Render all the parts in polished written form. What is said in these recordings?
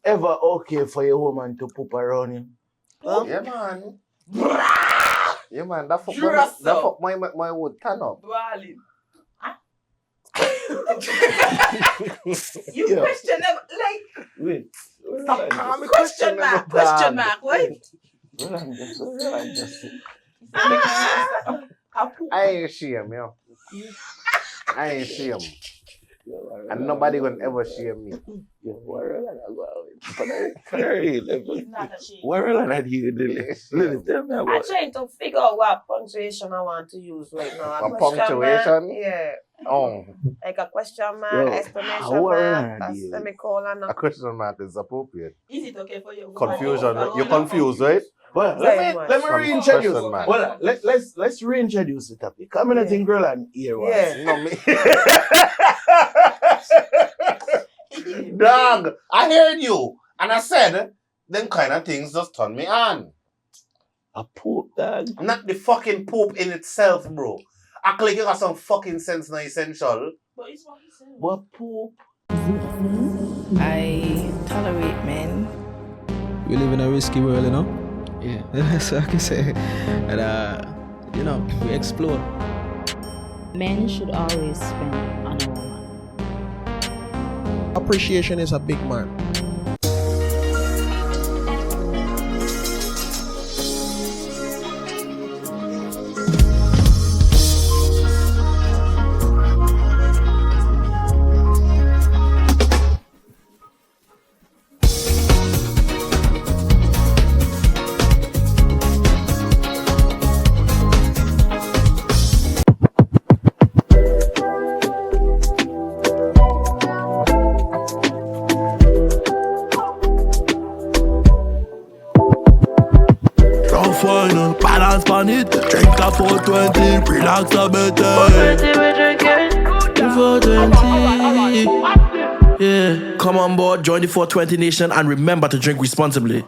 ever okay for your woman to poop around you? Huh? Yeah, man. Yeah, man. That fuck my wood turn up. You question them like. Wait. Stop calling me Question mark. Wait. I ain't ashamed, yo. I ain't ashamed. And nobody gonna ever shame me. Where are you, Lilly? Lilly, tell me about I'm trying to figure out what punctuation I want to use right now. A punctuation? Mark, yeah. Oh. Like a question mark, exclamation mark, a semicolon. A question mark is appropriate. Is it okay for you? Confusion. You're confused, right? Well, let me reintroduce. Well, let's reintroduce the topic. Come in, I think Roland here was. Yeah. No, me. Dog, I heard you. And I said, them kind of things just turn me on. A poop, dog. Not the fucking poop in itself, bro. Act like you got some fucking sense now, Essential. But it's what he said. What poop? I tolerate men. We live in a risky world, you know? Yeah. That's what I can say. And, you know, we explore. Men should always spend on a woman. Appreciation is a big man. Balance on it, drink a 420, relax a bit. 420 we drinking. 420. Yeah, come on board, join the 420 nation, and remember to drink responsibly.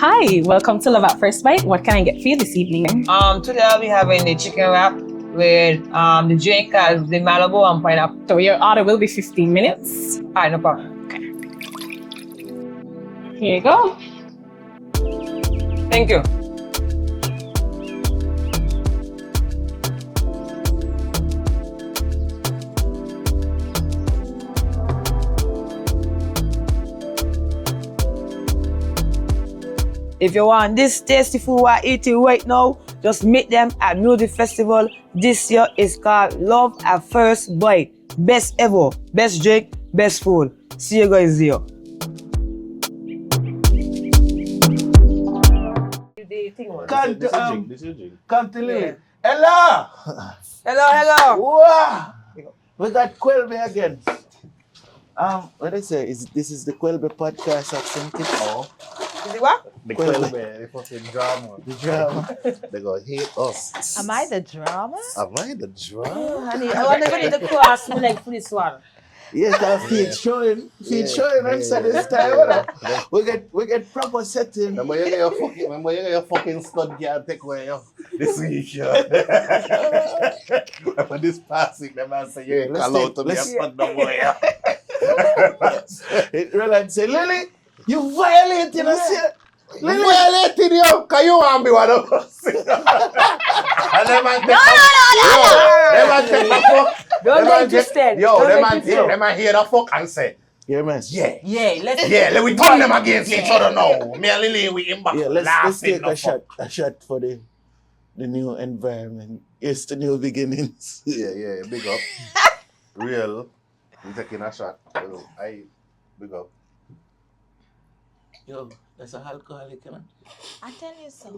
Hi, welcome to Love at First Bite. What can I get for you this evening? Today I'll be having the chicken wrap with the drink as the Malibu and pineapple. So your order will be 15 minutes. Alright, no problem. Okay. Here you go. Thank you. If you want this tasty food we're eating right now, just meet them at Music Festival. This year is called Love at First Bite. Best ever, best drink, best food. See you guys there. Come to Lilly. Hello! Hello. Wow! We got Quelby again. What I say? This is the Quelby podcast at St. Kitts. Is it what? The Quelby, the fucking drama. The drama. They gonna hate us. Am I the drama? Am I the drama? Oh, honey, I want to go to the cross my leg for this one. Yes, our feet showing. Feet showing answer this time. We get proper setting. Remember you get your fucking stud can't take away your this week. Remember this past week, the man say you ain't call out to me a stud no more. Roland say, Lily, you violating us here. Lily violating you, cause you want me one of us. And them man take them man take the fuck. Don't let you stand. Yo, them man hear the fuck and say, yeah, man. Let we turn them against each other now. Me and Lily, we in back. Yeah, let's take a shot for the new environment. It's the new beginnings. Yeah, big up. Real. We taking a shot. Well, big up. Yo, that's an alcoholic, you know? I tell you so.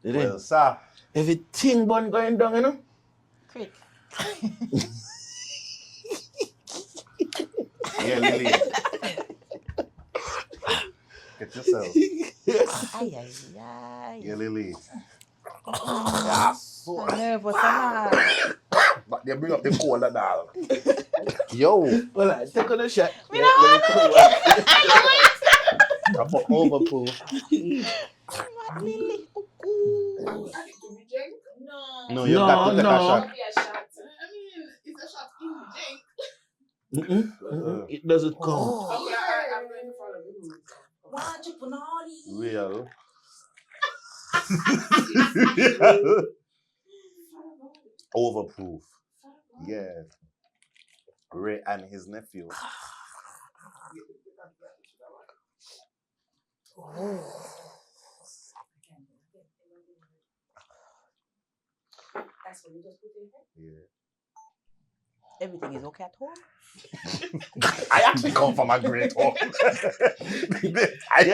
Well, sir. Everything bun going down, you know? Quick. Yeah, Lily. Get yourself. Yeah, Lily. Yeah, so. Nervous, But they bring up the cola doll. Yo. Well, I take on a shot. I'm overproof. Lily. No, you got to take a shot. It's a shot in the drink. It doesn't come. Okay, I'm going to follow the rules. Real. Overproof. Yeah. Ray and his nephew. That's what you just put in here? Yeah. Everything is okay at home? I actually come from a great home. I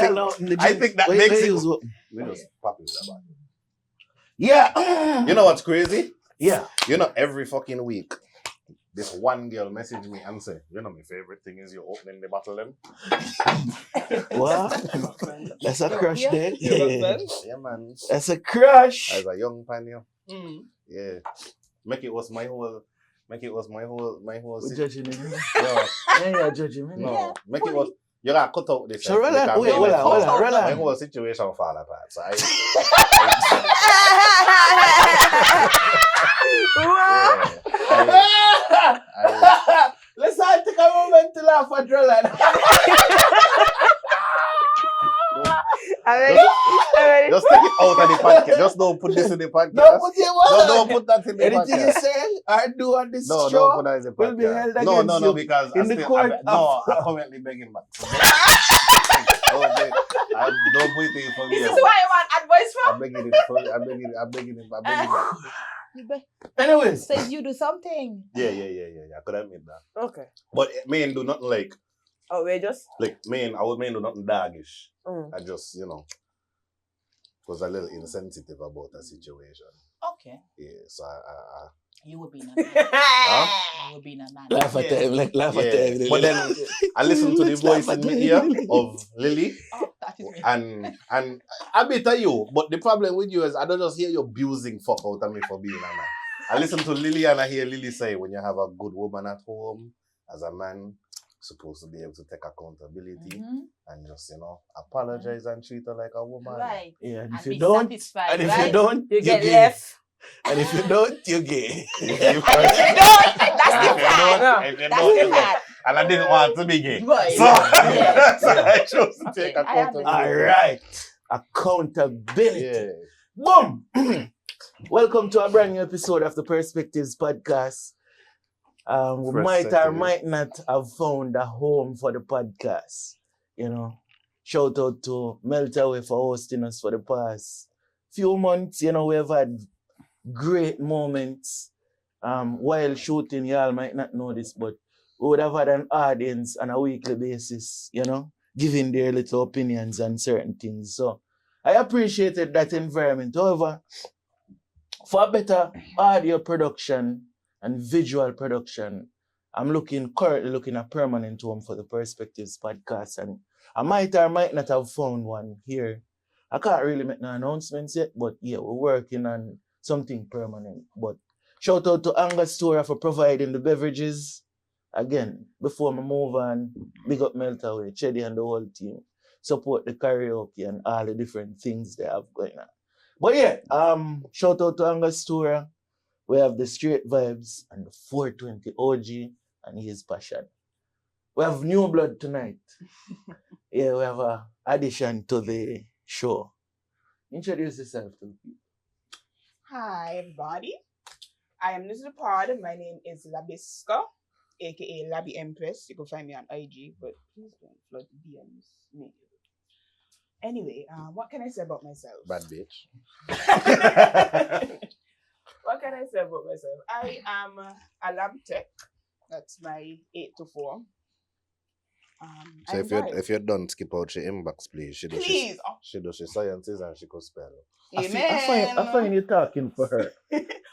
think that wait, makes wait, it. We just pop it that bad. Yeah. You know what's crazy? Yeah. You know, every fucking week, this one girl message me and say, you know, my favorite thing is you opening the bottle them. What? That's a crush there. Yeah, man. That's a crush. As a young pan, yeah. Make it was my whole We're judging him. Yeah. Yeah, judging him. No, make it was. You gotta cut out this. So Roland, Roland. My whole situation fall apart. So Let's all take a moment to laugh at Roland. Just take it out of the podcast. Just don't put this in the podcast. Don't put that in the podcast. Anything you say or do on this show don't put that in the podcast. will be held against No, you because in the court. I'm currently begging back. Don't put it for me. This is why I want advice from. I'm begging him back. Anyways. Says you do something. Yeah. I could admit that. Okay. But men do nothing like Outrageous? I would do nothing doggish. Mm. I just, was a little insensitive about the situation. Okay. Yeah, so I You would be in a man. Huh? You would be in a man. Laugh at them, laugh at them. But then I listened to the voice in my ear of Lily, Oh, that is me. and I better you. But the problem with you is I don't just hear you abusing fuck out of me for being a man. I listen to Lily and I hear Lily say, when you have a good woman at home, as a man, supposed to be able to take accountability and just, apologize and treat her like a woman. Right. Yeah, and if And you be don't, satisfied, and if right? you don't, You get gay. left. And if you don't, you're gay. That's the plan. If you That's don't, the you're gay. plan. And I didn't want to be gay. Right. So, Yeah. so I chose to take Okay, I accountability. All right. Accountability. Yeah. Boom. Welcome to a brand new episode of the Perspectives Podcast. We might or might not have found a home for the podcast. Shout out to Meltaway for hosting us for the past few months. We have had great moments while shooting. Y'all might not know this, but we would have had an audience on a weekly basis, giving their little opinions on certain things. So I appreciated that environment. However, for better audio production and visual production, I'm currently looking at permanent home for the Perspectives Podcast, and I might or might not have found one here I can't really make no announcements yet, but yeah, we're working on something permanent. But shout out to Angostura for providing the beverages. Again, before I move on, big up Meltaway, Chedi and the whole team. Support the karaoke and all the different things they have going on. But yeah, shout out to Angostura. We have the Straight Vibes and the 420 OG and his passion. We have new blood tonight. Yeah, we have an addition to the show. Introduce yourself to the people. Hi, everybody. I am new to the pod. My name is Labisco, aka Labby Empress. You can find me on IG, but please don't flood the DMs. Me. Anyway, what can I say about myself? Bad bitch. What can I say about myself? I am a lab tech. That's my 8 to 4. So if you're done, skip out your inbox, please. She does your sciences and she could spell. Amen. I find you talking for her.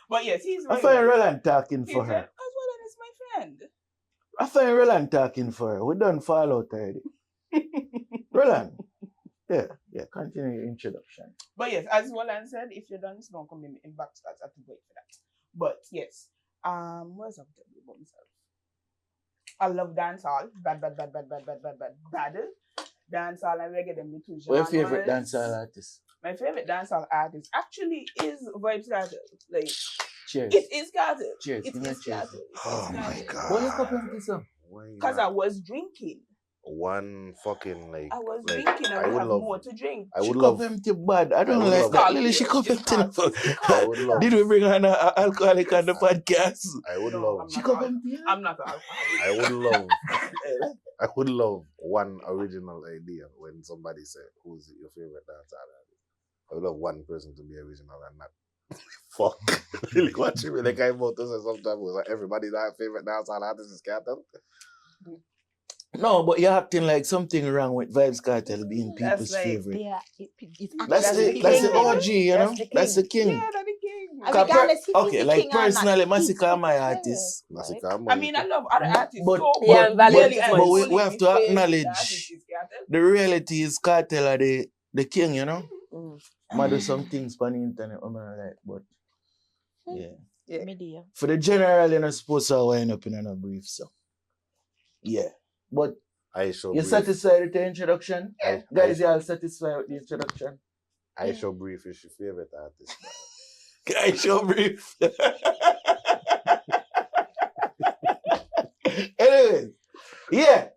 But yes, he's I find Roland talking for her. As well as my friend. I find Roland talking for her. We done fall out already. Roland. Yeah, continue your introduction. But yes, as Roland said, if you're done, it's not coming in back stats. I have to wait for that. But yes, what's up about myself? I love dancehall. Bad. Dancehall and reggae, them two genres. What's your favorite dancehall artist? My favorite dancehall artist actually is Vibes Cartel. Like, Cheers. it is Cartel. Cheers. It is Cartel. Oh my God. Why you copying this up? Because I was drinking. One fucking I was drinking and I have more to drink. I would She love. cup empty bad. I don't I would like love that. it. Lily, she cup empty. I would love. Did we bring on an alcoholic on the podcast? I would No, love. She cup empty. I'm not an alcoholic. I would love one original idea when somebody said, "Who's your favorite dancer artist?" I would love one person to be original and not fuck. Really, what you really came out to say sometimes was like everybody's favorite dancer artist is Cartel. No, but you're acting like something wrong with Vibes Cartel being people's like- favorite. Yeah, it's That's the OG, you know? That's the king. Yeah, that's the king. Regardless if he's Okay, the like king or not, personally, he's Massacre my the artist. I mean, I love other artists. But- so, Yeah, and value really, it and much. But we fully have to favorite acknowledge artist is Cartel. the reality is Cartel are the king, you know? Mm. Might do some things on the internet, I'm not like, but yeah. Media. For the general, you're not supposed to wind up in a brief, so. Yeah. But I shall you brief. satisfied with the introduction? I- Guys, you all satisfied with the introduction? I shall brief is your favorite artist. Guys, show brief. Anyway, yeah.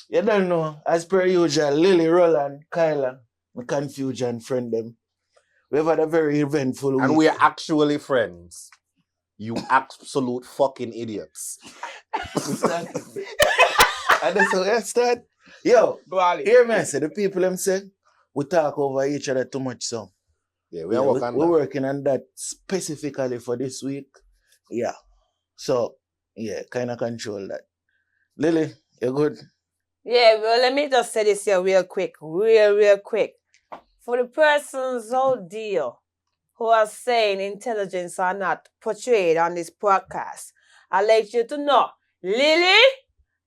You don't know, as per usual, Lilly Roland, Kyla, my confusion friend them. We've had a very eventful week. And we are actually friends. You absolute fucking idiots. And that's how we start. Yo, Bali. hear me say, the people them say, we talk over each other too much, so. Yeah, we are working on we're that. working on that specifically for this week. Yeah. So, yeah, kind of control that. Lily, you good? Yeah, well, let me just say this here real quick. Real quick. For the persons out there who are saying intelligence are not portrayed on this podcast, I'd like you to know, Lily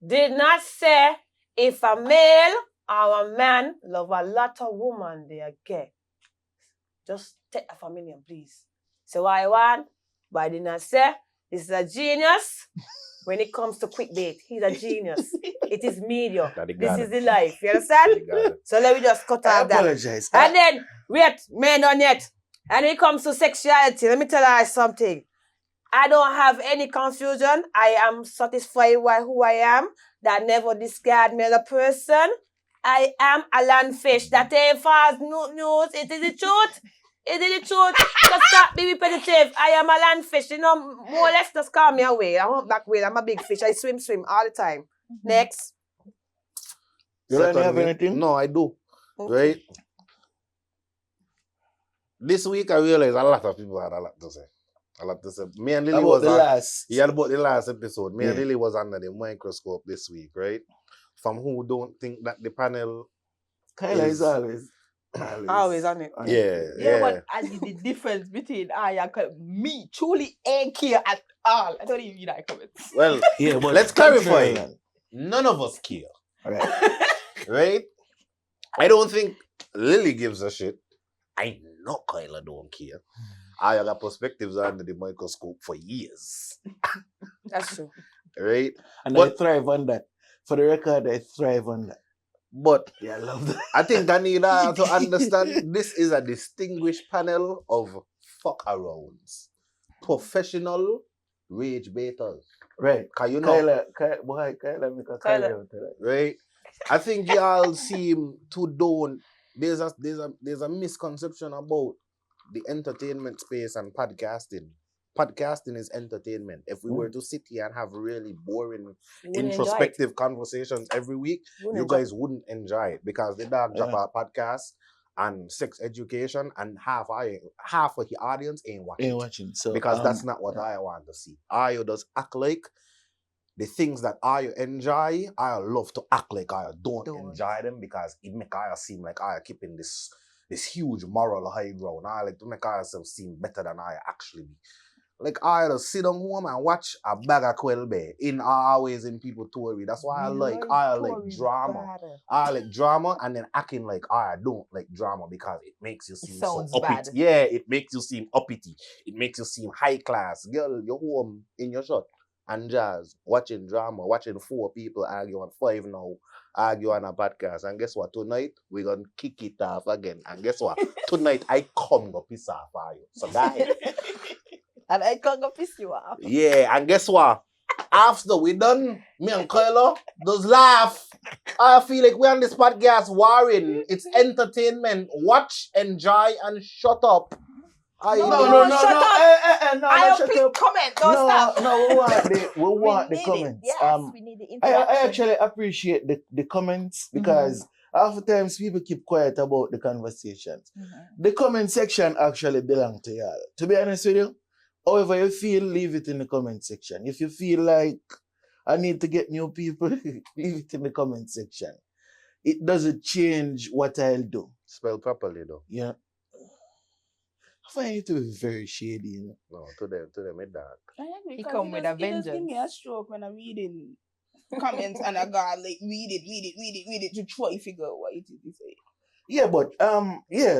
did not say if a male or a man love a lot of women, they are gay. Just take that for a million, please. So what I want, but I did not say this is a genius. When it comes to clickbait, he's a genius. It is media. Daddy This got is it. the life. You understand? Daddy got it. So let me just cut I off that. apologize. And then, wait, man on yet. And when it comes to sexuality, let me tell you something. I don't have any confusion. I am satisfied with who I am. That never discard me as a person. I am a land fish. That ain't false news. It is the truth. It is the truth. Just stop being repetitive. I am a land fish. You know, more or less just call me away. I won't back way. I'm a big fish. I swim all the time. Next. You don't have Secondly- anything? No, I do. Right? This week I realized a lot of people had a lot to say. A lot to say. Me and Lily About was the on, last. yeah, about the last episode. Me and Yeah. Lily was under the microscope this week, right? From who don't think that the panel Kyla is is- always Always on it. yeah. But the difference between I and me truly ain't care at all. I don't even read that comment. Well, Yeah, but let's clarify. None of us care. Right. Right? I don't think Lilly gives a shit. I know Kyla don't care. I have perspectives under the microscope for years. That's true. Right? And But- I thrive on that. For the record, I thrive on that. But Yeah, I love that. I think I need to understand this is a distinguished panel of fuck arounds. Professional rage baiters. Right. Can you know? Kyla, make a Kyla. Kyla out of that. Right? I think y'all seem to don't. There's a misconception about the entertainment space and podcasting. Podcasting is entertainment. If we were to sit here and have really boring, introspective conversations every week, you guys wouldn't enjoy it because the dog drop a podcast and sex education and half of the audience ain't watching. So Because that's not what I want to see. I just act like the things that I enjoy, I love to act like I don't enjoy them because it make I seem like I keeping this huge moral high ground. I like to make myself seem better than I actually be. Like I just sit down home and watch a bag of Quelbe in always in people story. That's why I like drama. I like drama and then acting like I don't like drama because it makes you seem so uppity. Yeah, it makes you seem uppity. It makes you seem high class. Girl, you're home in your shot and jazz, watching drama, watching 4 people argue on 5 now, argue on a podcast. And guess what? Tonight, we're going to kick it off again. And guess what? Tonight, I come go piss off for you. So that And I can't go piss you off. yeah, and guess what? After we done, me and Kyla just laugh. I feel like we're on this podcast warring. It's entertainment. Watch, enjoy, and shut up. No, no, I shut pick up. comment. Don't stop. No, we want the need comments. It. Yes, we need the interaction. I actually appreciate the comments because oftentimes people keep quiet about the conversations. The comment section actually belongs to y'all. To be honest with you, however you feel, leave it in the comment section. If you feel like I need to get new people, leave it in the comment section. It doesn't change what I'll do. Spell properly though. Yeah. I find it to be very shady, you know. No, to them, it dark. I agree, He 'cause come with a it does give vengeance. me a stroke when I'm reading comments and I got like read it to try to figure out what it is you say. Yeah, but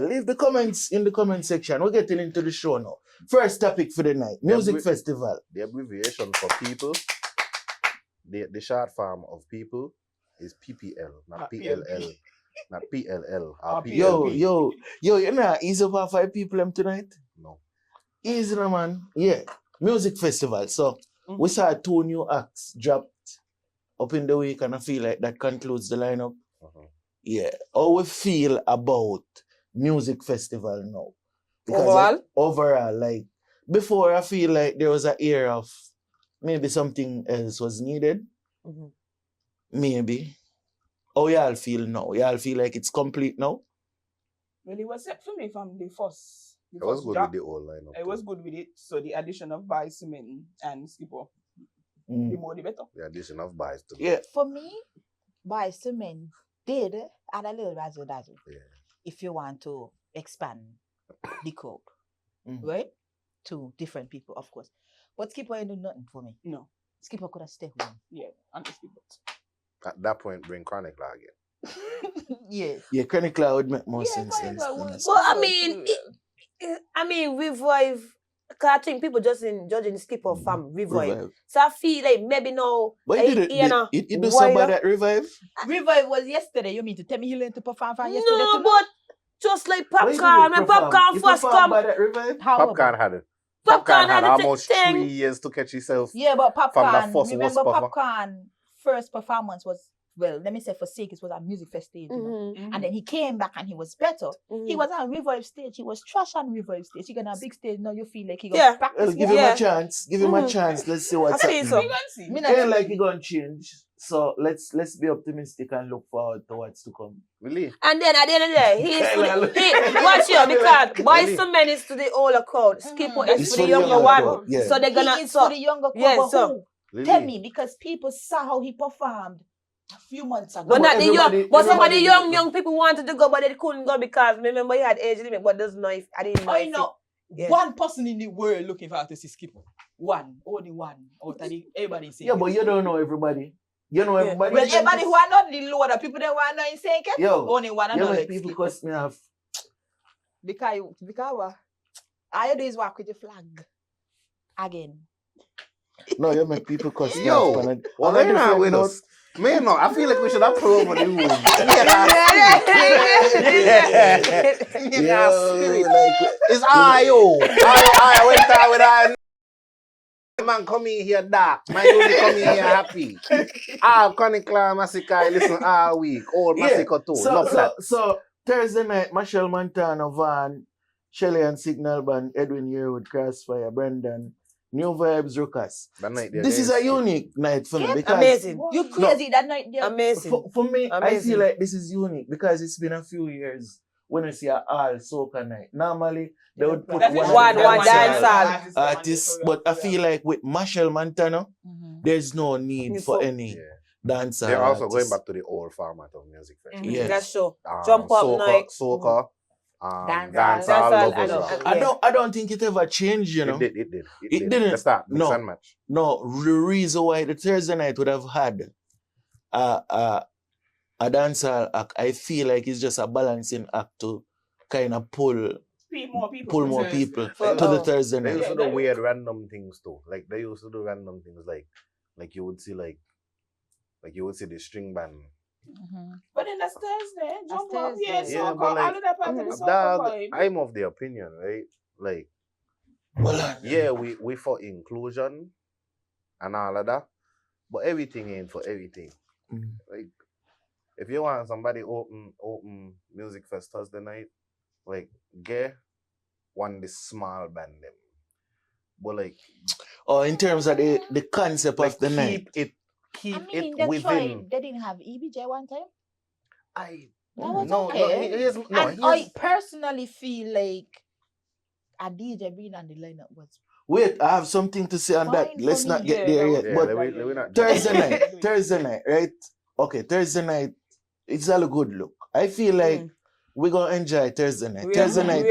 leave the comments in the comment section. We're getting into the show now. First topic for the night: music festival. The abbreviation for people, the short form of people is PPL, not PLL, not PLL. Or PLP. Yo, you know, easy for 5 people tonight. No. Easy, no, man. Yeah, music festival. So we saw 2 new acts dropped up in the week, and I feel like that concludes the lineup. Yeah, how we feel about music festival now? Because overall, like before, I feel like there was an era of maybe something else was needed. Maybe. How y'all feel now? Y'all feel like it's complete now? Well, it was set for me from the first. It was good with the old lineup. I was good with it. So the addition of Bicemen and Skipper, the more the better. The addition of Bice to Yeah. For me, Bicemen did add a little razzle dazzle. Yeah. If you want to expand the scope, right? To different people, of course. But Skipper ain't do nothing for me. No. Skipper could have stayed home. Yeah, honestly. At that point, bring Chronic Law again. Yes. Yeah, Chronic Law would make more sense. Well, I mean, Revive. Cause I think people just judging Skipper from Revive. So I feel like maybe now. But it do so bad at Revive? Revive was yesterday. You mean to tell me he learned to perform for yesterday? No, but just like Popcorn. When Popcorn first come. Popcorn had it. Popcorn had almost 3 years to catch himself. Yeah, but Popcorn, first remember Popcorn first performance was, well, let me say for sake, it was at Music Fest stage, you know? And then he came back and he was better. He was on Revive stage. He was trash on Revive stage. He got on a big stage. Now you feel like he got back. Well, give him a chance. Give him a chance. Let's see what's happening. So. Ain't like he gonna change. So let's be optimistic and look forward to what's to come. Really? And then at the end of the day, watch here because Bicemen is to the older crowd. Skipper is for the younger one. Yeah. So they're gonna He is for the younger crowd. so Really? Tell me, because people saw how he performed a few months ago. but not the young, but some of the young people wanted to go, but they couldn't go because remember he had age limit, but doesn't know if I didn't know. I know Yeah. One person in the world looking for to see Skipper. One, only one. Out of the, everybody say. Yeah, but you don't know everybody. You know, everybody. Well, everybody who are not the loader, people that want to know in St. Yo, only one you another. know, people cuss me off. Because what? All you do is walk with the flag. Again. No, you make people cuss me Yo, off. well, they're not with us. Man, no, I feel like we should have put over the room. It's I went out with I. Man, come in here dark. Man, you only come in here happy. Chronicle Massacre, listen all week. Old Massacre too. So Thursday night, Michelle Montano, Van, Shelly and Signal Band, Edwin Yearwood, Crossfire, Brendan, New Vibes, Ruckus. This is a unique night for me because amazing. You crazy that night there. Amazing. For me, amazing. I feel like this is unique because it's been a few years when I see a all soca night. Normally they would put one dancehall artist, but I feel like with Michelle Montano, there's no need for any dancehall. They're also going back to the old format of music festival. Yes. That's true. Jump up night. Soca. Dancehall. I don't think it ever changed, you know. It didn't. Let's start. Mix and match. No, the reason why the Thursday night would have had a dancehall act, I feel like it's just a balancing act to kind of pull more people to the Thursday night. They used to do weird random things too. Like they used to do random things like you would see the string band. But then that's Thursday. Jump up, yeah, Yeah, soca, but like, all of that part of the soca dog, vibe. I'm of the opinion, right? Like, we for inclusion and all of that, but everything ain't for everything. Like, if you want somebody open music fest Thursday night, like, get one this small band them. But like, in terms of the concept of the night. Keep they it within. They didn't have EBJ one time. I personally feel like a DJ being on the lineup was. Wait, I have something to say on that. Let's not get there yet. But Thursday night, right? Okay, Thursday night, it's all a good look. I feel like we're gonna enjoy Thursday night. Thursday night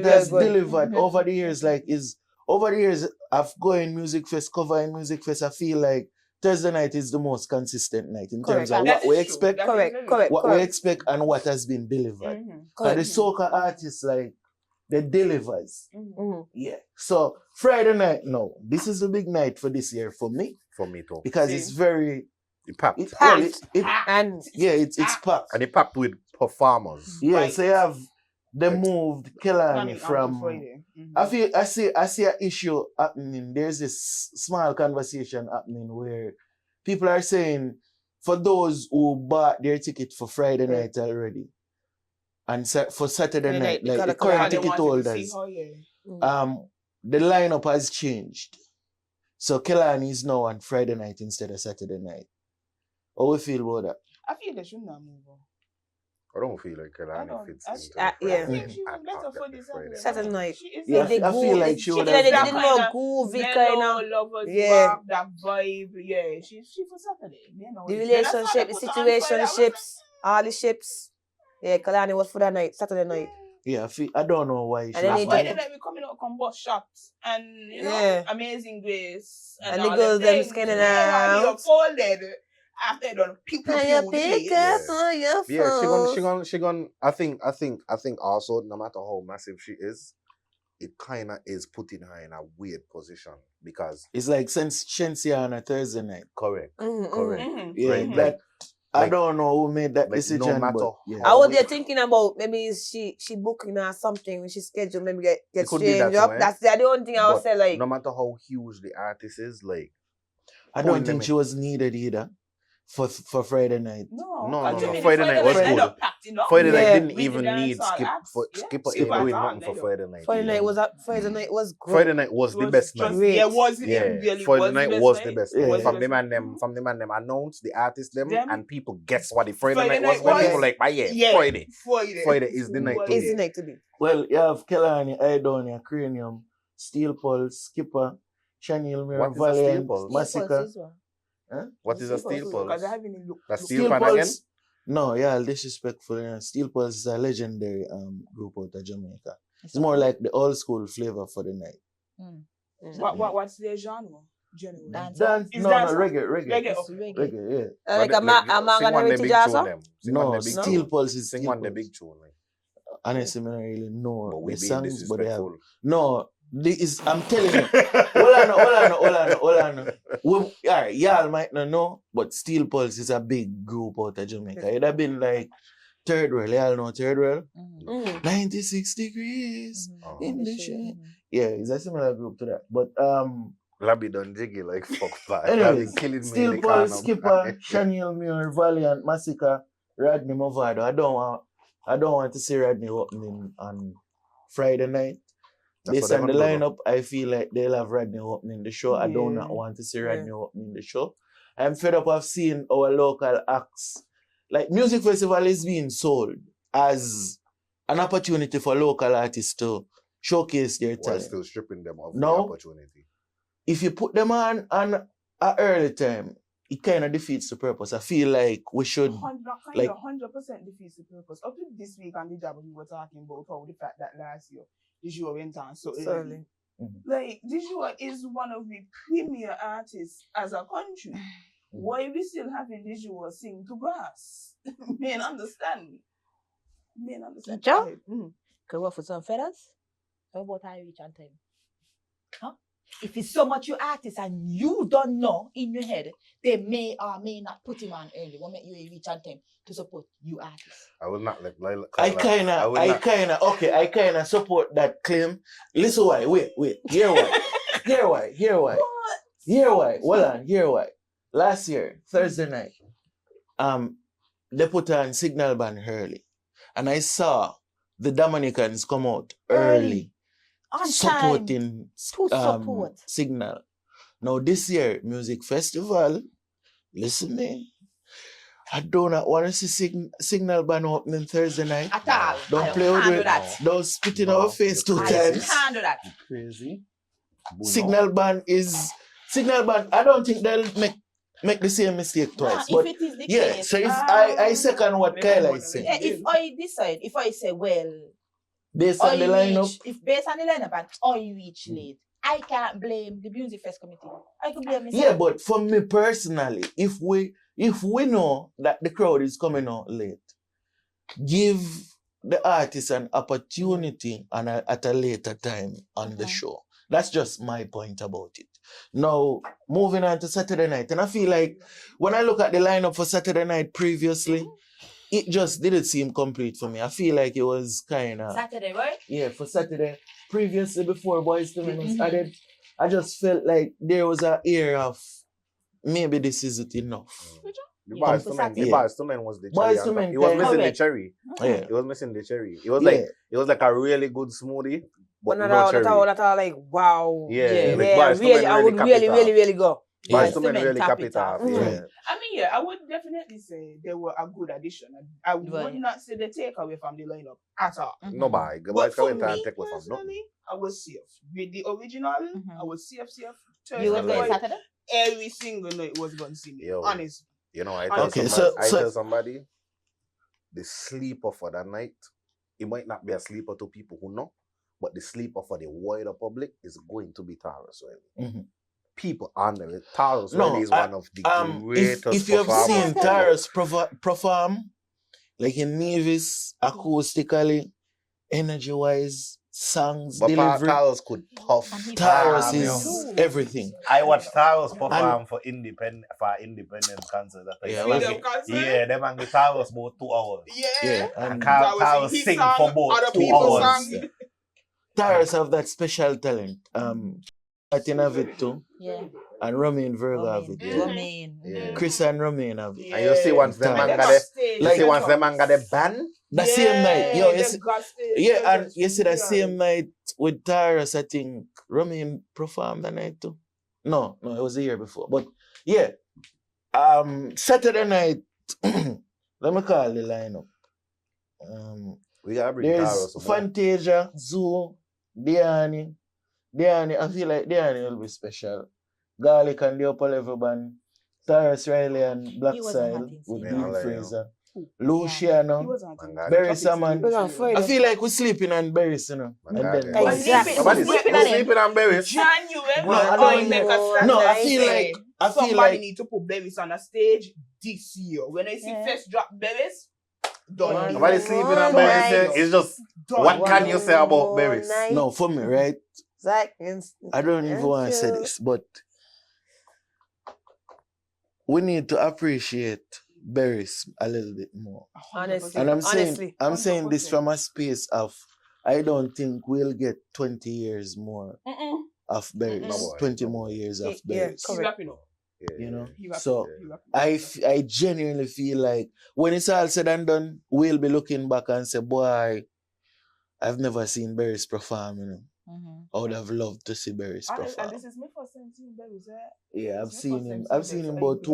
has delivered over the years. Over the years of going music fest, covering music fest, I feel like Thursday night is the most consistent night in terms of what we expect, we expect, and what has been delivered. And the soca artists, like, they delivers. Yeah. So Friday night, this is the big night for this year for me. For me too. Because it's very packed. It's packed. And it packed with performers. Yeah, so you have they moved Kyla from. I see an issue happening. There's this small conversation happening where people are saying, for those who bought their ticket for Friday night already, and for Saturday night, like the current ticket holders, the lineup has changed. So Kelani is now on Friday night instead of Saturday night. How we feel about that? I feel they should not move on. I don't feel like Kelani fits into I think she was better for this Saturday night. I feel like she would have been more groovy kind of. Walk, that vibe. Yeah, she for Saturday. You know, the relationship, the situationships, all the ships. Yeah, Kalani was for that night, Saturday night. Yeah, I don't know why. That's why they let me coming out on bus shops and Amazing Grace and the girls them skinning out. Folded. After done, people pick up on your phone. She gonna. I think also, no matter how massive she is, it kind of is putting her in a weird position because it's like since Shensia on a Thursday night. Correct. That I don't know who made that decision. No matter I was there thinking about maybe she booking or something when she scheduled maybe get changed up. That's the only thing I would say. Like, no matter how huge the artist is, like, I don't think she was needed either. For Friday night. No. Friday night was good. Friday night didn't even need Skipper ain't doing nothing for Friday night. Friday night was good. Friday night was the best night. Friday night was the best. From the man them announced the artist them and people guess what the Friday night was. When people like, Friday is the night. Is the night to be. Well, you have Kelani, Idonia, Cranium, Steel Pulse, Skipper, Chanel, Mirror, Valiant, Massacre. Huh? What is a Steel Pulse? That's Steel Pulse again? No, disrespectful. Steel Pulse is a legendary group out of Jamaica. It's more like the old school flavor for the night. What's their genre? Generally. Dance. Is No, dance- reggae. Reggae. It's reggae. Reggae, yeah. Like a Mangan Heritage also? No, Steel Pulse is Sing Steel one the Pulse. big tune. Like. Honestly, I don't really know But we the being songs, but they have. disrespectful. No, I'm telling you. Hold on. All right, y'all might not know, but Steel Pulse is a big group out of Jamaica. It'd have been like Third World. Y'all know Third World? 96 degrees in the shade. Yeah, it's a similar group to that. But Labby done jiggy like fuck that. anyways, killing me Steel in the Pulse, corner. Skipper, Shaniel Muir, Valiant, Massacre, Rodney Movado. I don't want to see Rodney opening on Friday night. That's Based what on the they're gonna do, lineup, I feel like they'll have Rodney opening the show. I do Yeah. not want to see Rodney opening the show. I'm fed up of seeing our local acts. Like, music festival is being sold as an opportunity for local artists to showcase their While talent. still stripping them of the No. opportunity. If you put them on an early time, it kind of defeats the purpose. I feel like we should, 100% defeats the purpose. Up to this week on the job, we were talking about how the fact that last year, the show went on so early. Like, this show is one of the premier artists as a country. Why we still having this show sing to grass? Men understand. Joe? Can we for some feathers? How about I reach on time? Huh? If it's so much you artists and you don't know in your head, they may or may not put him on early. What make you reach on time to support you artists? I will not let Kyla. I kind of support that claim. Listen why, wait. Hear why. Hear why. Last year, Thursday night, they put on Signal Band early. And I saw the Dominicans come out early. On Supporting support. Signal. Now this year, music festival, listen me. I do not want to see Signal Band opening Thursday night. At all. Don't play with it. Don't spit in our face 2 times. Can't do that. Crazy. Signal Band, I don't think they'll make the same mistake twice. If But it is the yeah, case, so if I second what Kyla is saying. if I decide, if I say, well, Based on the lineup, if based on the lineup and I reach late, I can't blame the Music Fest committee. I can blame myself. yeah, but for me personally, if we know that the crowd is coming out late, give the artist an opportunity at a later time on the show. That's just my point about it. Now, moving on to Saturday night, and I feel like when I look at the lineup for Saturday night previously, it just didn't seem complete for me. I feel like it was kind of... Saturday, right? Yeah, for Saturday. Previously, before Boys to Men was added, I just felt like there was an air of maybe this isn't enough. The Boys to Men was the cherry. Boys to Men It was kind missing of- the cherry. Yeah. It was missing the cherry. It was like a really good smoothie, but no cherry. That all like wow. Yeah, like yeah, Boys to really, Men I would cap really, it really, off. really go. Boys to Men Men really cap cap it it off. off. Yeah. I mean, yeah, I would definitely say they were a good addition. I would not say they take away from the lineup at all. No bye. But Boys for come and me take away from nothing. personally, I was safe. With the original, I was safe. You was going Thursday, Saturday? every single night was going to see me. Yo. Honestly. You know, I Okay, tell somebody, the sleeper for that night, it might not be a sleeper to people who know, but the sleeper for the wider public is going to be Taurus Riley. People honor it. Taurus Riley is one of the greatest if you have performers. seen Taurus perform, like in Nevis, acoustically, energy-wise, songs, But delivery, Taurus could puff. Taurus is everything. I watched Taurus perform for independent concerts. Yeah, them and the Taurus about 2 hours. Yeah. And Taurus sing for about 2 hours. Taurus have that special talent. Latin have it too. Yeah. And Romain Virgo have it. Romain. Chris and Romain have it. And you see once them man got the band? The same night. Yo, you see, yeah, and you see the same night with Taurus, I think Romain performed that night too. No, it was the year before. But yeah. Saturday night, let me call the lineup. We gotta bring there's Taurus. Fantasia, Zoo, Diani, I feel like Diani will be special. Garlic and the upper level band. Taurus Riley and Black Side with Big Fraser. Luciano, He was on Berry Salmon. We're on Friday. I feel like we're sleeping on berries, you know. And then Exactly. Nobody's sleeping on berries. January. No, I don't make a No, I strategy. feel like Somebody need to put berries on a stage this year. When I see first drop berries, done. Nobody's sleeping on berries. It's just what can you say about berries? No, for me, right? Zach, I don't even want to say this, but we need to appreciate berries a little bit more. Honestly. And I'm Honestly. saying this from a space of I don't think we'll get 20 years more of berries. 20 more years of berries. You know? So I genuinely feel like when it's all said and done, we'll be looking back and say, boy, I've never seen berries perform, you know. I would have loved to see berries perform. And this is my first time seeing berries, Yeah, I've seen him about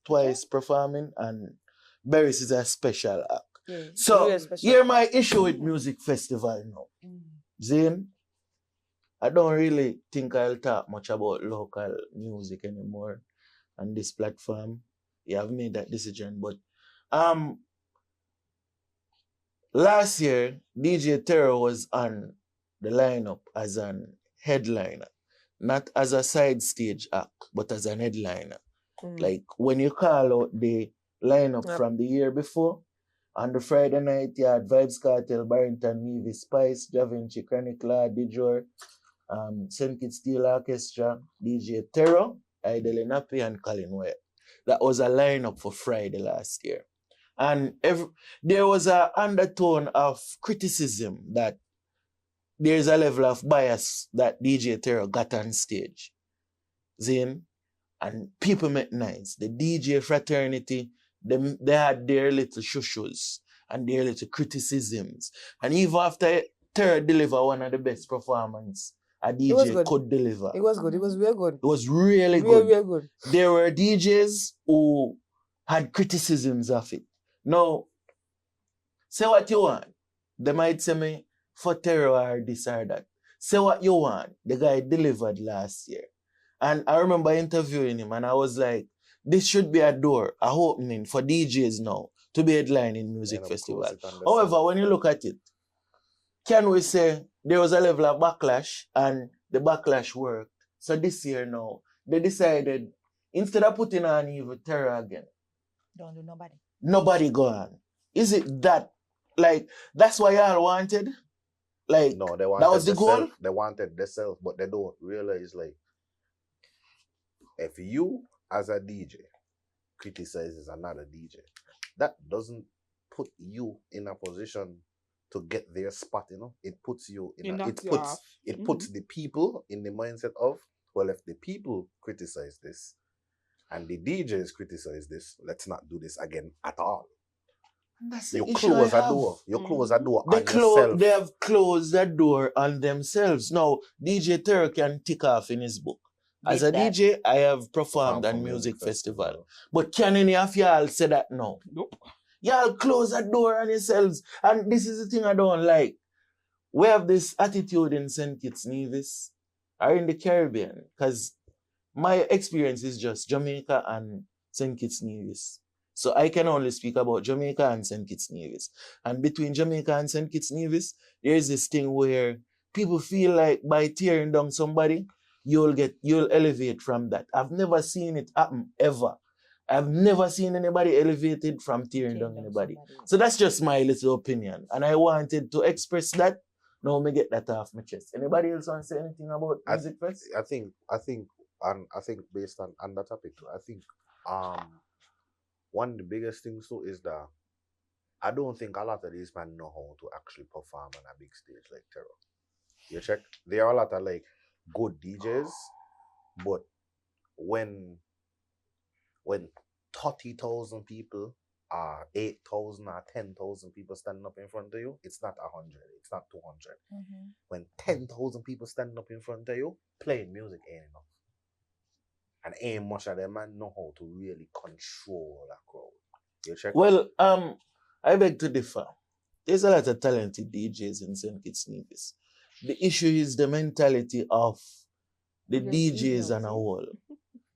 twice performing, and berries is a special act. Yeah, so really special. Here's my issue with music festival now. Zane, I don't really think I'll talk much about local music anymore on this platform. Yeah, I've made that decision. But last year, DJ Terror was on the lineup as an headliner, not as a side stage act, but as an headliner. Like when you call out the lineup from the year before, on the Friday night, you had Vibes Cartel, Barrington, Meavy, Spice, Javinci, Chronicler, Dijor, St. Kitts Steel Orchestra, DJ Terror, Idle Nappy, and Colin Ware. That was a lineup for Friday last year. And there was an undertone of criticism that there's a level of bias that DJ Terror got on stage. Zane, and people met nice. The DJ fraternity, they had their little shushus and their little criticisms. And even after Terror delivered one of the best performances a DJ could deliver. It was good. It was real good. It was really good. Real good. There were DJs who had criticisms of it. Now, say what you want. They might say me for Terror or this or that. Say what you want. The guy delivered last year. And I remember interviewing him and I was like, this should be a door, a opening for DJs now to be headlining music festival. However, when you look at it, can we say there was a level of backlash and the backlash worked? So this year now, they decided, instead of putting on even Terror again, don't do nobody. Nobody go on. Is it that, like, that's what y'all wanted? Like, no, they wanted that was the goal? They wanted themselves, but they don't realize, like, if you, as a DJ, criticizes another DJ, that doesn't put you in a position to get their spot, you know? It puts you in it puts the people in the mindset of, well, if the people criticize this and the DJs criticize this, let's not do this again at all. That's you close a door. You close a door on yourself. They have closed that door on themselves. Now, DJ Terror can tick off in his book. As a DJ, I have performed at music festival. But can any of y'all say that now? Nope. Y'all close that door on yourselves. And this is the thing I don't like. We have this attitude in St. Kitts Nevis or in the Caribbean. Because my experience is just Jamaica and St. Kitts Nevis. So I can only speak about Jamaica and St. Kitts Nevis. And between Jamaica and St. Kitts Nevis, there is this thing where people feel like by tearing down somebody, you'll elevate from that. I've never seen it happen ever. I've never seen anybody elevated from tearing down anybody. So that's just my little opinion. And I wanted to express that. Now me get that off my chest. Anybody else want to say anything about Music Fest? I think based on that topic too, I think one of the biggest things too is that I don't think a lot of these men know how to actually perform on a big stage like Terror. You check? There are a lot of like good DJs, but when 30,000 people, 8,000 or 10,000 people standing up in front of you, it's not 100, it's not 200. When 10,000 people standing up in front of you, playing music ain't enough. And ain't much of them man know how to really control that crowd. You check? Well, I beg to differ. There's a lot of talented DJs in St. Kitts Nevis. The issue is the mentality of the DJs on a whole.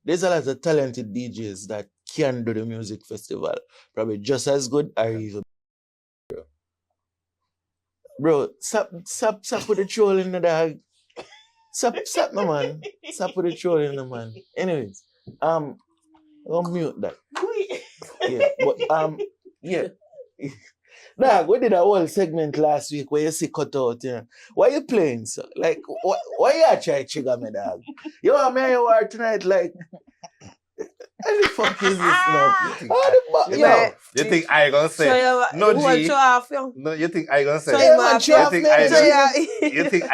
there's a lot of talented DJs that can do the music festival probably just as good or even. Bro, stop with the troll in the dog. Stop no man. Stop with the troll in the man. Anyways, I'll mute that. Yeah, but yeah. Dog, we did a whole segment last week where you see cut out, yeah. Why you playing, so? Like, why you try to trigger me, dog? You want me you are tonight, like, how the fuck is this now? You think I gonna say no G? No, you think I gonna say? You think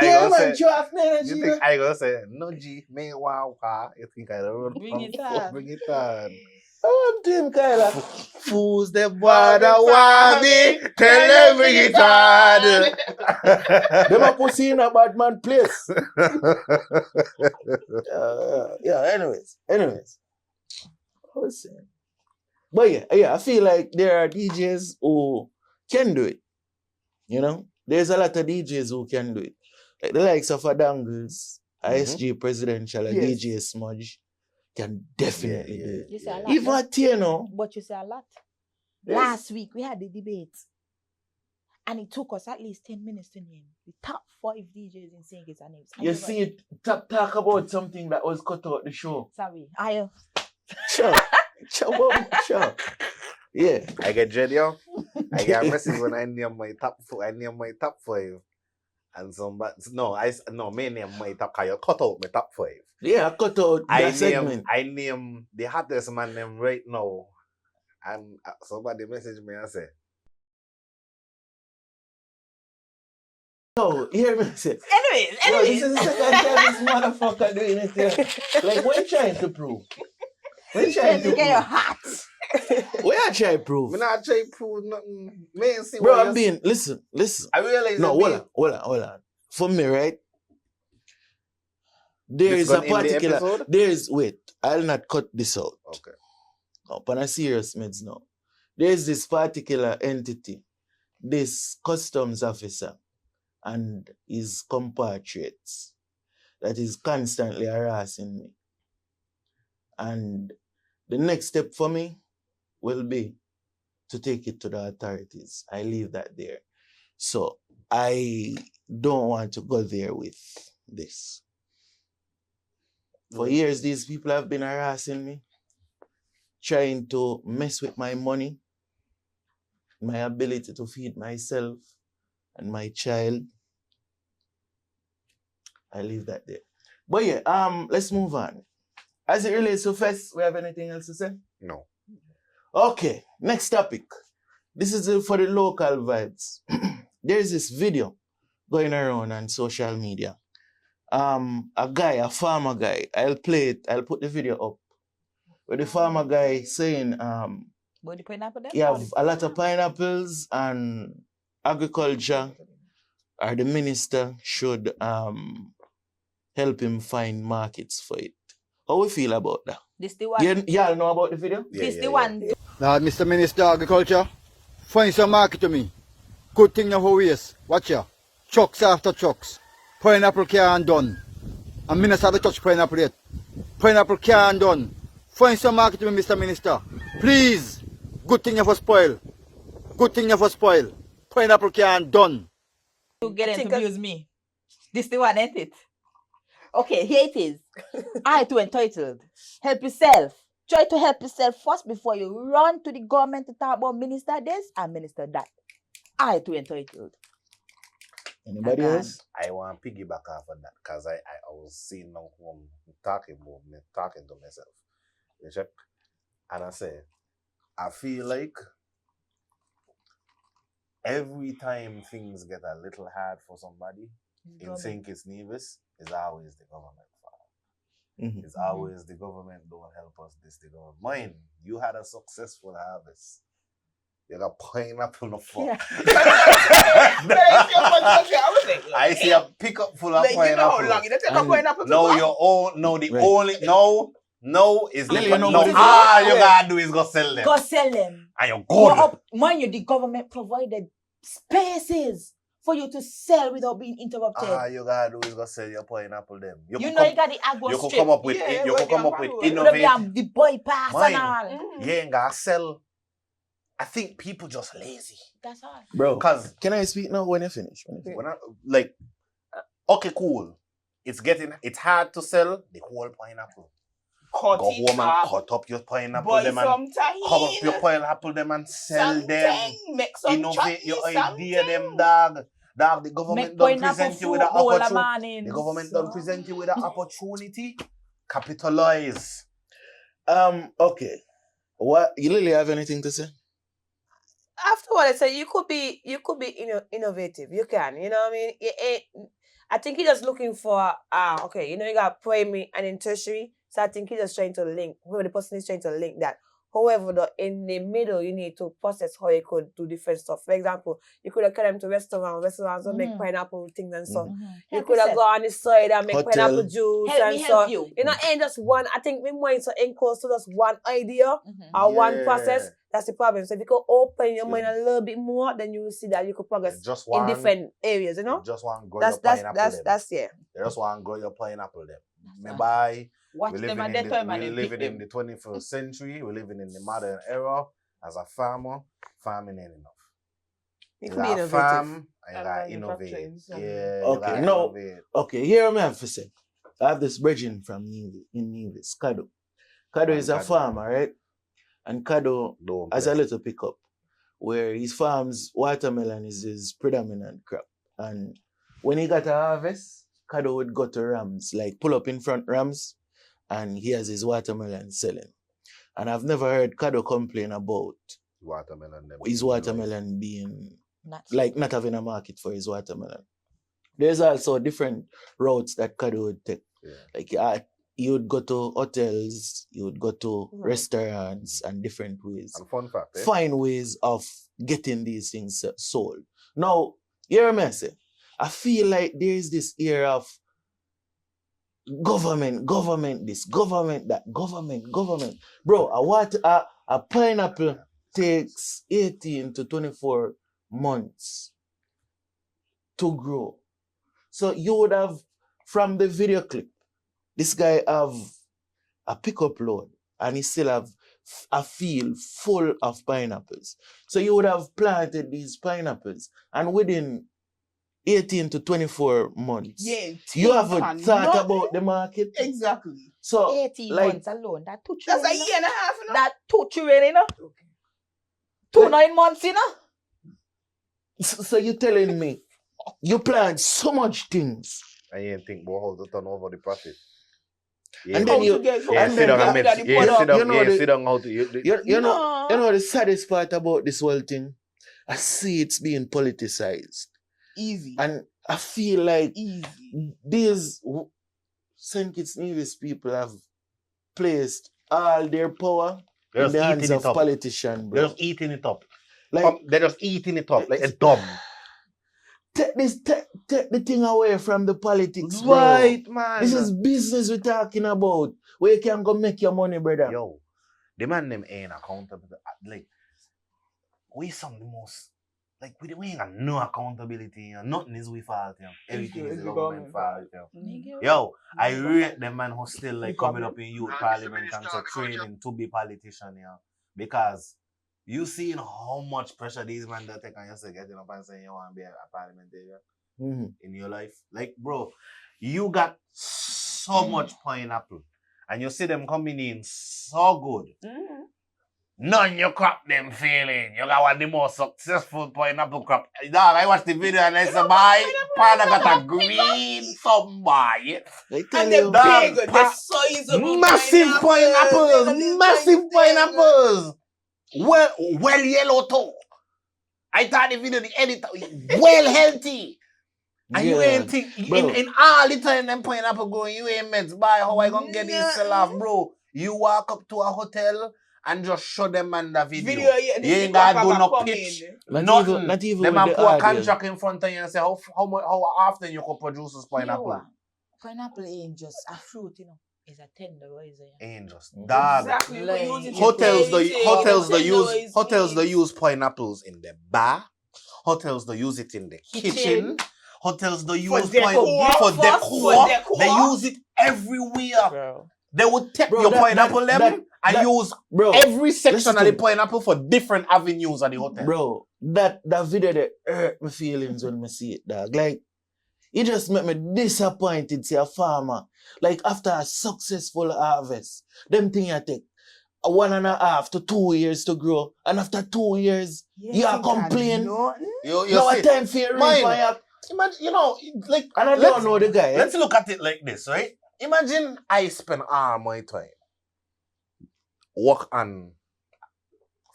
I gonna say no G? Me wow. You think I don't Bring it on. Bring it on. I'm Tim Kyla. Fools them wanna want me. Tell them bring it on. Them a pussy in a bad man place. Anyways. But yeah, I feel like there are DJs who can do it. You know? There's a lot of DJs who can do it. Like the likes of Dangles, ISG Presidential, and DJ Smudge can definitely do it. You say a lot. Even Tieno. But you say a lot. Yes. Last week we had the debate. And it took us at least 10 minutes to name the top 5 DJs in St. Kitts and Nevis. You see it talk about something that was cut out the show. Sorry. Sure. Yeah. I get Jedio. I get a message when I name my top 4. I name my top 5. And somebody me name my top 5. You cut out my top 5. Yeah, I cut out that segment. I name the hottest man name right now. And somebody message me and say, oh, hear me say. Anyways. This is the second time this motherfucker doing it here. Like, what you trying to prove? What you trying to get your hat. What you trying to prove? I'm not trying to prove nothing. Man, see bro, what I'm being, listen. I realize no, hold on. For me, right? There is a particular, wait, I'll not cut this out. Okay. No, but on serious meds now. There's this particular entity, this customs officer and his compatriots that is constantly harassing me. And the next step for me will be to take it to the authorities. I leave that there. So I don't want to go there with this. For years, these people have been harassing me, trying to mess with my money, my ability to feed myself and my child. I leave that there. But yeah, let's move on. As it relates to Fest, we have anything else to say? No. Okay, next topic. This is for the local vibes. There's this video going around on social media. A farmer guy, I'll play it, I'll put the video up. Where the farmer guy saying, But the pineapple there? you have a lot of pineapples and agriculture, or the minister should help him find markets for it. How we feel about that? This the one. Y'all know about the video? This the one. Now, Mr. Minister Agriculture, find some market to me. Good thing now for waste. Watch ya. Trucks after trucks. Pineapple can't done. And Minister haven't touched pineapple yet. Pineapple can't done. Find some market to me, Mr. Minister. Please. Good thing you for spoil. Good thing you for spoil. Pineapple can't done. You get to abuse me. This the one, ain't it? Okay, here it is. I too entitled. Help yourself. Try to help yourself first before you run to the government to talk about minister this and minister that. I too entitled. Anybody else? I want to piggyback off of that because I was seeing now talking to myself. You check? And I say, I feel like every time things get a little hard for somebody in St. Kitts Nevis, it's always the government fault. It's always the government don't help us, this the government. Mine, you had a successful harvest. You got pineapple no fuck. Yeah. I see a pickup full of pineapple. You know how long it take a pineapple? No, is Lilly, all you gotta do is go sell them. Go sell them. And you're good. Mind you, the government provided spaces for you to sell without being interrupted. You gotta do is go sell your pineapple them. You know you got the agro you strip. could come up with Yeah, you could come up with You innovative. have the bypass and all. You ain't gotta sell. I think people just lazy. That's all. Bro, Because can I speak now when you finish? when okay, cool. It's hard to sell the whole pineapple. Cut Go it home and up. cut up your pineapple Boil them some and cut up your tahini. pineapple them and sell them. Something. Make some Innovate your chutney, idea them, something. dog. Dog, the government Make don't pineapple present you with fruit an bowl of opportunity. mornings. The government don't present you with an opportunity. Capitalize. Okay. What you Lily have anything to say? After what I said, you could be innovative. You can, you know what I mean? I think he's just looking for okay, you know, you got primary and then tertiary. So I think he's just trying to link, whoever the person is trying to link that. However, in the middle, you need to process how you could do different stuff. For example, you could have carried them to restaurants will make pineapple things and so. You could have gone on the side and make pineapple juice and so. You. You know, ain't just one. I think we mind so enclosed to just one idea or one process. That's the problem. So if you could open your mind a little bit more, then you will see that you could progress in different areas. You know, just want to grow your pineapple. That's yeah. They just want to grow your pineapple them. Me buy. Watch We're them living, and they we're living in the 21st century. We're living in the modern era. As a farmer, farming ain't enough. You You could be gotta innovative. farm and you And gotta innovate. manufacturing, so- Yeah. Okay, no. Okay, here I have to say. I have this bridging from Nevis, Kado. Kado is a farmer, right? And Kado has a little pickup where his farm's watermelon is his predominant crop. And when he got a harvest, Kado would go to Rams, like pull up in front Rams, and he has his watermelon selling. And I've never heard Kado complain about his watermelon being not having a market for his watermelon. There's also different routes that Kado would take. Yeah. Like you would go to hotels, you would go to restaurants and different ways. And fun fact, find ways of getting these things sold. Now, hear me say, I feel like there is this era of government this, government that, government. Bro, a pineapple takes 18 to 24 months to grow. So you would have, from the video clip, this guy have a pickup load and he still have a field full of pineapples. So you would have planted these pineapples and within 18 to 24 months, you haven't thought about the market. Exactly. So 18 like, months alone. That 2 That's trillion. a year and a half, you know? That 2 trillion, you know? 2 9 months, you know? So you're telling me you plant so much things. And you ain't think about how to turn over the profit. And then you sit down you know the saddest part about this whole thing? I see it's being politicized. Easy. And I feel like these St. Kitts Nevis people have placed all their power in the hands of politicians. They're just eating it up. They're just eating it up like a dumb. Take the thing away from the politics, bro. Right, man. This is business we're talking about. Where you can go make your money, brother. Yo, the man them ain't accountable. Like, we some the most, like, we ain't got no accountability. You know? Nothing is we fault. You know? Everything is the government fault. You know? Yo, I rate the man who still like coming up in youth parliament and so training to be politician. You know? Because you seen how much pressure these men that take on yourself getting up and saying you want to be a parliamentarian in your life. Like, bro, you got so much pineapple and you see them coming in so good. None you crop them failing. You got one of the most successful pineapple crop. Dog, I watched the video and I said, boy, pineapple got a green some boy. And they're big, the size of massive massive pineapples. Well yellow too. I thought the video, the editor, well healthy. And you ain't think, in all the time them pineapple going, you ain't met by how I gonna get this sell off, bro. You walk up to a hotel and just show them man the video. You ain't gotta do no pitch. Nothing. Not even them with and the put a audio. contract in front of you and say how often you can produce this pineapple. Pineapple ain't just a fruit, you know. It's a tenderizer. Ain't just dog. Exactly. Hotels they use pineapples in the bar. Hotels don't use it in the kitchen. Hotels don't use For decor. for For decor. decor. They use it everywhere. Bro. They would take Bro, your that- pineapple that- lemon and that- use Bro, every section listen of to the me. pineapple for different avenues of the hotel. Bro, that video that hurt my feelings when I see it, dog. Like, it just made me disappointed to a farmer. Like, after a successful harvest, them thing you take 1.5 to 2 years to grow, and after 2 years, you are complaining. You Now see, a time for your mine- reap. Imagine, you know, like, And I don't know the guy. Let's look at it like this, right? Imagine I spend all my time work on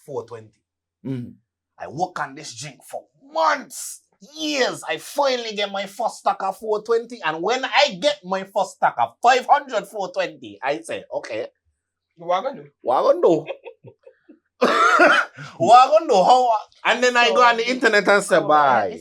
420. Mm. I work on this drink for months, years. I finally get my first stack of 420, and when I get my first stack of 500 420, I say, okay, What I gonna do? what I gonna do? What I gonna do? How? And then I go on the internet and say, bye.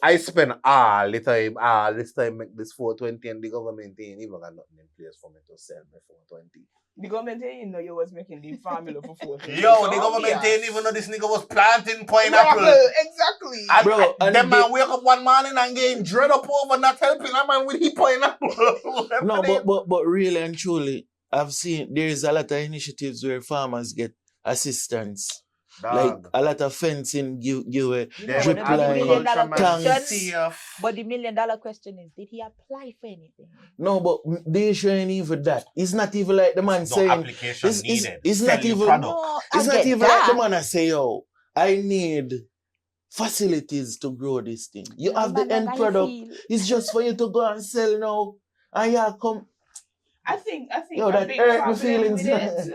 I spend all this time make this 420, and the government ain't even got nothing in place for me to sell my 420. The government ain't know you was making the formula for 420. Yo, the government ain't even know this nigga was planting pineapple. Exactly. And, Bro, and them man wake up one morning and getting dread up over not helping a man with his pineapple. No, but really and truly, I've seen there is a lot of initiatives where farmers get assistance. Like a lot of fencing give a drip what the line, $1 million tanks. But the $1 million question is, did he apply for anything? No, but the issue ain't even that. It's not even like the man No saying application it's needed. it's Sell not your even product. No, it's I not get even that. like the man I say, yo, I need facilities to grow this thing. You have the end product. It's just for you to go and sell now. And you come. I think Yo, a that big hurt my problem feelings, with man. it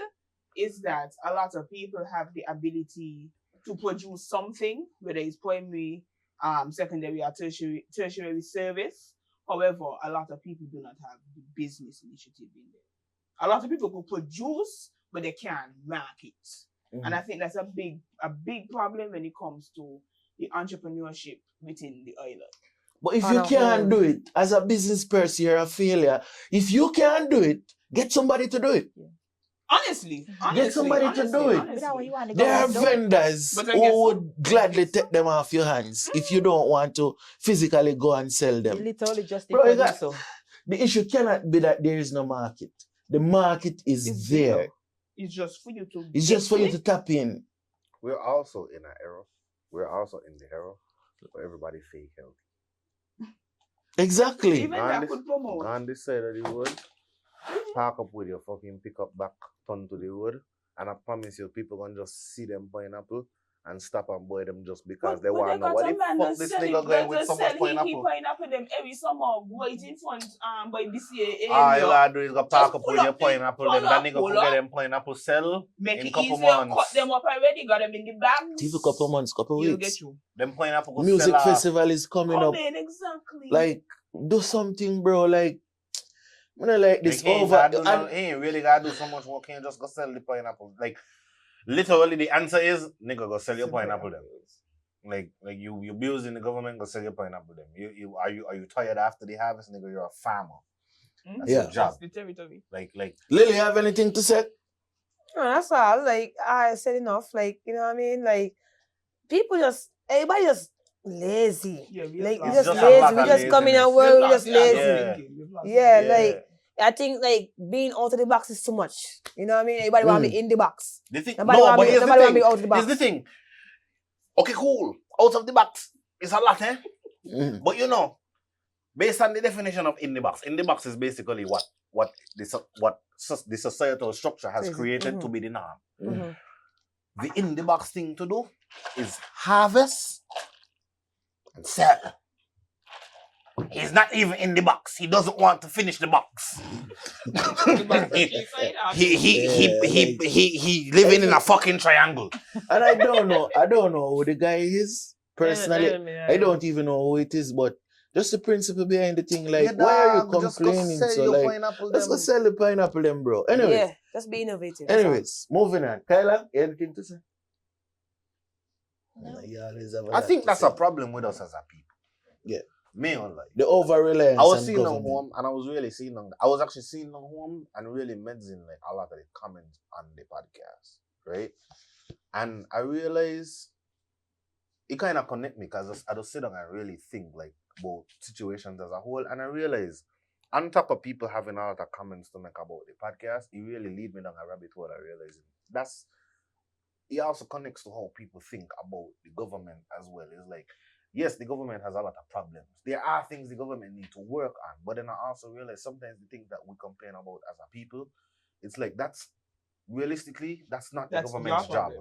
is that a lot of people have the ability to produce something, whether it's primary, secondary, or tertiary service. However, a lot of people do not have the business initiative in there. A lot of people could produce, but they can't market. And I think that's a big problem when it comes to the entrepreneurship within the island. But if you can't do it, as a business person, you're a failure. If you can't do it, get somebody to do it. Honestly, Get somebody to do it. honestly. There are vendors But I who guess- would gladly take them off your hands if you don't want to physically go and sell them. Literally just Bro, you the got- the issue cannot be that there is no market. The market is It's there. It's just for you to. It's just for you to tap in. We're also in an era. We're also in the era where everybody fake healthy. Exactly. Even that could promote. Gandhi said that he would park up with your fucking pickup back, turn to the road, and I promise you, people gonna just see them pineapple and stop and buy them just because they want to know what the fuck this nigga going with so much pineapple. pineapple them every summer right in front by BCA area. All you gotta do is go park up pull with your up the- pineapple, pull then that up, nigga pull could get up. them pineapple sell Make in it couple easier, months. cut them up already, got them in the bags. Give a couple months, couple You'll weeks. get you. Them pineapple could Music sell off. festival is coming up. Come in, exactly. Like, do something, bro. Like, I don't like this Like, he ain't over. gotta do no- and- he ain't really gotta do so much work. He ain't just go sell the pineapple. Like, literally, the answer is, nigga, go sell your pineapple then. Like you abusing the government, go sell your pineapple then. Are you tired after the harvest, nigga? You're a farmer. That's Yeah. your job. That's the territory. Like Lily, have anything to say? No, that's all. Like I said enough. Like, you know what I mean? Like everybody just lazy. Yeah, we Like have we lost just a lot lazy. We of just come in and laziness. work. We We've just lost- lazy. Yeah. We've lost- Yeah, Yeah. like I think like being out of the box is too much. You know what I mean? Everybody want to be in the box. the thing. Nobody No, want but me- here's the nobody want thing. me out of the box. Here's the thing. Okay, cool. Out of the box is a lot, eh? But you know, based on the definition of in the box is basically what the societal structure has created to be the norm. Mhm. The in the box thing to do is harvest and sell. He's not even in the box. He doesn't want to finish the box. he living in a fucking triangle. And I don't know who the guy is personally. Yeah. I don't even know who it is, but just the principle behind the thing. Like, Yeah, why are you dog, just go complaining? sell So, your like, pineapple let's go them. sell the pineapple, then, bro. Anyways, Yeah, just be innovative. that's all. anyways, moving on. Kyla, anything to say? No. You always have a I lot think to that's say. a problem with us as a people. Yeah. Me on like. The over reliance. I was on seeing on government. home and I was really seeing on. I was actually seeing on home and really meddling like a lot of the comments on the podcast, right? And I realized it kind of connect me because I just sit down and really think like about situations as a whole, and I realize on top of people having a lot of comments to make about the podcast, it really lead me down a rabbit hole. I realize it also connects to how people think about the government as well. It's like, yes, the government has a lot of problems. There are things the government need to work on, but then I also realize sometimes the things that we complain about as a people, it's like that's realistically that's not the government's job.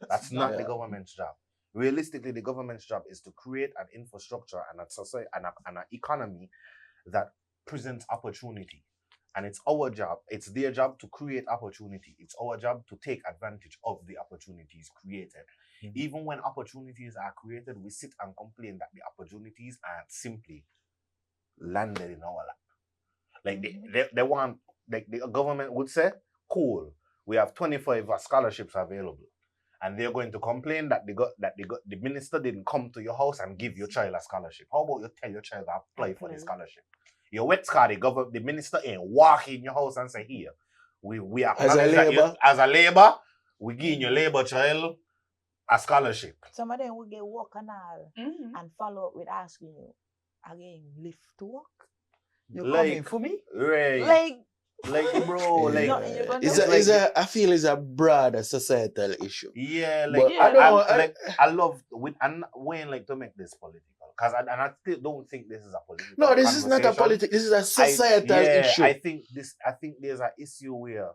That's not the government's job. Realistically, the government's job is to create an infrastructure and a society and an economy that presents opportunity. And it's our job, it's their job to create opportunity. It's our job to take advantage of the opportunities created. Mm-hmm. Even when opportunities are created, we sit and complain that the opportunities aren't simply landed in our lap. Like they want, like the government would say, cool, we have 25 scholarships available. And they're going to complain that the minister didn't come to your house and give your child a scholarship. How about you tell your child to apply for the scholarship? Your wet car, the minister ain't walk in your house and say, here, we are as a labor, we give your labor child a scholarship. Some of them will get work and all and follow up with asking you, again, lift to work? You're coming for me? Right. Like bro, like I feel it's a broader societal issue. Yeah, like I love Wayne like to make this political. Because I still don't think this is a political. No, this is not a political. This is a societal issue. I think there's an issue where,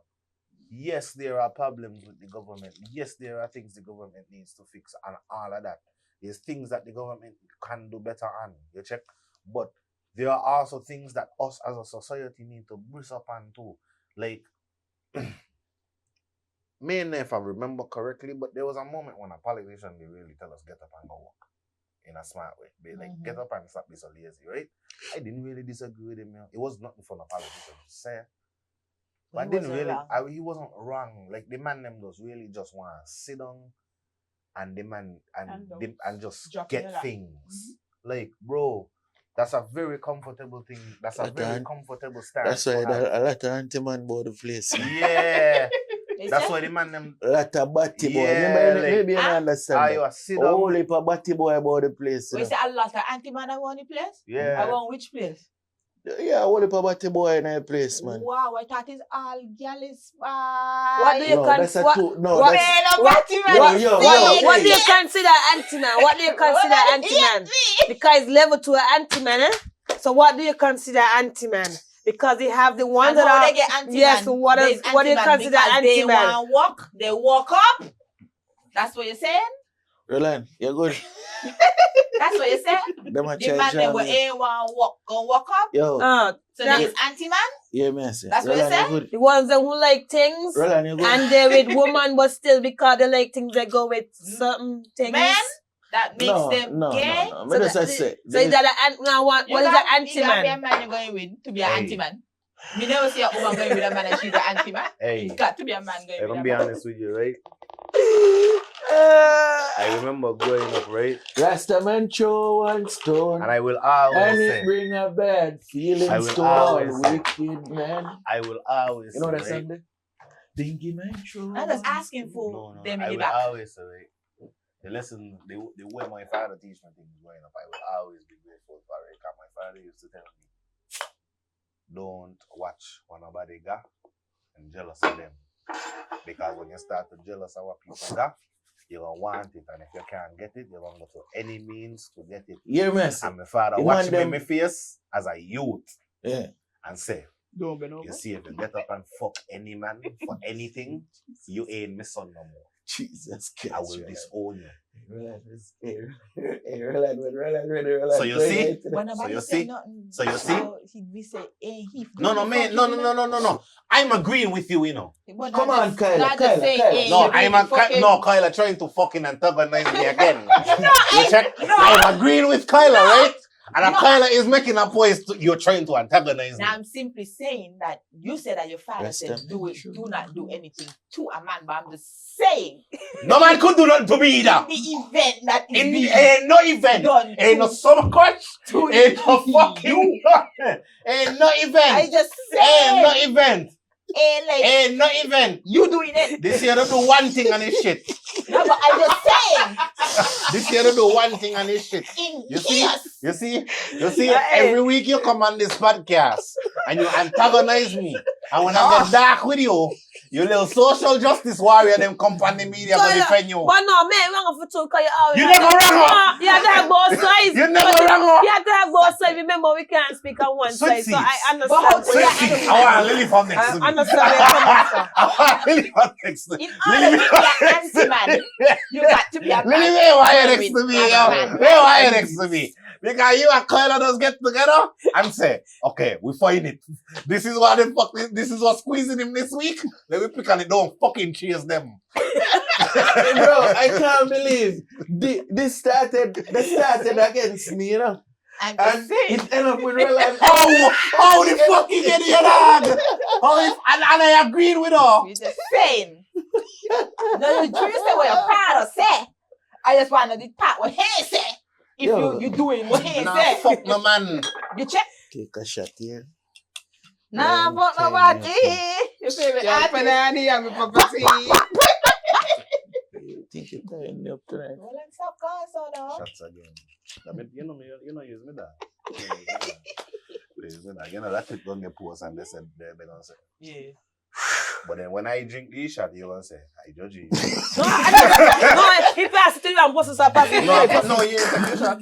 yes, there are problems with the government. Yes, there are things the government needs to fix and all of that. There's things that the government can do better on. You check, but there are also things that us as a society need to brush up on too. Like, mainly if I remember correctly, but there was a moment when a politician they really tell us get up and go work. In a smart way. They like get up and stop being so lazy, right? I didn't really disagree with him. It was nothing for the politician to say. But I didn't really he wasn't wrong. Like the man them does really just want to sit down and and just get things. Like, bro, that's a very comfortable thing. That's a very comfortable stance. That's why a lot of anti-man bought the place. Yeah. That's why the man them a lot of batty boy. Maybe you don't understand. Only for batty boy about the place. We say a lot of anti-man around the place? Yeah. Around which place? Yeah, only for batty boy in a place, man. Wow, I thought it's all girls. What do you consider? What do you consider anti-man? What do you consider anti-man? Because it's level to an anti-man, eh? So what do you consider anti-man? Because they have the ones that are... They get anti-man. Yes, so what do you consider anti-man? They want to walk, they walk up. That's what you're saying? Roland, you're good. That's what you're saying? The man that will walk up. Yo. So that is anti-man? Yeah, man. That's what you're saying? The ones that who like things. Roland, you're good. And they're with woman, but still because they like things, they go with certain things. Man? That makes them gay. No. So is that what is an anti-man? You got a man you're going with to be an anti-man. Me never see a woman going with a man and she's an anti-man. Hey. It's got to be a man going with a man. I'm gonna be honest with you, right? I remember growing up, right? Rasta man throw one stone. And I will always and say. it bring a bad feeling to all wicked man. I will always say. You know that right? Sunday? Dingy man throw. I'm just asking for them in the back. I will always say, right? The lesson, the way my father teach me things growing up, I will always be grateful for it. Because my father used to tell me, don't watch what nobody got and jealous of them. Because when you start to jealous of what people got, you're going to want it. And if you can't get it, you're going to go to any means to get it. Yeah, man. And my father watched me in my face as a youth. Yeah. And say, you see, if you get up and fuck any man for anything, you ain't my son no more. Jesus Christ. I will disown you. Roland. So you see? So you see? No, man. No. I'm agreeing with you, you know. Come on, Kyla. Kyla trying to fucking antagonize me again. I'm agreeing with Kyla, right? And Kyla is making a point you're trying to antagonize me. Now I'm simply saying that you said that your father said do not do anything to a man, but I'm just saying. No man could do nothing to me either. The event that is ain't no event. Ain't no summer coach. Ain't no fucking ain't no event. I just said. Ain't no event. Ain't no event. You doing it. This year don't do one thing on this shit. No, but I'm just saying. This year to do one thing on this shit. You see, every week you come on this podcast and you antagonize me. And when I get dark with you, you little social justice warrior, them come on the media to defend you. But no, man, wrong for two, because you always... You never wrong up! You have to have both sides. You never wrong up! You have to have both sides. Remember, we can't speak on one side, so I understand. I want Lily from next to me. I understand where you're coming from. I want Lily from next to me. In order to be an anti-man, you got to be a man. Lily, why are you next to me, yo? Why are you next to me? Because you and Kyla just get together and say, okay, we find it. This is what squeezing him this week. Let me pick on it, don't fucking chase them. Bro, I can't believe this started against me, you know. And it ended up with Roland. How the fuck you get your dog? And I agreed with her. You're just saying. No, you say what your father say. I just want to do part what he say. If you doing what he say. Fuck no man. You check. Take a shot here. Nah, fuck nobody. You feel me? I'm with property. You think you're tying me up tonight? Well, let's stop going so now. Shots again. You know, use me that. Use me that. You know, that shit don't get post and they're gonna say. Yeah. But then when I drink this shot, you're gonna say, I judge you. No, he passed it to you and bosses are passing it. No, you ain't taking a shot.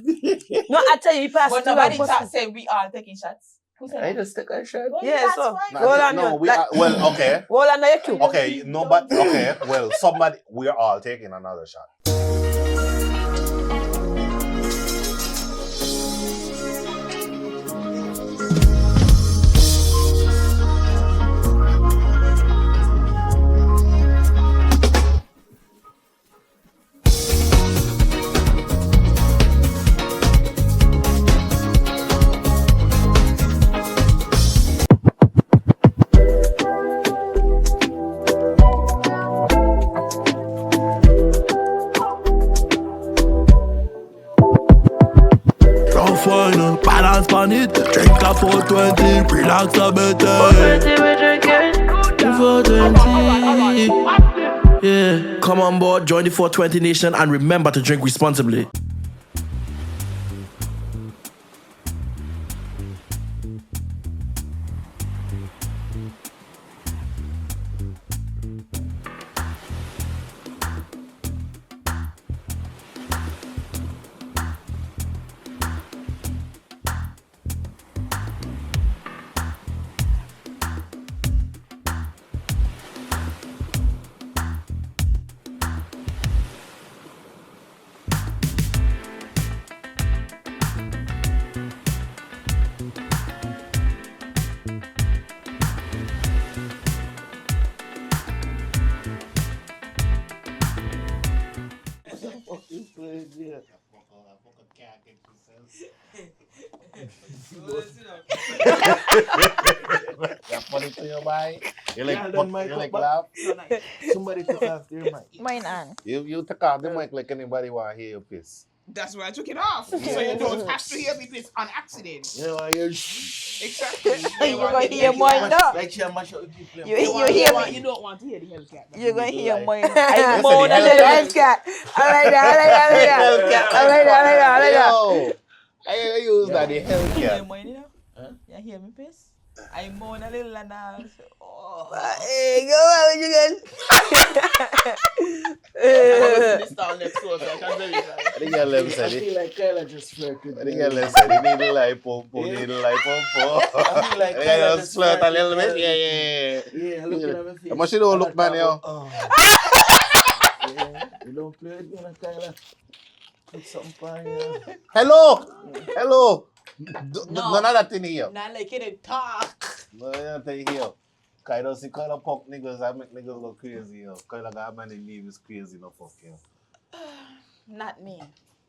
No, I tell you, he passed it But to you nobody and bosses. start saying we are taking shots. Who said I that? just take a shot. Well, Yeah, that's so. fine. Hold on, No, we are, well, okay. Hold on, your cue. Okay, no, but, okay, well, somebody, we're all taking another shot. Final balance on it. Drink a 420, relax a bit. 420. Yeah. Come on board, join the 420 Nation, and remember to drink responsibly. Funny to your mind. You like laugh? Somebody took off their mic. Mine on. You take off the mic like anybody want to hear your piss. That's why I took it off. So you don't have to hear me piss on accident. You know, you're Exactly. You're going to hear mine now. like she mash up the people. You hear me? You don't want to hear the Hellcat. You're going to hear mine. Yes, I'm more than the the Hellcat. I like that. I use that, the You hear Hellcat. mine, you know? You hear me piss? I moan a little and oh. Hey, go on with you guys. This down next door, so I can tell you that. The girl them I said feel like Kyla just flirted. the girl them said, you need a light pump, need a light pump. I feel like Yeah, Kyla just flirt a little bit. Yeah. Yeah, looking at my face. How much you don't look, man, yo? Oh. Yeah, you don't play it, you know, Kyla. Put something on you. Hello. None of that thing here. Not like it talk. No, you thing here. Kyla see Kyla punk niggas, I make niggas go crazy, yo. Kyla got man in leave is crazy, no fuck, yo. Not me.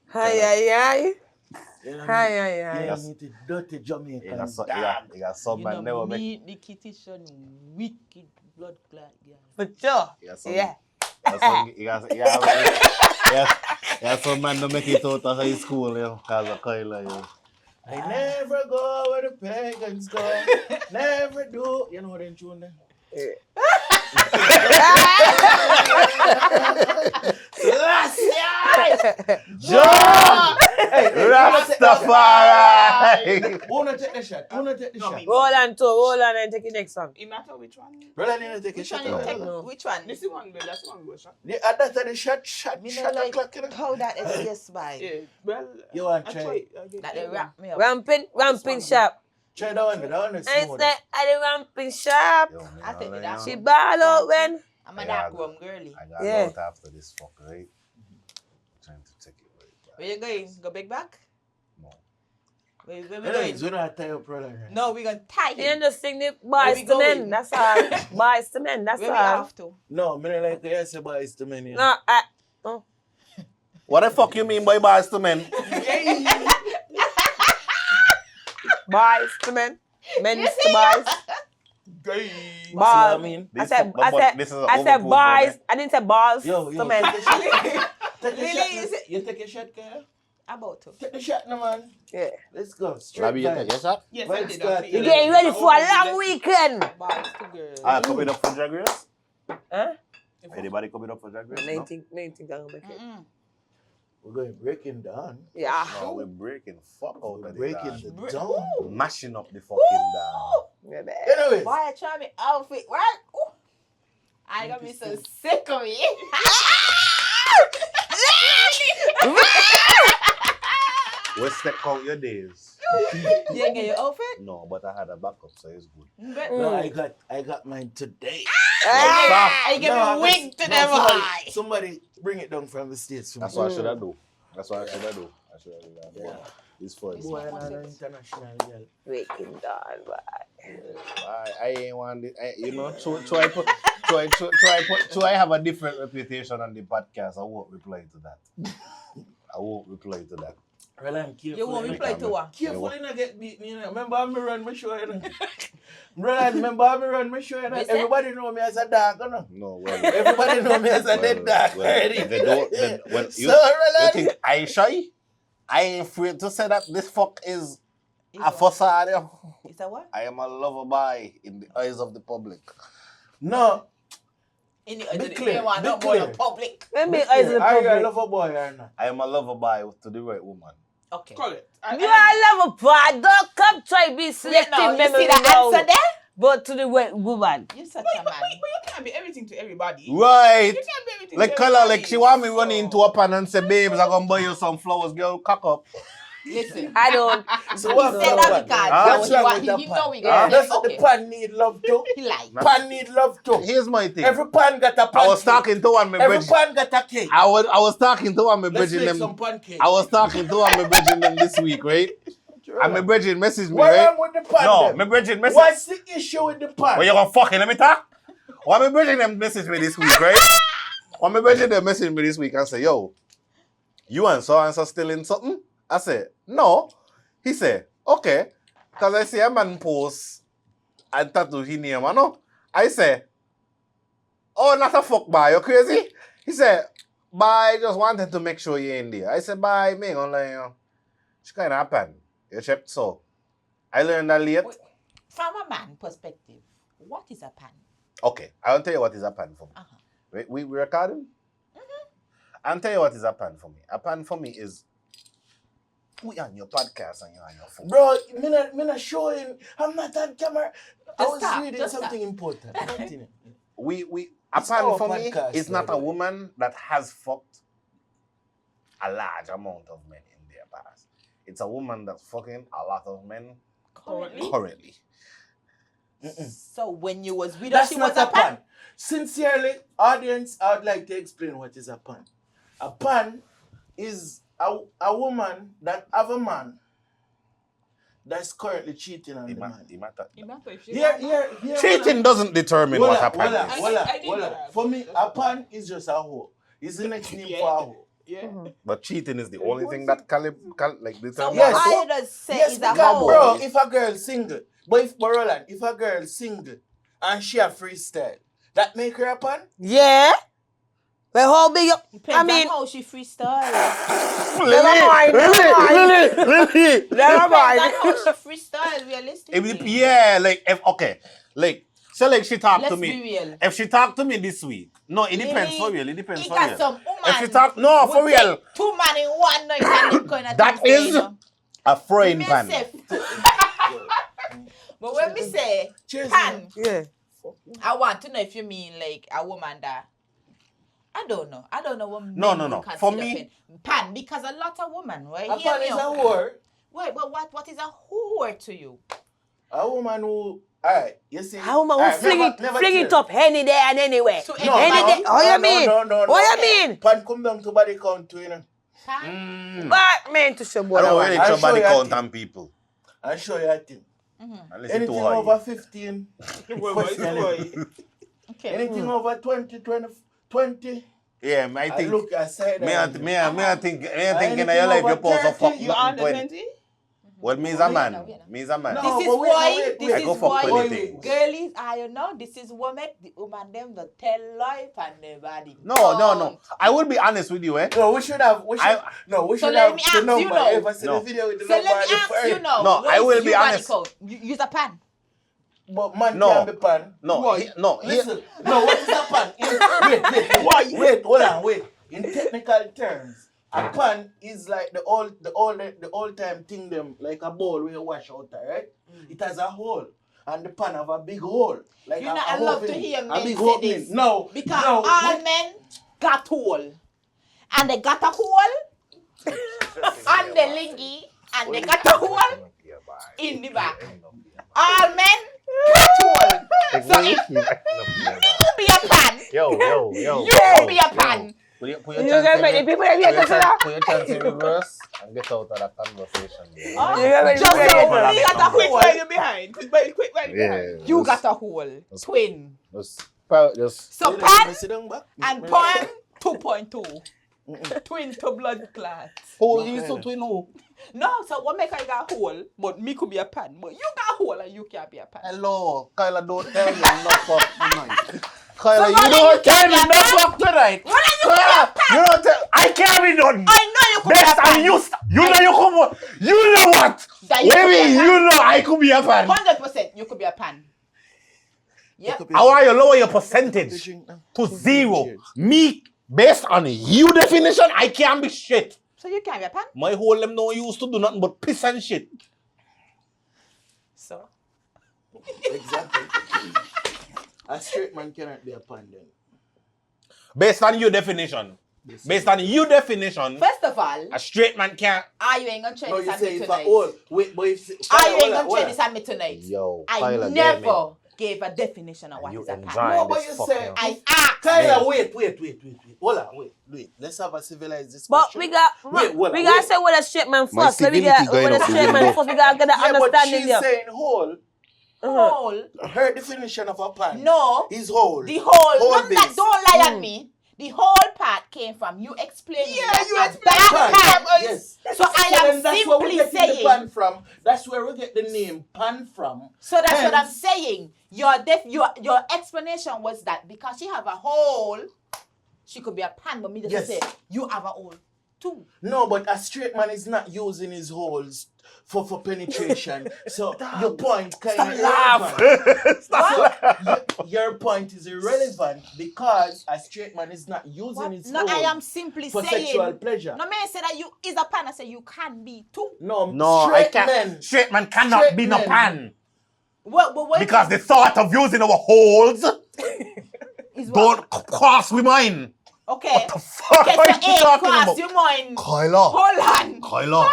Hi. You know, Hi. yeah, you need to dirty Jamaican. You got some man never make. Me, the kitty son, wicked blood clot, yeah. For sure. You got some man to make it out of high school, yo. Cause of Kyla, yo. I never go where the pagans go. Never do. You know what I'm doing there? John! Hey, Rastafari! Who wanna take the shot? Who wanna take the shot? Roland and take the next one. It matter which one. Brother, you take a Which shot. one you take? No. Which one? This is one, but that's one go shot. Yeah, that's the shot Me no o'clock. like You know? how that is yes by. Yeah, well, You want I try? try. That they wrap me up. Ramping sharp. Try that one. That one is I smooth. said, I the ramping sharp. Yo, I take the dark She one. ball out when. I'm a Yeah, dark I rum girly. I got Yeah. out after this fuck, right? Trying to take it right back. Where you going? Go big back? No. Where we Anyways, going? we don't tie up brother. No, we're going to tie You him. just sing the Where boys we to men. going? That's all. Boys to men. That's Where we all. have to? No, me don't like the answer boys to many. No, What the fuck you mean by bars to men? boys to men. Men to boys. That's what I Ball. mean. I said this is an I said overproof, boys. right? I didn't say balls Yo, to men. take a shot. Take a Lily, shot. is it- You take a shot, Kyla? About to. Take the shot, no man. Yeah. Let's go. Straight Labby, you vibes. take, yes, sir? Yes, Vibes I did. start. You getting ready for a long weekend? Boys to girls. Coming up for Drag Race? Huh? Anybody coming up for Drag Race? Main No? thing I'm gonna make it. We're going breaking down. Yeah. No, we're breaking fuck out We're of breaking the the down. mashing up the fucking down. Yeah, man. Anyways, Boy, I try me outfit, right? Ooh. I got me so sick of it. We'll step out your days. You ain't get your outfit? No, but I had a backup, so it's good. no, I got mine today. I get No, me wig to no, them eye. somebody bring it down from the States for me. That's what I should have do. That's what I should have do. I should have do that. Yeah. It's fun. Boy, I'm an international girl. Breaking down, boy. I ain't want it. You know, try have a different reputation on the podcast. I won't reply to that. I won't reply to that. Well, I'm careful. You won't reply to what? Careful, you not get beaten. You know. Remember, I'm run my show. You know. Remember, I'm run my show. You know. What you say? Everybody know me as a dog. You know. No, well, Everybody know me as a dead dog. well, already. they don't. Then, when you Roland, think I shy? I ain't afraid to say that this fuck is a facade. Is that what? I am a lover boy in the eyes of the public. no. In the Be clear, want be no more clear. public. Let me eyes the Are you a public. lover boy or not? I am a lover boy to the right woman. Okay. Correct. You are a lover boy. Don't come try be selecting No, you memory see the now. answer there? But to the wet woman. You such a But man. you can't be everything to everybody. Right. You can't be everything Like to Kyla, everybody. like she want me running into a pan and say, babes, I'm gonna buy you some flowers, girl, cock up. Listen. I don't. So He what said that because What's wrong with he the know we pan? got That's it. what the Okay. pan need love too. He like. Pan need love too. Here's my thing. Every pan got a pancake. I was talking to one, my Every bridge. pan got a cake. I was talking to one, my Let's bridging make them. some pancake. I was talking to one, my bridging them this week, right? And my bridging messaged me, What right? wrong with the pan? No, then? my bridging message. What's the issue with the pan? Well, you gonna fucking let me talk? Why my bridging them message me this week, right? Why my bridging them message me this week and say, yo, you and so still in something? I said, no. He said, okay. Because I see a man post and tattoo his name, I know. I said, oh, not a fuck boy, you crazy? He said, bye, just wanted to make sure you're in there. I said, bye, me ain't gonna lie, you know. She kind of happened. You checked so. I learned that late. From a man perspective, what is a pan? Okay, I'll tell you what is a pan for me. Uh-huh. Right? We recording? I'll tell you what is a pan for me. A pan for me is we on your podcast and you're on your phone. Bro, me not showing. I'm not on camera. I Just was stop, reading just something important. Continue. A It's pan our for me podcast, is not by a the way. woman that has fucked a large amount of men in their past. It's a woman that's fucking a lot of men currently. So when you was with her, That's she not was a pan. Sincerely, audience, I would like to explain what is a pan. A pan is a woman that have a man that's currently cheating on the man. Here, Cheating doesn't determine what a pan is. Voila. For me, a pan is just a hoe. It's the next name for a hoe. Yeah. But cheating is the only thing that like determines. So Yes. what I just say Yes, is a because, hoe. bro, if a girl single, but Roland, if a girl single and she a freestyle, that make her a pan? Yeah. But how big? Depends I mean, on how she freestyle. never mind. Depends on how she freestyle realistically. Yeah, like if okay, like So like she talked to Let's me. be real. If she talked to me this week, no, it depends for real. It depends He for got real. some woman. If she talk, no, for would real. take 2 man in one night and them kind of That things there, is you know. a frying Me pan. say- But when we say pan, Yeah. I want to know if you mean like a woman that I don't know. I don't know what men No. would consider For me- pan because a lot of women, right? A Hear pan me is a out. whore. Wait, but what is a whore to you? A woman who, alright, you see. How am I alright, fling it up any day and anywhere? So Any day. What you mean? No. What you mean? Pan come down to body count too, you know. Pan? What mean to show I boy? don't really I'll show show body you a count thing. on people. I'll show you a thing. Unless it's Anything too high. over 15. Okay. Anything over 20. Yeah, I I think. look aside. I think in Anything your life over you're supposed to 30, fuck You nothing under 20. 20? Well, me's a man. Me's a man. No, This is but wait, why. wait, This I is go for why. 20 things. Girlies, I know. This is what make the woman them the tell life and the body. No. I will be honest with you, eh? No, we should have. So have let me the ask number. you now. Ever see No. the video with the So number? let me at the ask first? you now. No, what I is will be your body honest. count? You use a pan. But man No. can't be pan. Listen. No, what is a pan? Wait, hold on, wait. In technical terms, a pan is like the old time thing them, like a bowl where you wash out, right? It has a hole. And the pan have a big hole. Like You know, I love to hear men big say opening. this. No. Because no, all men got hole. And they got a hole on the lingy. And they got a hole in the back. All men got hole. So if you be a pan, Yo. you be a pan. Put your You get ready, people are here to that. Put your chance in reverse and get out of that conversation. You get ready, Just people so are here he got a Quick hole. while you're behind. Quick while you're behind. You got a hole. Twin. Just So pan Sit down back. and pan 2.2. Twin to blood clot. who is to twin who? No, so what make I got a hole, but me could be a pan. But you got a hole and you can't be a pan. Hello, Kyla, don't tell me I'm not fuck tonight. Kyla, So you what don't you tell can't me be a I'm not pan? fuck tonight. What are you Kyla, you don't tell. I can't be done. I know you could be a Best pan. and you know you come. You know what? That you Wait, could be a pan. you know I could be a fan. 100% you could be a pan. Yep. How are you lower your percentage to 0? Me, based on you definition, I can't be shit. So you can't be a pan. My whole them no used to do nothing but piss and shit. So Exactly. A straight man cannot be a pan then. Based on your definition. Based on your definition, first of all, a straight man can't. you ain't gonna try No, this you on say me if tonight. wait, but if You ain't hold gonna on. try this on me tonight. Yo, I Kyla, never gave a definition of what You is a enjoy pan. No, but this you fucking- say I asked. Kyla, wait. Hold on, wait. Let's have a civilized discussion. But we got we gotta say what a straight man My first. Let me civility get going what a out the straight man window. first. We gotta get an yeah, but understanding she's there. saying whole. Hole. Her definition of a pan No. is whole. The whole. None that base. don't lie on me. The whole part came from you explaining. Yeah, that you a explained bad pan. pan. Yes. So I am then that's where we simply get the saying. pan from. That's where we get the name pan from. So that's what I'm Hence- saying. Your explanation was that because she have a hole, she could be a pan. But me just Yes. say you have a hole too. No, but a straight man is not using his holes for penetration. So your point kind of irrelevant. Your point is irrelevant because a straight man is not using his No, holes I am simply for saying. sexual pleasure. No, man say that you is a pan. I say you can be too. No, No, I straight can't. men. Straight man cannot Straight be no men. pan. What Because the thought of using our holes is don't cross with mine. Okay. Fuck, Okay, what so are you A talking cross about? your mind. Kyla. Hold on. Kyla.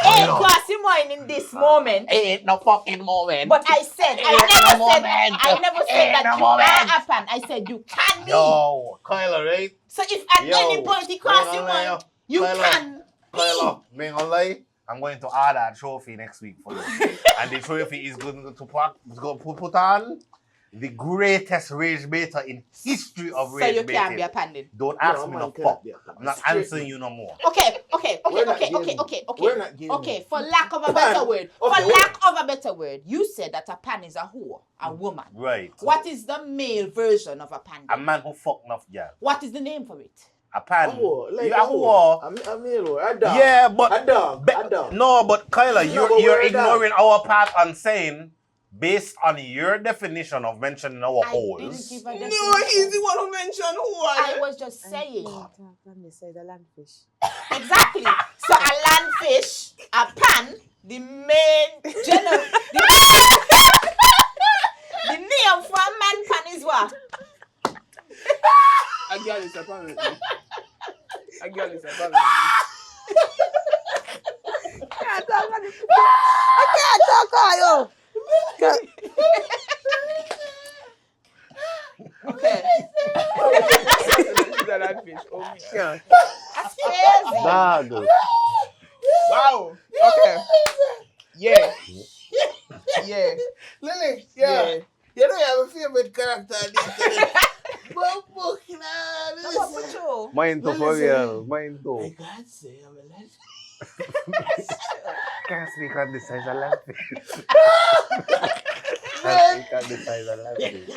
A cross your mind in this moment. Ain't no fucking moment. But I said, I never said that you are a pan. I said you can be. Yo, Kyla, right? So if at any point he cross your mind, you Kyla, can be. Kyla, being gonna lie, I'm going to order a trophy next week for you. And the trophy is going to put on the greatest rage baiter in history of So rage you can't be a baiting. pan then. Don't ask No, me man no cannot fuck. be a pan. I'm not Straight answering man. you no more. Okay. We're not gaming. Okay, for lack of a Pan. better word. Okay, For lack of a better word, you said that a pan is a whore, a woman. Right. What is the male version of a pan? A then? man who fuck enough girl. What is the name for it? A pan. A whore, like You a a whore. A male whore. A dog. Yeah, but a dog. no, but Kyla, No, you're but we're a ignoring our part on saying based on your definition of mentioning our I holes. didn't give a No, definition. he's the one who mentioned who I was just saying. They say the landfish. Exactly. So a landfish, a pan, the main general. The name for a man pan is what? A girl is apparently. A girl is apparently. I can't talk, yo. Okay. She's a landfish. Oh my God. That's crazy. Dog. Wow. Okay. Yeah. Yeah. Lily, Yeah. you don't have a favorite character in this. Mine too, for real. Mine I too. can't say I'm a lesbian. Can't speak on the size of landfish. Can't speak on the size of landfish.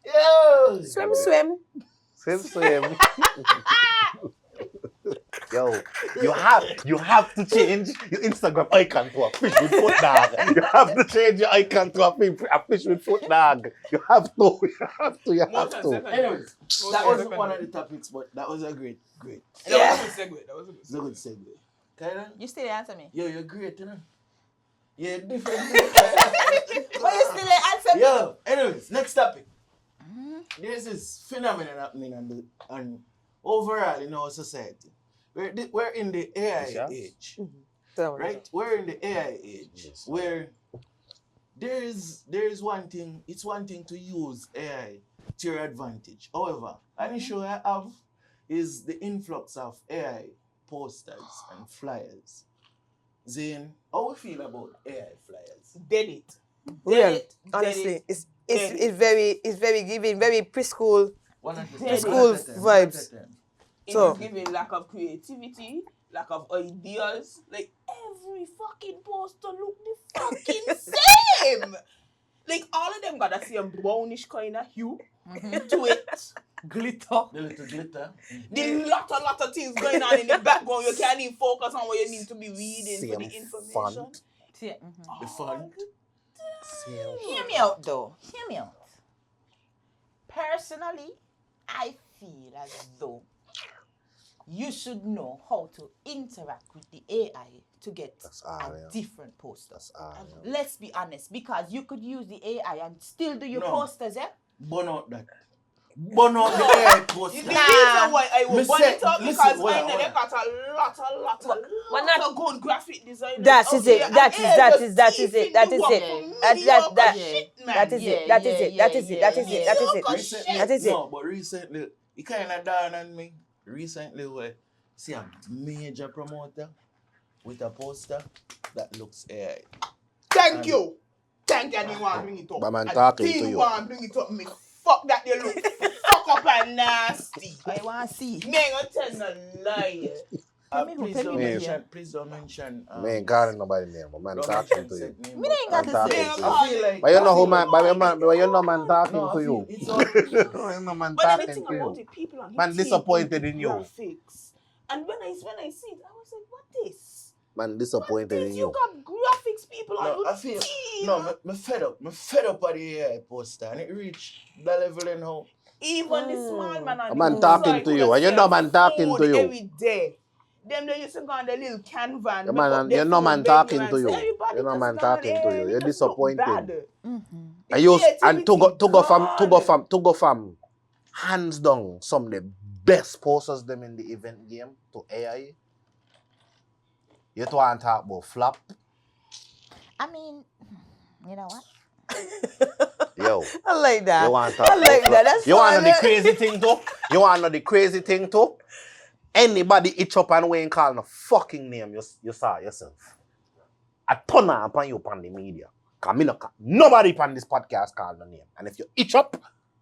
Yo! Swim. Swim. Yo, you have to change your Instagram icon to a fish with foot dog. You have to change your icon to a fish with foot dog. You have to. Anyways, that wasn't one of the topics, but that was a great. That was a segue. It's a good segue. Kyla? You still answer me. Yo, you're great, you know? You're different. But you still answer me. Yo, anyways, next topic. There's this phenomenon happening on overall in our society. We're in the AI age, right? We're in the AI age where there's one thing. It's one thing to use AI to your advantage. However, an issue I have is the influx of AI posters and flyers. Zane, how we feel about AI flyers? Did it. Real. Honestly, it's very giving, very preschool vibes. It's giving lack of creativity, lack of ideas. Like every fucking poster look the fucking same. Like all of them got the same brownish kind of hue to it. Glitter. The little glitter. The lot of things going on in the background. You can't even focus on what you need to be reading for the information. Font. The font. Hear me out though. Hear me out. Personally, I feel as though you should know how to interact with the AI to get a different poster. Let's be honest, because you could use the AI and still do your posters, eh? Burn out that. Burn out the AI poster. The reason why I will burn it up because I know they got a lot of good graphic designers. That is it. That is it. No, but recently, it kind of dawned on me. Recently, where see a major promoter with a poster that looks AI. Thank you. I didn't want to bring it up. But man, talking to you. I didn't want to bring it up. Me fuck that they look fuck up and nasty. I want to see. Me ain't gonna tell no lie. Please don't mention. Me ain't calling nobody name, but man talking to you. Me ain't got to say. I feel like. But you know who man, but you know man talking to you. It's all. You know man But talking the thing to you. about it, people on Man his disappointed team in you. graphics. And when I see it, I was like, what this? Man disappointed in You you. got graphics people on your team. Me fed up. Me fed up of the AI poster, and it reached that level in how. Even the small man on Man the talking side to could you, and you sell know man talking food to you. every day. Them they used to go on the little can van. Yeah, man, you know man talking to you. You know man talking to you. You're disappointed. And to go from hands down some of the best posters them in the event game to AI. You want to talk about flop? I mean, you know what? Yo. I like that. You want to talk I like about that. That's you want to fun. know the crazy thing too? You want to know the crazy thing too? Anybody itch up and Wayne call no fucking name you saw yourself. I turn upon you upon the media. Nobody upon this podcast call the name. And if you itch up,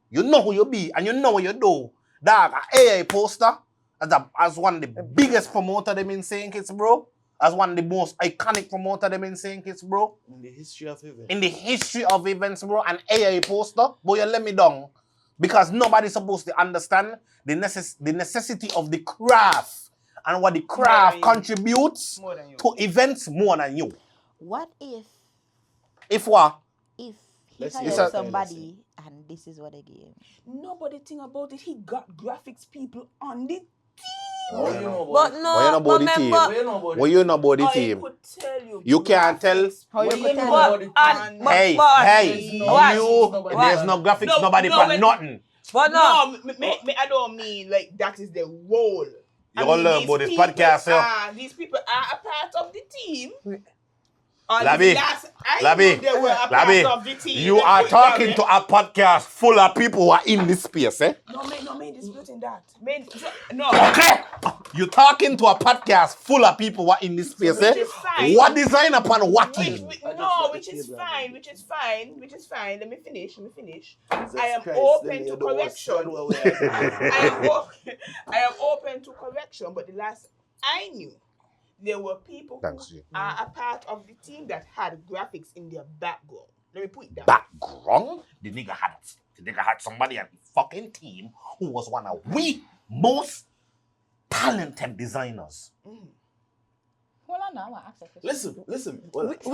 you know who you be and you know what you do. Dog, an AI poster as one of the biggest promoter them in St. Kitts, bro. As one of the most iconic promoter them in St. Kitts, bro. In the history of events. In the history of events, bro. An AI poster, boy, you let me down. Because nobody's supposed to understand the necessity of the craft and what the craft contributes to events more than you. What if? If what? if he Let's can see help what somebody and this is what they give him. Nobody think about it. He got graphics people on the team. What you know But about it? Why you not no, about the remember. team? What you know about What it? you know about the I team? could tell you. You can't tell. How you When could tell but- me? Hey, Watch. there's no graphics, No, nobody no, for when- nothing. But no. I don't mean like that is the role. You gonna learn these about this people podcast, yo. These people are a part of the team. Labby, Labby, they were a Labby, part of the team. you are talking to a podcast full of people who are in this space, eh? No, man, disputing that. No. Okay. You talking to a podcast full of people who are in this space, Which eh? is fine. What design upon what team? Which is fine. Let me finish. I am open to correction. I am open to correction, but the last I knew, there were people who are a part of the team that had graphics in their background. Let me put it down. Background? The nigga had somebody on the fucking team who was one of we most talented designers. Hold on now, I want to ask a question. Listen. Wait,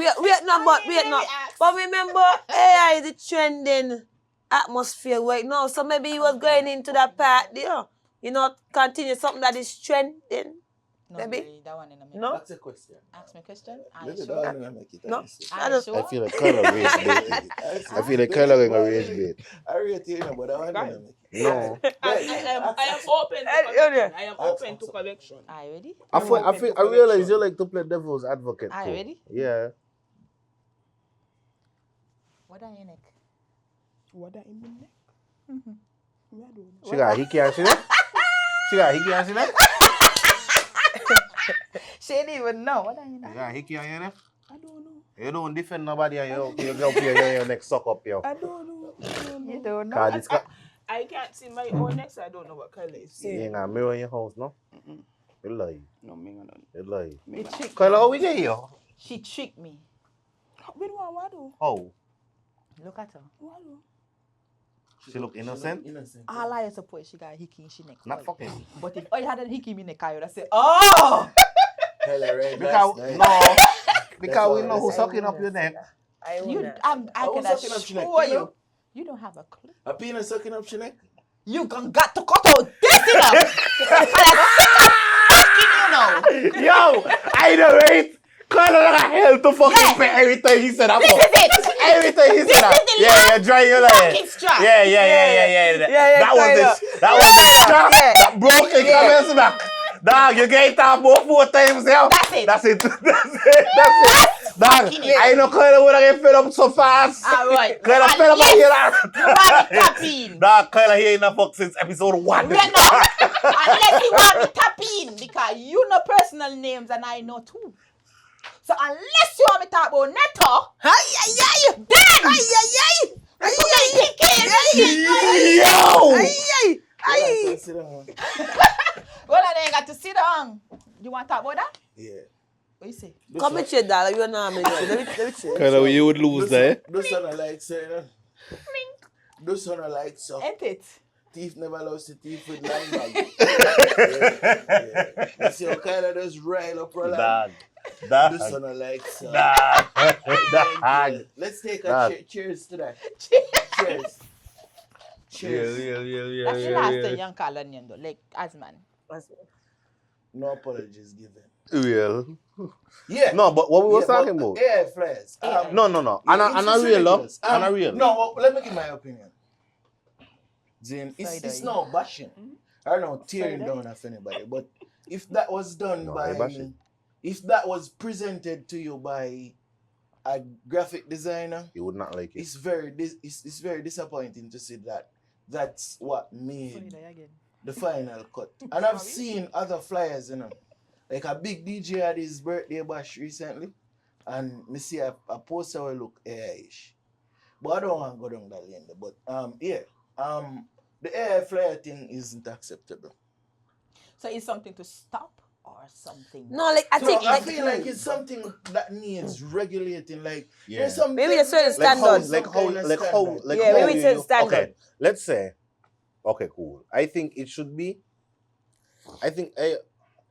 no. But remember, AI is the trending atmosphere right now. So maybe he was going into that part, continue something that is trending. No, Maybe? really, that one in a minute. No? That's a question. Ask me a question. Maybe Sure? that one gonna make it. No. Are you I sure? feel like Kyla rage bait. I feel like Kyla going to rage bait. I rate you, but that one gonna make it. No. I am open to correction. I am open to correction. Are you ready? I realize you like to play devil's advocate Are too. you ready? Yeah. What are your neck? What are in the neck? I don't know. She got hickey and she there? She got hickey and she there? She didn't even know. What are your neck? You got hickey on your neck? I don't know. You don't defend nobody and you go up here and your neck suck up, yo. I don't know. You don't know. Cause this I can't see my own neck, so I don't know what Kyla is you saying. ain't got a mirror in your house, no? You lie. No, me not. You lie. You tricked Kyla, me. how we get here? She tricked me. Wait, what do? How? Look at her. What do? She look innocent? All I suppose she got a hickey in she neck. Not fucking. But if I had a hickey in my neck, I would have said, oh! Because we know who's sucking up your neck. I can sucking up your neck? assure you, you don't have a clue. A penis sucking up your neck? You got to cut out this, you know. You know. Yo, I know, right? Kyla like a hell to fucking pay everything he said. This is it. Everything he said. You're dry your Fucking strap. Yeah. That was the strap that broke in Kyla's back. Dog, you get it off about 4 times, yo. That's it. Dog, I know Kyla would have get fed up so fast. All right. Kyla fed up on You here. want me tapping. Dog, Kyla here in the fuck since episode 1. We know. Unless you want me tapping, because you know personal names and I know too. So unless you want me talk about Neto, well, I ain't got to sit down. You want to talk about that? Yeah. What you say? Come and check that. You know me. Let me check. Kyla, you would lose there. This one I like saying. This one I like so. Ain't it? Thief never lost the thief with land bag. Yeah. You see how Kyla just rile up her land? This one I like so. Let's take a cheers to that. Cheers. Cheers. That's the last thing young Kyla name though, like Asman. No apologies given. Real. Yeah. No, but what we was talking about? Yeah, flares. No. And a real love. And a real. No, let me give my opinion. Then it's not bashing. I don't know, tearing down of anybody. But if that was done if that was presented to you by a graphic designer, you would not like it. It's very disappointing to see that. That's what made the final cut. And I've seen other flyers, like a big DJ had his birthday bash recently, and me see a poster will look AI-ish. But I don't want to go down that lane. But the AI flyer thing isn't acceptable. So it's something to stop or something? No, like I think I feel like it's something that needs regulating. Like there's some maybe a certain standards. Maybe it's a standard. Okay, let's say. Okay, cool. I think it should be. I think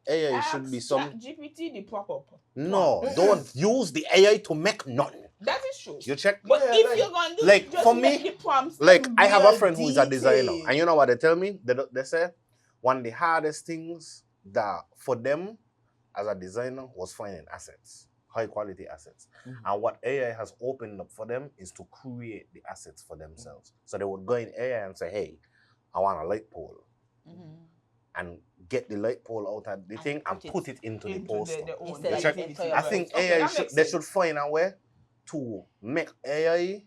AI should be some. GPT the proper. No, don't use the AI to make nothing. That is true. You check. But if you're going to like just for make me, the prompts, like I have a real friend who is a designer, detail. and you know what they tell me? They say one of the hardest things that for them as a designer was finding assets, high quality assets. And what AI has opened up for them is to create the assets for themselves. So they would go in AI and say, hey, I want a light pole. And get the light pole out of the thing and put it into the poster. I think AI should find a way to make AI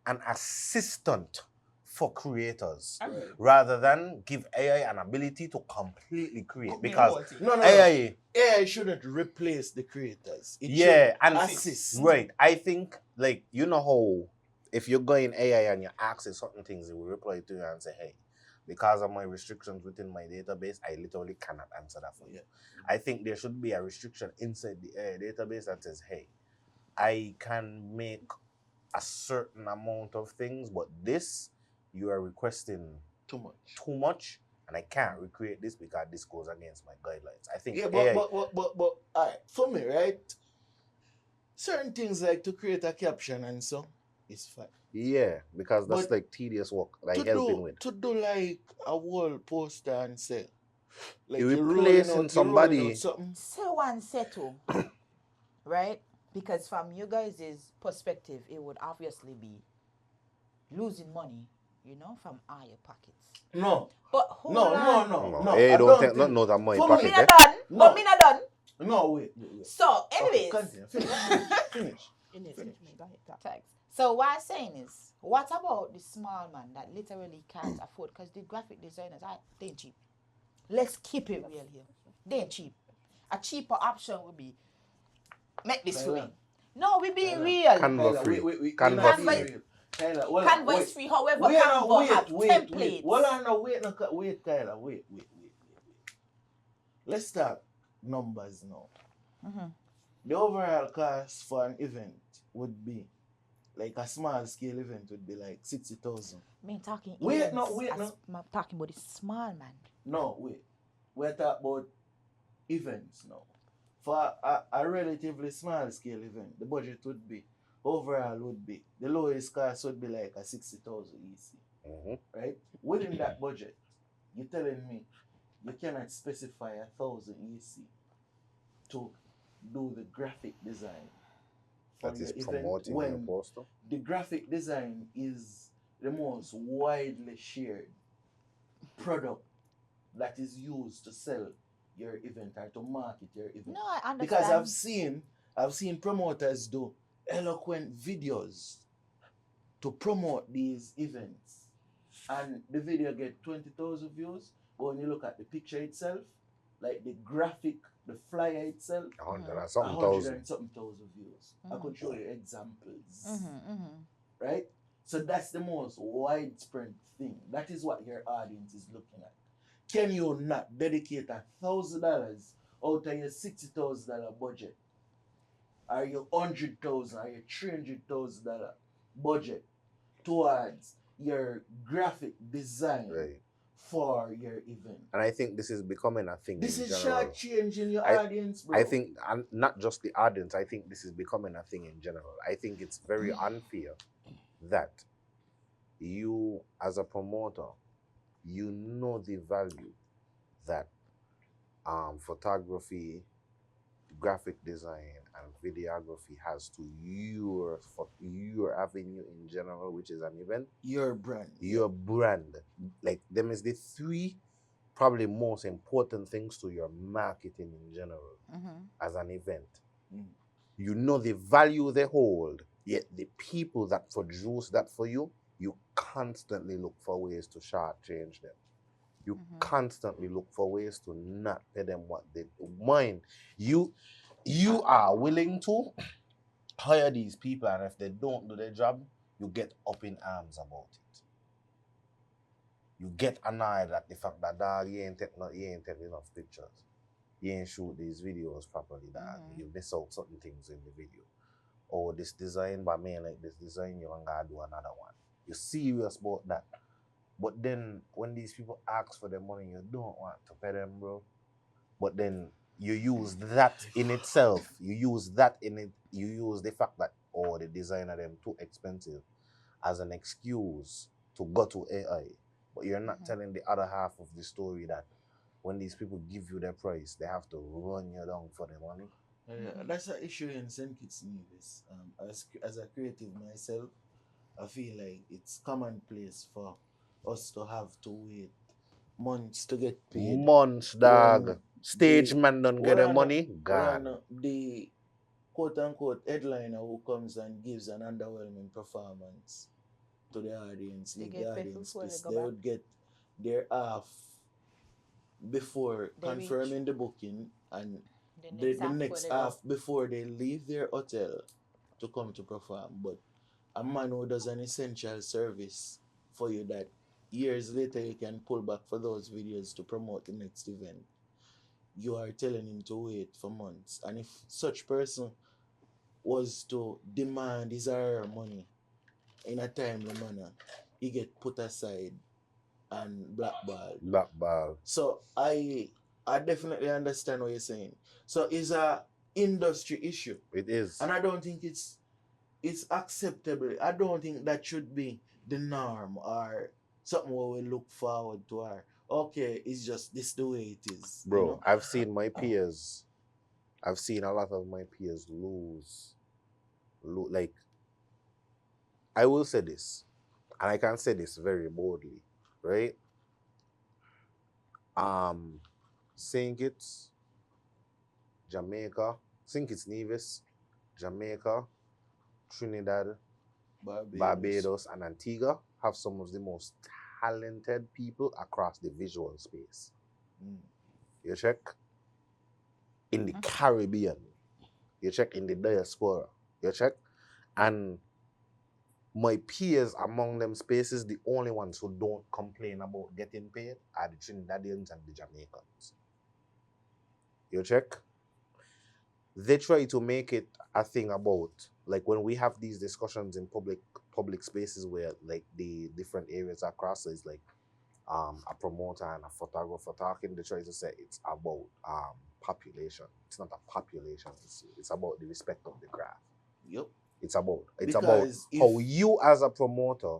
an assistant for creators rather than give AI an ability to completely create. Because AI shouldn't replace the creators. It and assist. Right. I think, like, you know how if you go in AI and you ask it certain things, it will reply to you and say, hey, because of my restrictions within my database, I literally cannot answer that for you. I think there should be a restriction inside the AI database that says, hey, I can make a certain amount of things, but this, you are requesting too much, and I can't recreate this because this goes against my guidelines. I think AI... but all right, for me, right? Certain things like to create a caption and so, it's fine. Yeah, because that's like tedious work, like helping with. To do like a wall poster and say, like you're replacing somebody. So one settle, right? Because from you guys' perspective, it would obviously be losing money, you know, from our pockets. No. But hold on. Hey, I don't take no that money pocket. Me not done. No. But me not done. No, wait. So, anyways. Okay, finish. Thanks. So what I'm saying is, what about the small man that literally can't afford? Because the graphic designers, they ain't cheap. Let's keep it real here. They ain't cheap. A cheaper option would be, make this free. No, we being real. Canva free. Canva free. Canva is free, however, Canva have templates. Wait, Kyla, wait. Let's start numbers now. The overall cost for an event would be, like a small scale event would be like 60,000. Me talking Wait, I'm talking about the small man. No, wait. We're talking about events now. For a relatively small scale event, the budget would be, overall would be, the lowest cost would be like a 60,000 EC. Right? Within that budget, you're telling me you cannot specify 1,000 EC to do the graphic design. That is promoting your poster. The graphic design is the most widely shared product that is used to sell your event or to market your event. No, I understand. Because I've seen promoters do eloquent videos to promote these events, and the video get 20,000 views. But when you look at the picture itself, like the graphic, the flyer itself, 100 and something thousand views. I could show you examples. Right? So that's the most widespread thing. That is what your audience is looking at. Can you not dedicate $1,000 out of your $60,000 budget? Are you $100,000? Are you $300,000 budget towards your graphic design for your event? And I think this is becoming a thing. This in is general. short changing your audience, bro. I think, and not just the audience, I think this is becoming a thing in general. I think it's very unfair that you, as a promoter, you know the value that photography, graphic design, and videography has to your avenue in general, which is an event. Your brand. Your brand. Like, them is the three probably most important things to your marketing in general as an event. You know the value they hold, yet the people that produce that for you, you constantly look for ways to shortchange them. You constantly look for ways to not pay them what they mind. You are willing to hire these people, and if they don't do their job, you get up in arms about it. You get annoyed at the fact that, dog, you ain't take enough pictures. You ain't shoot these videos properly, dog. You miss out certain things in the video. Or this design, but me like this design, you're gonna do another one. You're serious about that. But then when these people ask for their money, you don't want to pay them, bro. but then you use that in itself. You use that in it. You use the fact that the designer them too expensive as an excuse to go to AI. But you're not telling the other half of the story that when these people give you their price, they have to run you down for the money. That's an issue in St. Kitts Nevis. As a creative myself, I feel like it's commonplace for us to have to wait months to get paid. Months, dog. Stage man don't get the money. God. The quote unquote headliner who comes and gives an underwhelming performance to the audience, leave the audience pissed. They would get their half before confirming the booking and the next half before they leave their hotel to come to perform. But a man who does an essential service for you that years later you can pull back for those videos to promote the next event, you are telling him to wait for months. And if such person was to demand his or her money in a timely manner, he get put aside and blackballed. So I definitely understand what you're saying. So it's a industry issue. It is. And I don't think it's acceptable. I don't think that should be the norm or something we look forward to, or okay, it's just this the way it is. Bro, you know? I've seen my peers. I've seen a lot of my peers lose. Like, I will say this, and I can say this very boldly, right? St. Kitts, Jamaica, St. Kitts Nevis, Jamaica, Trinidad, Barbados, and Antigua have some of the most talented people across the visual space. You check? In the Caribbean. You check in the diaspora. You check? And my peers among them spaces, the only ones who don't complain about getting paid are the Trinidadians and the Jamaicans. You check? They try to make it a thing about, like when we have these discussions in public spaces where like the different areas are crossed, it's like a promoter and a photographer talking, they try to say it's about population. It's not a population, it's about the respect of the craft. Yep. It's about how you as a promoter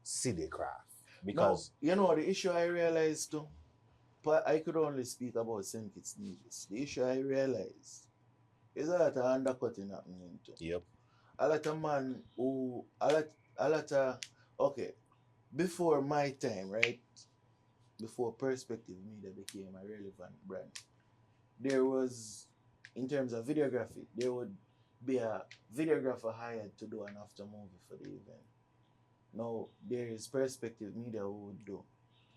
see the craft. Because you know the issue I realized too, but I could only speak about St. Kitts Nevis. The issue I realized is a lot of undercutting happening too. Yep. A lot of man who a lot of before my time, right? Before Perspective Media became a relevant brand, there was, in terms of videography, there would be a videographer hired to do an after movie for the event. Now there is Perspective Media who would do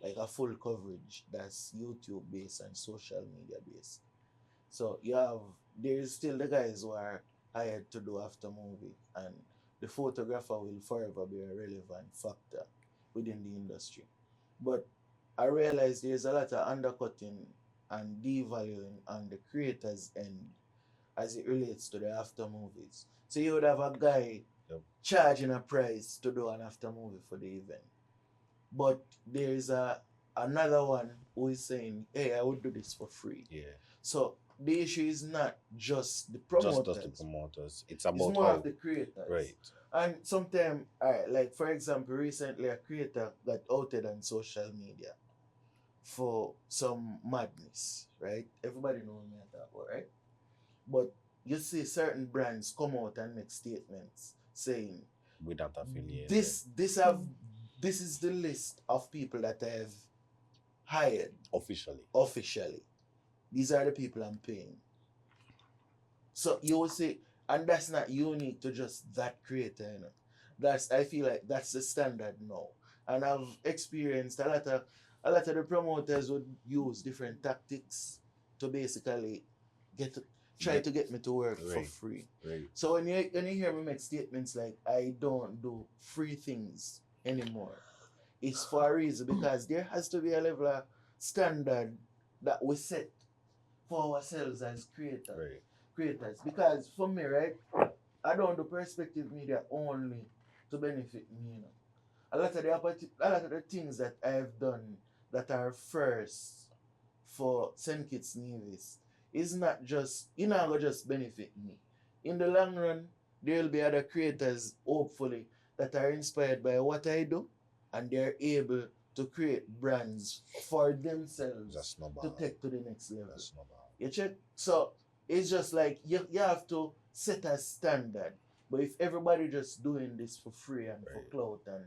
like a full coverage that's YouTube based and social media based. So there is still the guys who are hired to do after movie, and the photographer will forever be a relevant factor within the industry. But I realize there's a lot of undercutting and devaluing on the creators' end as it relates to the after movies. So you would have a guy charging a price to do an after movie for the event. But there's another one who is saying, hey, I would do this for free. Yeah. So the issue is not just the promoters. Just the promoters. It's about more of the creators. Right. And sometimes, like for example, recently a creator got outed on social media for some madness, right? Everybody knows me at that, right? But you see certain brands come out and make statements saying, we're not affiliated. This is the list of people that I have hired officially. These are the people I'm paying. So you will say, and that's not unique to just that creator, you know. I feel like that's the standard now. And I've experienced a lot of the promoters would use different tactics to basically try to get me to work for free. Right. So when you hear me make statements like I don't do free things anymore, it's for a reason, because there has to be a level of standard that we set for ourselves as creators. Because for me, right, I don't do Perspective Media only to benefit me, you know. A lot of the things that I have done that are first for St. Kitts Nevis is not just, you know, gonna just benefit me. In the long run, there will be other creators, hopefully, that are inspired by what I do, and they're able to create brands for themselves to take to the next level. You check? So it's just like you have to set a standard. But if everybody just doing this for free and for clout, and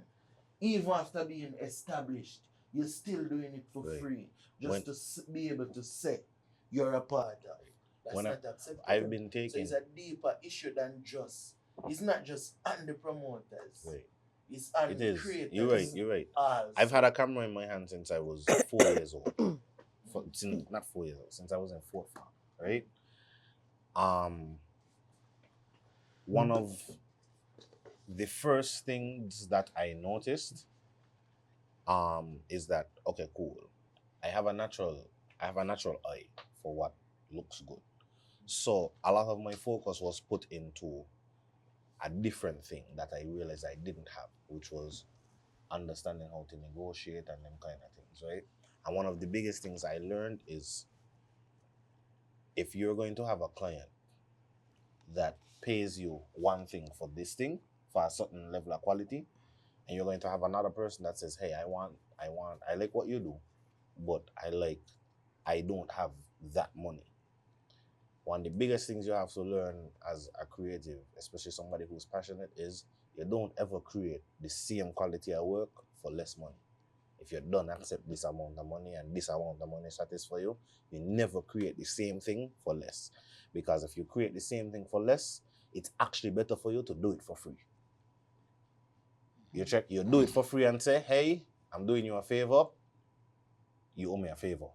even after being established, you're still doing it for free, just to be able to say you're a part of it. That's not acceptable. I've been taking. So it's a deeper issue than just. It's not just on the promoters. It's on the creators. You're right. I've had a camera in my hand since I was 4 years old. Not 4 years old, since I was in fourth form, right? One of the first things that I noticed is that, okay, cool. I have a natural eye for what looks good. So a lot of my focus was put into a different thing that I realized I didn't have, which was understanding how to negotiate and them kind of things, right? And one of the biggest things I learned is if you're going to have a client that pays you one thing for this thing, for a certain level of quality, and you're going to have another person that says, hey, I like what you do, but I don't have that money. One of the biggest things you have to learn as a creative, especially somebody who's passionate, is you don't ever create the same quality of work for less money. If you don't accept this amount of money and this amount of money satisfies you, you never create the same thing for less. Because if you create the same thing for less, it's actually better for you to do it for free. You do it for free and say, hey, I'm doing you a favor, you owe me a favor.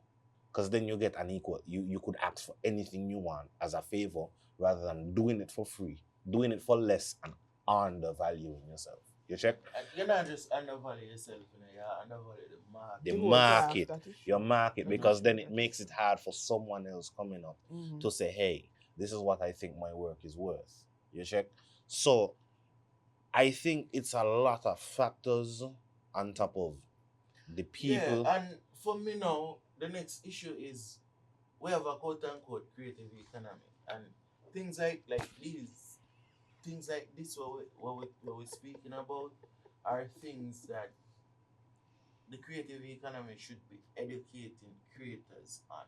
Because then you get an equal. You could ask for anything you want as a favor rather than doing it for free, doing it for less and undervaluing yourself. You check? You're not just undervalue yourself, you're undervalue the market. The market. Your market, because then it makes it hard for someone else coming up to say, hey, this is what I think my work is worth. You check? So I think it's a lot of factors on top of the people. Yeah, and for me now, the next issue is we have a quote-unquote creative economy, and things like this what we're speaking about are things that the creative economy should be educating creators on.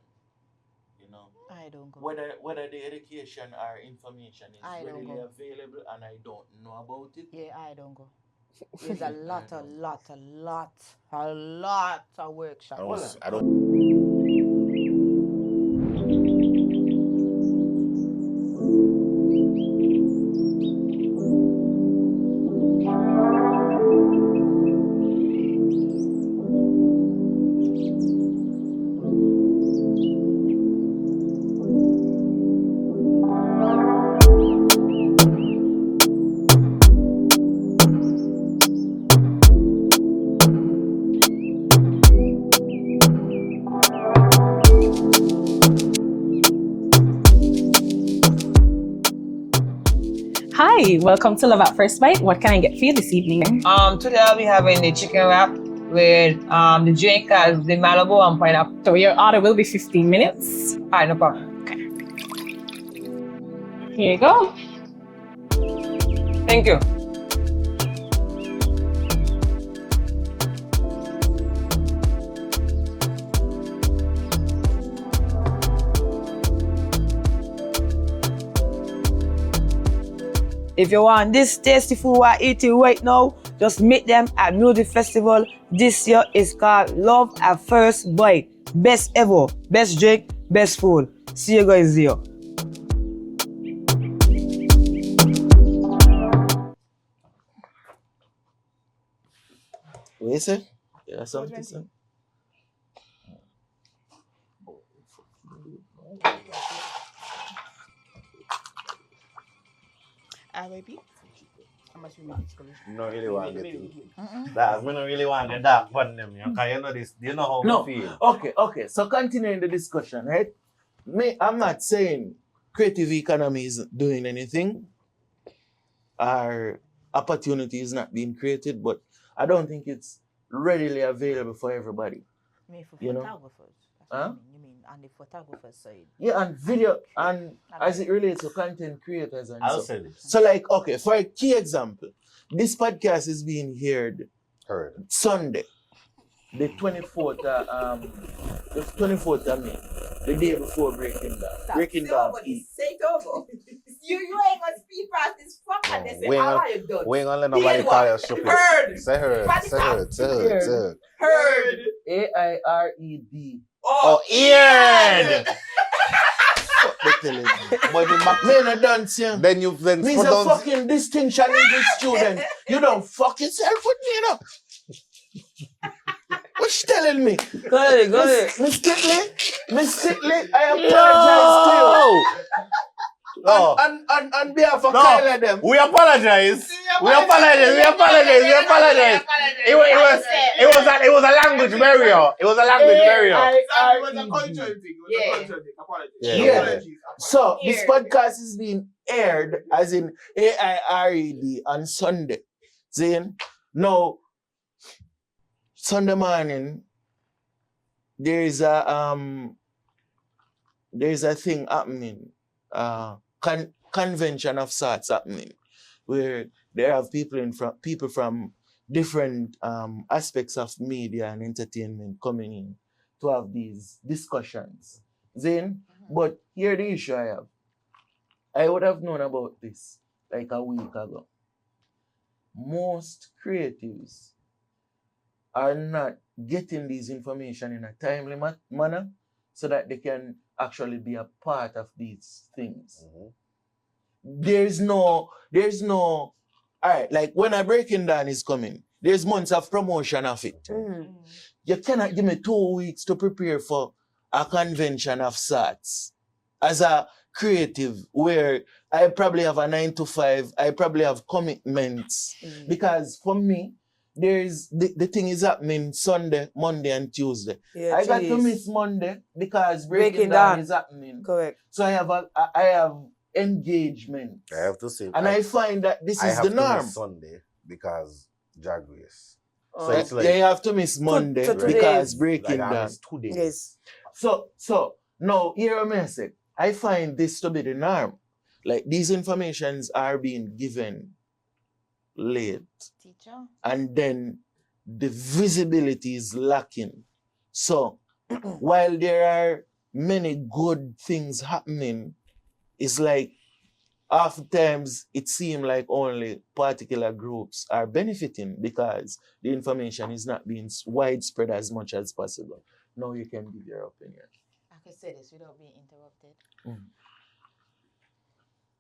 You know, I don't go. Whether the education or information is readily available and I don't know about it. Yeah, I don't go. There's a lot of workshops. I don't. Hi, welcome to Love at First Bite. What can I get for you this evening? Today I'll be having the chicken wrap with the drink as the Malibu and pineapple. So your order will be 15 minutes. Alright, no problem. Okay. Here you go. Thank you. If you want this tasty food we're eating right now, just meet them at Music Festival. This year is called Love at First Bite. Best ever, best drink, best food. See you guys there. What you say? Yeah, something. Baby, how much we make this? No really want to get that. We don't really want the dark on them, because you know this. You know how we feel. Okay. So continuing the discussion, right? I'm not saying creative economy isn't doing anything. Our opportunity is not being created, but I don't think it's readily available for everybody. You mean for You know? photographers? Huh? You mean on the photographer side. Yeah, and video, and as it relates to content creators and I'll so. say this. So, like, okay, for a key example, this podcast is being Heard. Sunday, the 24th of May, the day before Breaking Down. Breaking Down. Say it over. You ain't gonna speed past this fuck and they say, how are you done? We ain't gonna let nobody call you stupid. Heard. Say heard. Say heard. Say heard. Say heard. Heard. AIRED. Oh, eared! But the man a dance here. Then you then Means a fucking distinction English student. You don't fuck yourself with me, you know. What you telling me? Go ahead. Miss Titley, I apologize to you. No. On behalf of Kyla them. We apologize. We apologize. It was a language barrier. It was a language barrier. It was a cultural thing. It was a cultural thing. Apologies. Yeah. Apologies. So this podcast is being aired as in AIRED on Sunday. Saying now Sunday morning there's a thing happening. Convention of sorts happening where there have people from different aspects of media and entertainment coming in to have these discussions. But here the issue I have. I would have known about this like a week ago. Most creatives are not getting these information in a timely manner so that they can actually be a part of these things. Mm-hmm. There's no, all right, like when a Breaking Down is coming, there's months of promotion of it. Mm. You cannot give me 2 weeks to prepare for a convention of sorts. As a creative, where I probably have a 9 to 5, I probably have commitments. Because for me, there's the thing is happening Sunday, Monday, and Tuesday. Yeah, I got to miss Monday because Breaking Down is happening. Correct. So I have engagement. I have to say, and I find that this is the norm. I have to miss Sunday because Drag Race. So So it's like you have to miss Monday because Breaking like I Down. miss 2 days. Yes. So now here I'm saying, I find this to be the norm. Like these informations are being given late. Teacher. And then the visibility is lacking. So while there are many good things happening, it's like oftentimes it seems like only particular groups are benefiting because the information is not being widespread as much as possible. Now you can give your opinion. I can say this without being interrupted. Mm.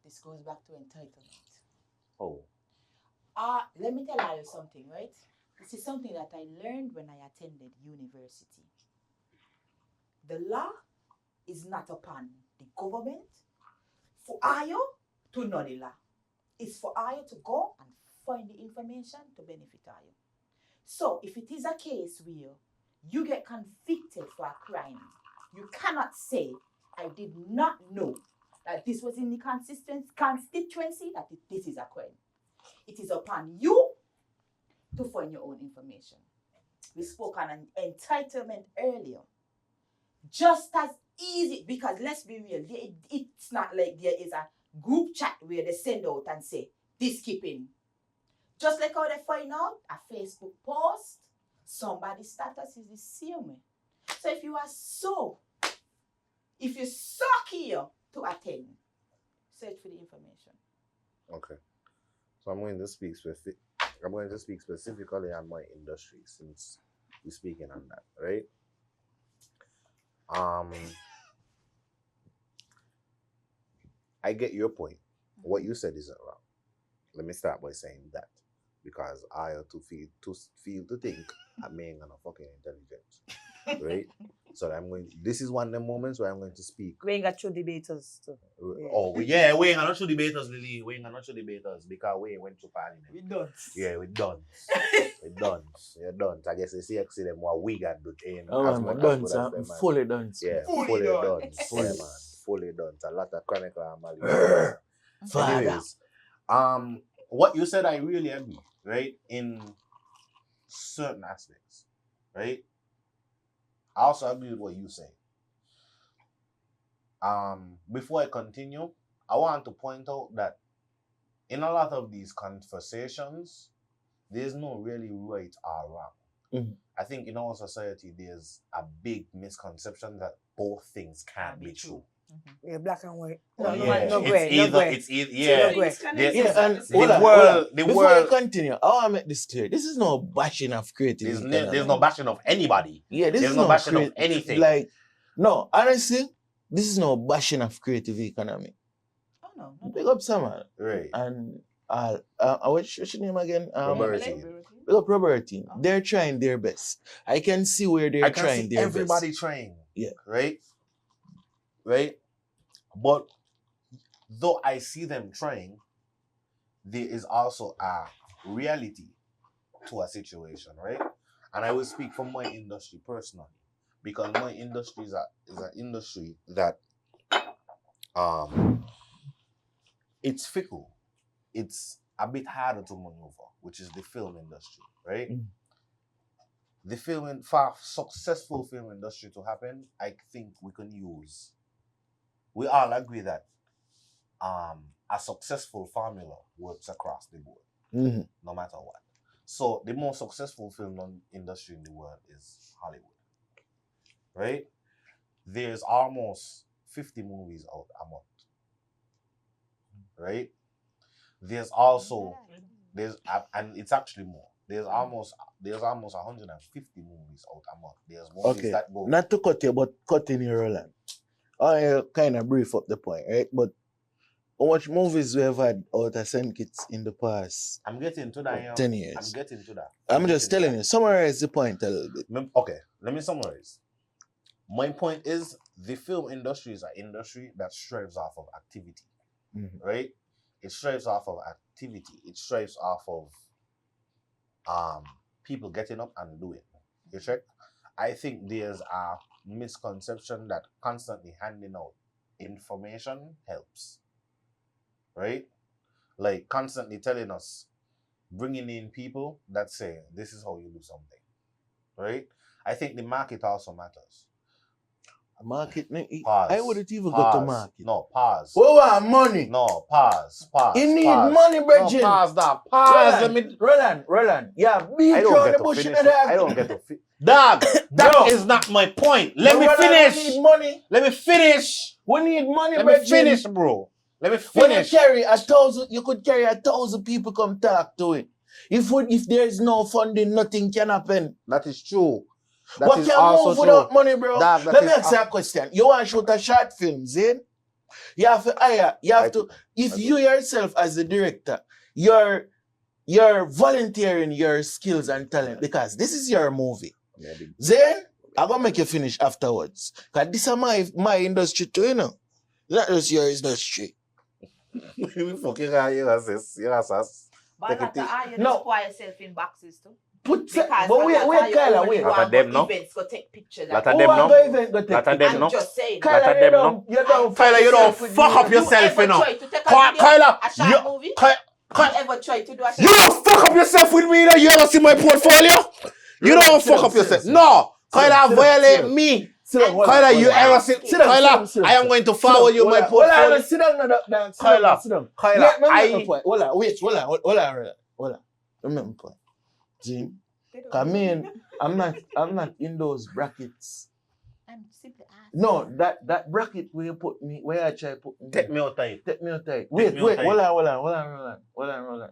This goes back to entitlement. Oh. Let me tell you something, right? This is something that I learned when I attended university. The law is not upon the government for you to know the law. It's for you to go and find the information to benefit you. So if it is a case where you get convicted for a crime, you cannot say, I did not know that this was in the constituency, that this is a crime. It is upon you to find your own information. We spoke on an entitlement earlier. Just as easy, because let's be real, it's not like there is a group chat where they send out and say, this skipping. Just like how they find out a Facebook post, somebody's status is the same way. So if you're so here to attend, search for the information. Okay. So I'm going to speak specifically on my industry since we're speaking on that, right? I get your point. What you said isn't wrong. Let me start by saying that. Because I have to think I'm being on a fucking intelligence. Right? So this is one of the moments where I'm going to speak. We ain't got true debaters too. Oh, yeah, we ain't got no true debaters, Lily. We ain't got no true debaters because we went to parliament. We done. Yeah, we done. We done. You're done. I guess they see them what we got to do. I'm done, I'm fully done. Yeah, fully done. Yeah, man. Fully done. It's a lot of chronicle and Anyways, what you said, I really agree, right? In certain aspects, right? I also agree with what you say. before I continue, I want to point out that in a lot of these conversations, there's no really right or wrong. Mm-hmm. I think in our society, there's a big misconception that both things can't be true. Mm-hmm. Yeah, black and white. No, No gray. It's either, yeah. And the before world. you continue, I want to make this clear. This is no bashing of creativity. There's no bashing of anybody. Yeah, this there's is no bashing of anything. Like, no, honestly, this is no bashing of creative economy. Oh no. Big up Samuel. Right. And what's your name again? Robertine. Big up Robertine. They're trying their best. I can see where they're trying their everybody best. trying. Yeah. Right? But though I see them trying, there is also a reality to a situation, right? And I will speak from my industry personally, because my industry is an industry that it's fickle. It's a bit harder to maneuver, which is the film industry, right? Mm. The for successful film industry to happen, I think we all agree that a successful formula works across the board, no matter what. So the most successful film industry in the world is Hollywood, right? There's almost 50 movies out a month, right? There's also and it's actually more. There's almost 150 movies out a month. There's movies that go. Not to cut you, but cutting you, Roland. I kind of brief up the point, right? But how much movies we have had out of St. Kitts in the past? I'm getting to that. 10 years. I'm getting to that. I'm just telling you. Summarize the point a little bit. Okay, let me summarize. My point is the film industry is an industry that strives off of activity, right? It strives off of activity. It strives off of people getting up and doing. You check? I think there's a misconception that constantly handing out information helps, right? Like constantly telling us, bringing in people that say, this is how you do something, right? I think the market also matters. Market? Pause. I wouldn't even go to market. No, pause. We want money. No, pause. You need money, Bridget. No, pause that. Pause. Roland. Yeah, big I don't get to finish. I don't get to finish. Dog, that is not my point. Let me finish. We need money. Let me finish. We need money, Let me finish, bro. Let me finish. You could carry 1,000 people come talk to it. If there is no funding, nothing can happen. That is true. What can move without money, bro? Let me ask you a question. You want to shoot a short film, Zane? You have to hire. If you yourself as the director, you're volunteering your skills and talent because this is your movie. Zane, I'm going to make you finish afterwards. Because this is my industry too, you know. Not just your industry. We fucking are here as this. But not to you just pour yourself in boxes too. But wait, Kyla, wait. Lot of them, no? Events, go take pictures. Lot of them, no? Lot of them, no? I'm just saying. Kyla, you don't fuck up yourself, you know. Kyla, you ever try to do a you don't fuck up yourself with me, you ever see my portfolio? You don't fuck up yourself. No, Kyla, violate me. Kyla, you ever see? Kyla, I am going to forward you my portfolio. Sit down, Kyla, hold on. Remember point. Jim, I'm not in those brackets. I'm simply asking. No, that bracket where you put me, where I try to put me. Take me out tight. Wait, hold on.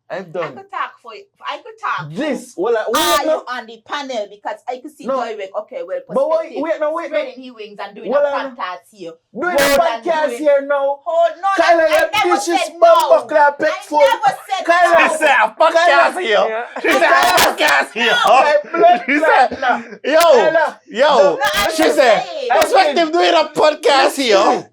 I've done. I could talk for you. I could talk. This, you on the panel because I could see Joy Wick. Okay, well, perspective. But wait. Spreading his wings and doing a podcast here. Doing a podcast here now. Hold no, Kyla, I never said no. I never said Kyla, she said a podcast here. She said a podcast here. Yo. She said, Perspective doing a podcast here.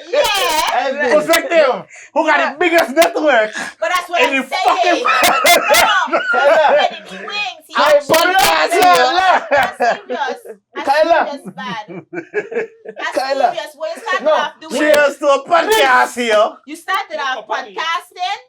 Yeah. Perspective, who got the biggest network? But that's what I'm saying. Spreading his wings. A podcast here. That's serious. That's bad. That's serious. What you started off doing? Cheers to a podcast here. You started off podcasting?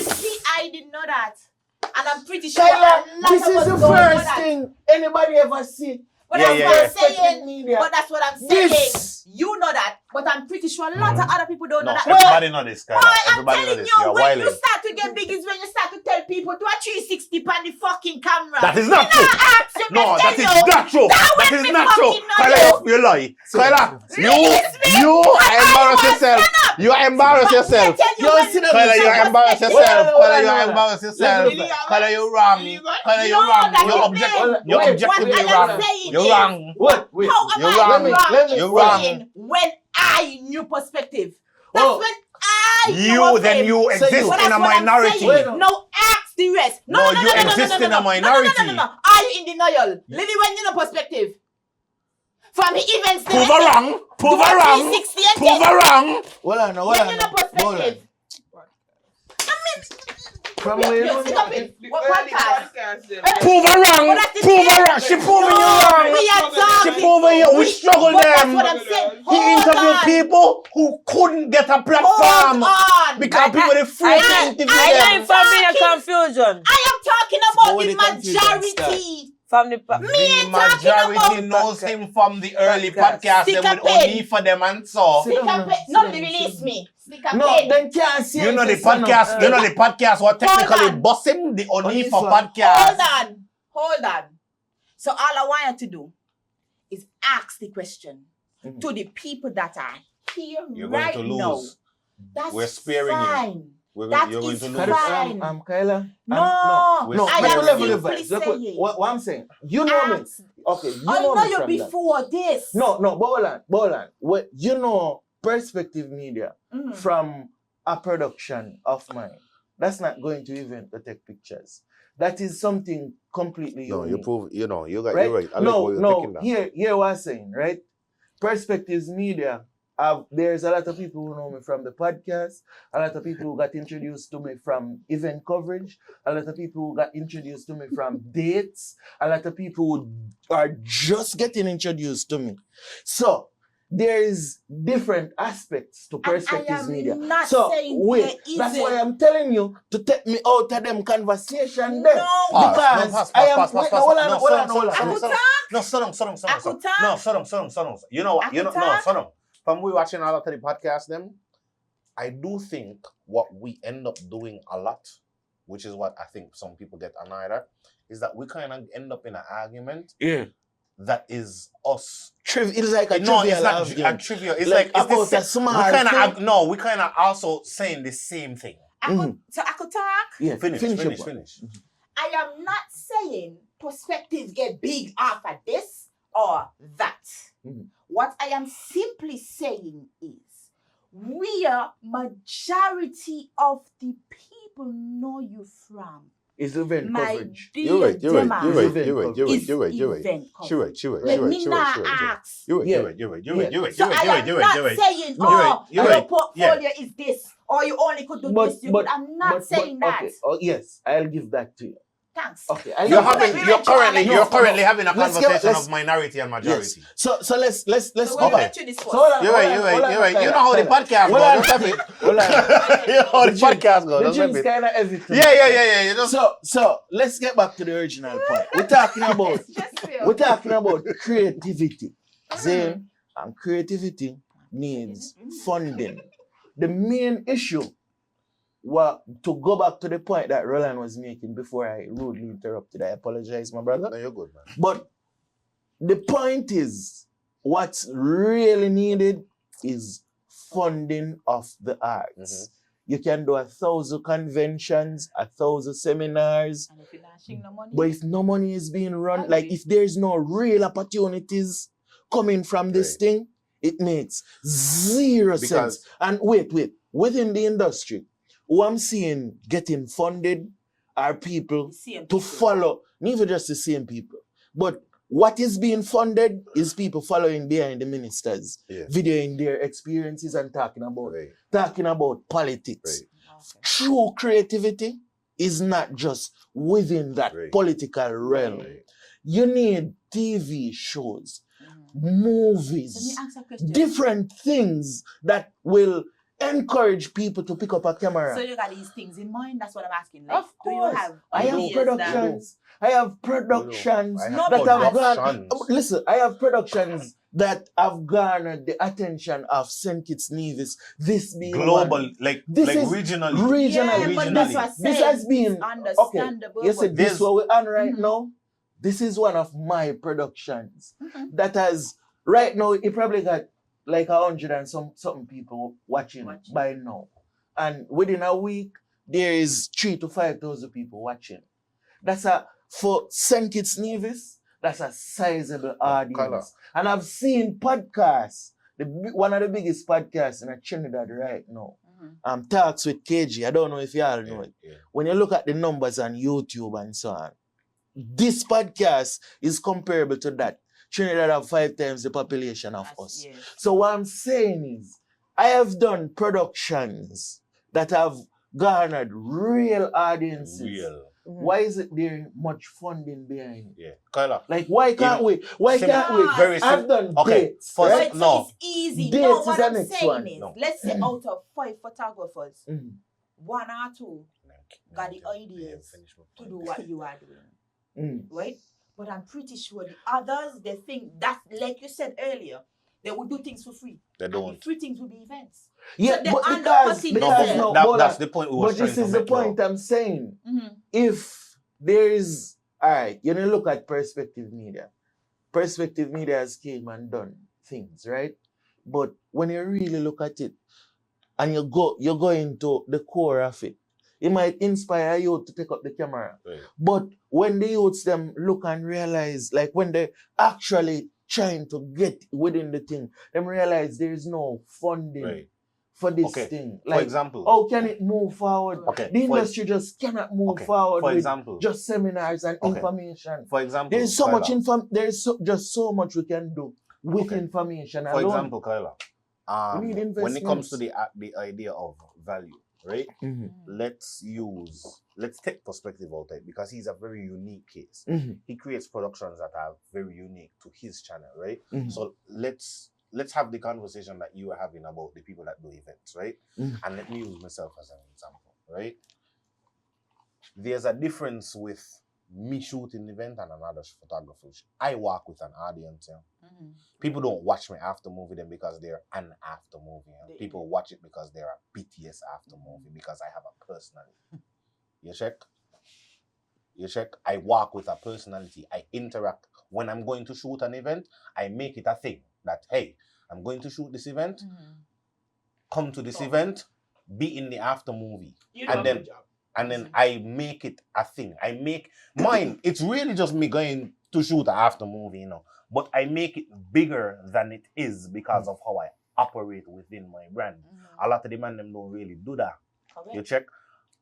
See, I didn't know that. And I'm pretty sure Kyla, a lot this of is us the don't know first that. thing anybody ever see But Yeah, that's yeah, what yeah. I'm saying. Media. But that's what I'm saying. This. You know that, but I'm pretty sure a lot of other people don't know No, that. everybody know this, Kyla. Boy, I'm Everybody know telling this. you, You're when wilding. you start to get big is when you start to tell people do a 360 on the fucking camera. That is not true. Ask you, No, me that tell is you. not true. That is not true. Kyla, you lie. Kyla, you embarrass yourself. You embarrass yourself. Kyla, you embarrass yourself. Kyla, you embarrass yourself. Kyla, you wrong. Kyla, you wrong. You're objectively wrong. You're wrong. What? Wait. How am You're I wrong. wrong? You're wrong. When I knew perspective. That's when I knew You of then him. you exist But that's in a what I'm minority. saying. No, ask the rest. No, you exist in a minority. No. Are you in denial? Lily, when you know perspective. From the events. Prove her wrong. Prove her wrong. Prove her wrong. Hold on. When you know perspective. From where you know what podcast? Prove her wrong. Prove her wrong. She proving you wrong. She proving you. We struggle them. He interviewed people who couldn't get a platform because people are afraid to interview them. I am from me a confusion. I am talking about the majority. From the majority knows him from the early podcast. They would only for them and so. Nobody release me. No, then can't see. You know the podcast. You know the podcast. What technically boss him the only for podcast. Hold on. So all I want you to do is ask the question to the people that are here You're right going to now. lose. That's We're sparing fine. you. You're going going to to lose. fine. Kyla. No, I am simply saying. What I'm saying, you know me. Okay, you know I me know you from before this. No, but hold on. What you know, Perspective Media from a production of mine. That's not going to event to take pictures. That is something completely No, unique. you prove. You know, you got. Right? You're right. I like what you're thinking now. Here what I'm saying, right? Perspectives Media. There's a lot of people who know me from the podcast, a lot of people who got introduced to me from event coverage, a lot of people who got introduced to me from dates, a lot of people who are just getting introduced to me. So there is different aspects to Perspectives Media. Not so saying wait, that's why I'm telling you to take me out of them conversation there. Because I am hold on. You know what? No. From we watching all of the podcast them, I do think what we end up doing a lot, which is what I think some people get annoyed at, is that we kind of end up in an argument. Yeah. That is us. It's like a no, trivial it's not argument. a trivial. It's like about it's a small we kind of also saying the same thing. So I could talk. Yeah, finish. I am not saying perspectives get big off of this or that. What I am simply saying is we are majority of the people know you from. It's event coverage. You're right. Let me not ask. You're right. So I am not saying, your portfolio is this, or you only could do this. I'm not saying that. Okay. Oh yes, I'll give that to you. Thanks. Okay. You're currently having a conversation of minority and majority. Yes. So let's okay. You're right. You know how the podcast goes. You know how the podcast goes. The dream's kind of everything. Yeah. So let's get back to the original point. We're talking about creativity. Zane, and creativity needs funding. The main issue. Well, to go back to the point that Roland was making before I rudely interrupted, I apologize, my brother. No, you're good, man. But the point is, what's really needed is funding of the arts. You can do 1,000 conventions, 1,000 seminars, and if you're not sharing no money, but if no money is being run, like if there's no real opportunities coming from this thing, it makes zero sense. And wait, within the industry, who I'm seeing getting funded are people to follow, not even just the same people, but what is being funded is people following behind the ministers, videoing their experiences and talking about politics. True creativity is not just within that political realm. You need TV shows, movies, different things that will encourage people to pick up a camera. So you got these things in mind? That's what I'm asking. Like, of course. Do you have I have productions. I have productions I have that have productions. gone. Listen, I have productions that have garnered the attention of St. Kitts Nevis. This being Global, one. like This is regionally. regionally. but that's what I'm This saying. has been It's understandable. You said this There's- what we're on right now. This is one of my productions that has right now. It probably got like 100 and something people watching by now, and within a week there is 3,000 to 5,000 people watching. That's for St. Kitts Nevis. That's a sizable audience. Kyla. And I've seen podcasts. One of the biggest podcasts in Trinidad right now. Talks with KG. I don't know if y'all know it. Yeah. When you look at the numbers on YouTube and so on, this podcast is comparable to that. Trinidad have 5 times the population of us. Yes. So what I'm saying is, I have done productions that have garnered real audiences. Real. Why is it there much funding behind it? Yeah. Kyla. Like, why can't we? Why can't we? Very I've done Okay, dates. first- right? So No. it's easy. Dates No, is what the I'm next saying one. is, No. let's say out of 5 photographers, Mhm. 1 or 2 got the ideas to do what you are doing, right? But I'm pretty sure the others, they think that, like you said earlier, they will do things for free. They And don't. the free things will be events. Yeah, So they but undercutting because That's the point we were But this trying is to the make point now. I'm saying. If there is, all right, you know, look at Perspective Media. Perspective Media has came and done things, right? But when you really look at it, and you go into the core of it, it might inspire you to take up the camera. Right. But when the youths them look and realize, like when they actually trying to get within the thing, them realize there is no funding Right. for this Okay. thing. For Like, example. how can it move forward? Okay. The For- industry just cannot move Okay. forward For with example. just seminars and Okay. information. For example. There's so much Kyla. there's just so much we can do with Okay. information For alone. example, Kyla, We need when it comes to investments. the idea of value, right? Let's take Perspective out there because he's a very unique case. He creates productions that are very unique to his channel, right? So let's have the conversation that you were having about the people that do events, right? And let me use myself as an example, right? There's a difference with me shooting the event and another photographer. I work with an audience. You know? People don't watch me after movie them because they're an after movie. You know? People watch it because they're a BTS after movie because I have a personality. You check? You check? I work with a personality. I interact. When I'm going to shoot an event, I make it a thing that, hey, I'm going to shoot this event. Come to this event, be in the after movie. And then I make it a thing. I make mine. It's really just me going to shoot an after movie, you know. But I make it bigger than it is because of how I operate within my brand. A lot of the men them don't really do that. Okay. You check?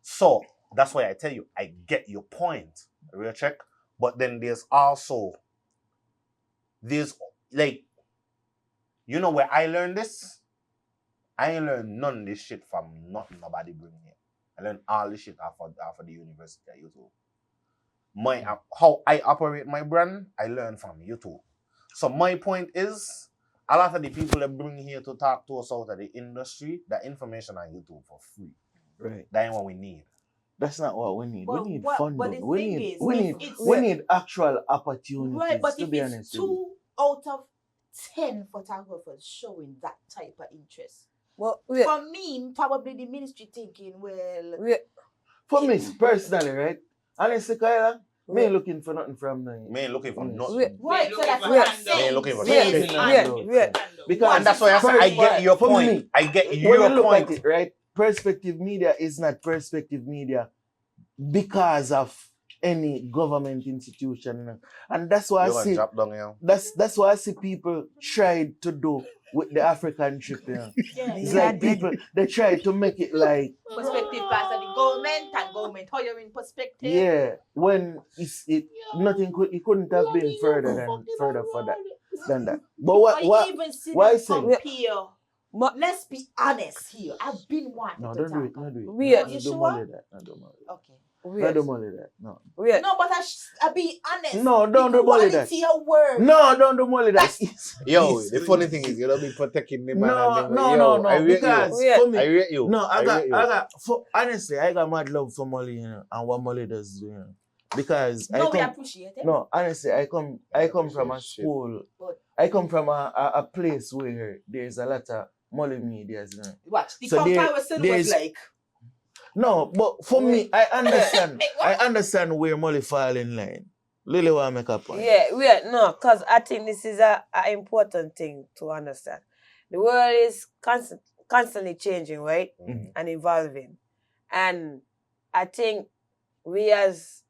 So that's why I tell you, I get your point. You check? But then there's like, you know where I learned this? I ain't learned none of this shit from nothing nobody bring here. I learned all this shit off of the university at YouTube. How I operate my brand, I learned from YouTube. So my point is, a lot of the people that bring here to talk to us out of the industry, the information on YouTube for free. Right. That ain't what we need. That's not what we need. But we need but funding. the We thing need is, we need actual opportunities. right, but to if be it's honest with you. 2 out of 10 photographers showing that type of interest, Well, for me, probably the ministry thinking, well, For me, personally, right? Honestly, Kyla, me ain't looking for nothing from them. Me ain't looking for nothing. right, so that's for what I'm handouts. saying. Me ain't looking for Yes, shit. and- Because And that's why I say I get your for point. me, I get when your you look point. at it, right? Perspective Media is not Perspective Media because of any government institution, and that's why You I gonna see. drop down here? That's why I see people tried to do with the African trip. You know? Yeah. It's like people they try to make it like Perspective pass of the government and government hiring perspective. yeah, when nothing couldn't have been further than that. But Or what even see why them say? compare. Let's be honest here. I've been wanting No, to don't do talk it. Don't do it. Weird. No, You don't sure? molly that. No, don't molly that. Okay. No, don't molly that. No. No, but I be honest. No, don't do molly that. Quality of work. No, don't do molly that. Yo, the funny thing is, you don't be protecting the man. No, I rate because you. for me, I rate you. no, I rate you. got honestly, I got mad love for Molly, you know, and what Molly does, you know. because No, we appreciate it. no, honestly, I come from a school. But I come from a place where there's a lot of molly medias. You know? watch the So compare was there's- like. No, but for me, I understand. I understand where molly fall in line. Lily want to make a point. No, because I think this is a important thing to understand. The world is constantly changing, right? Mhm. And evolving. And I think we as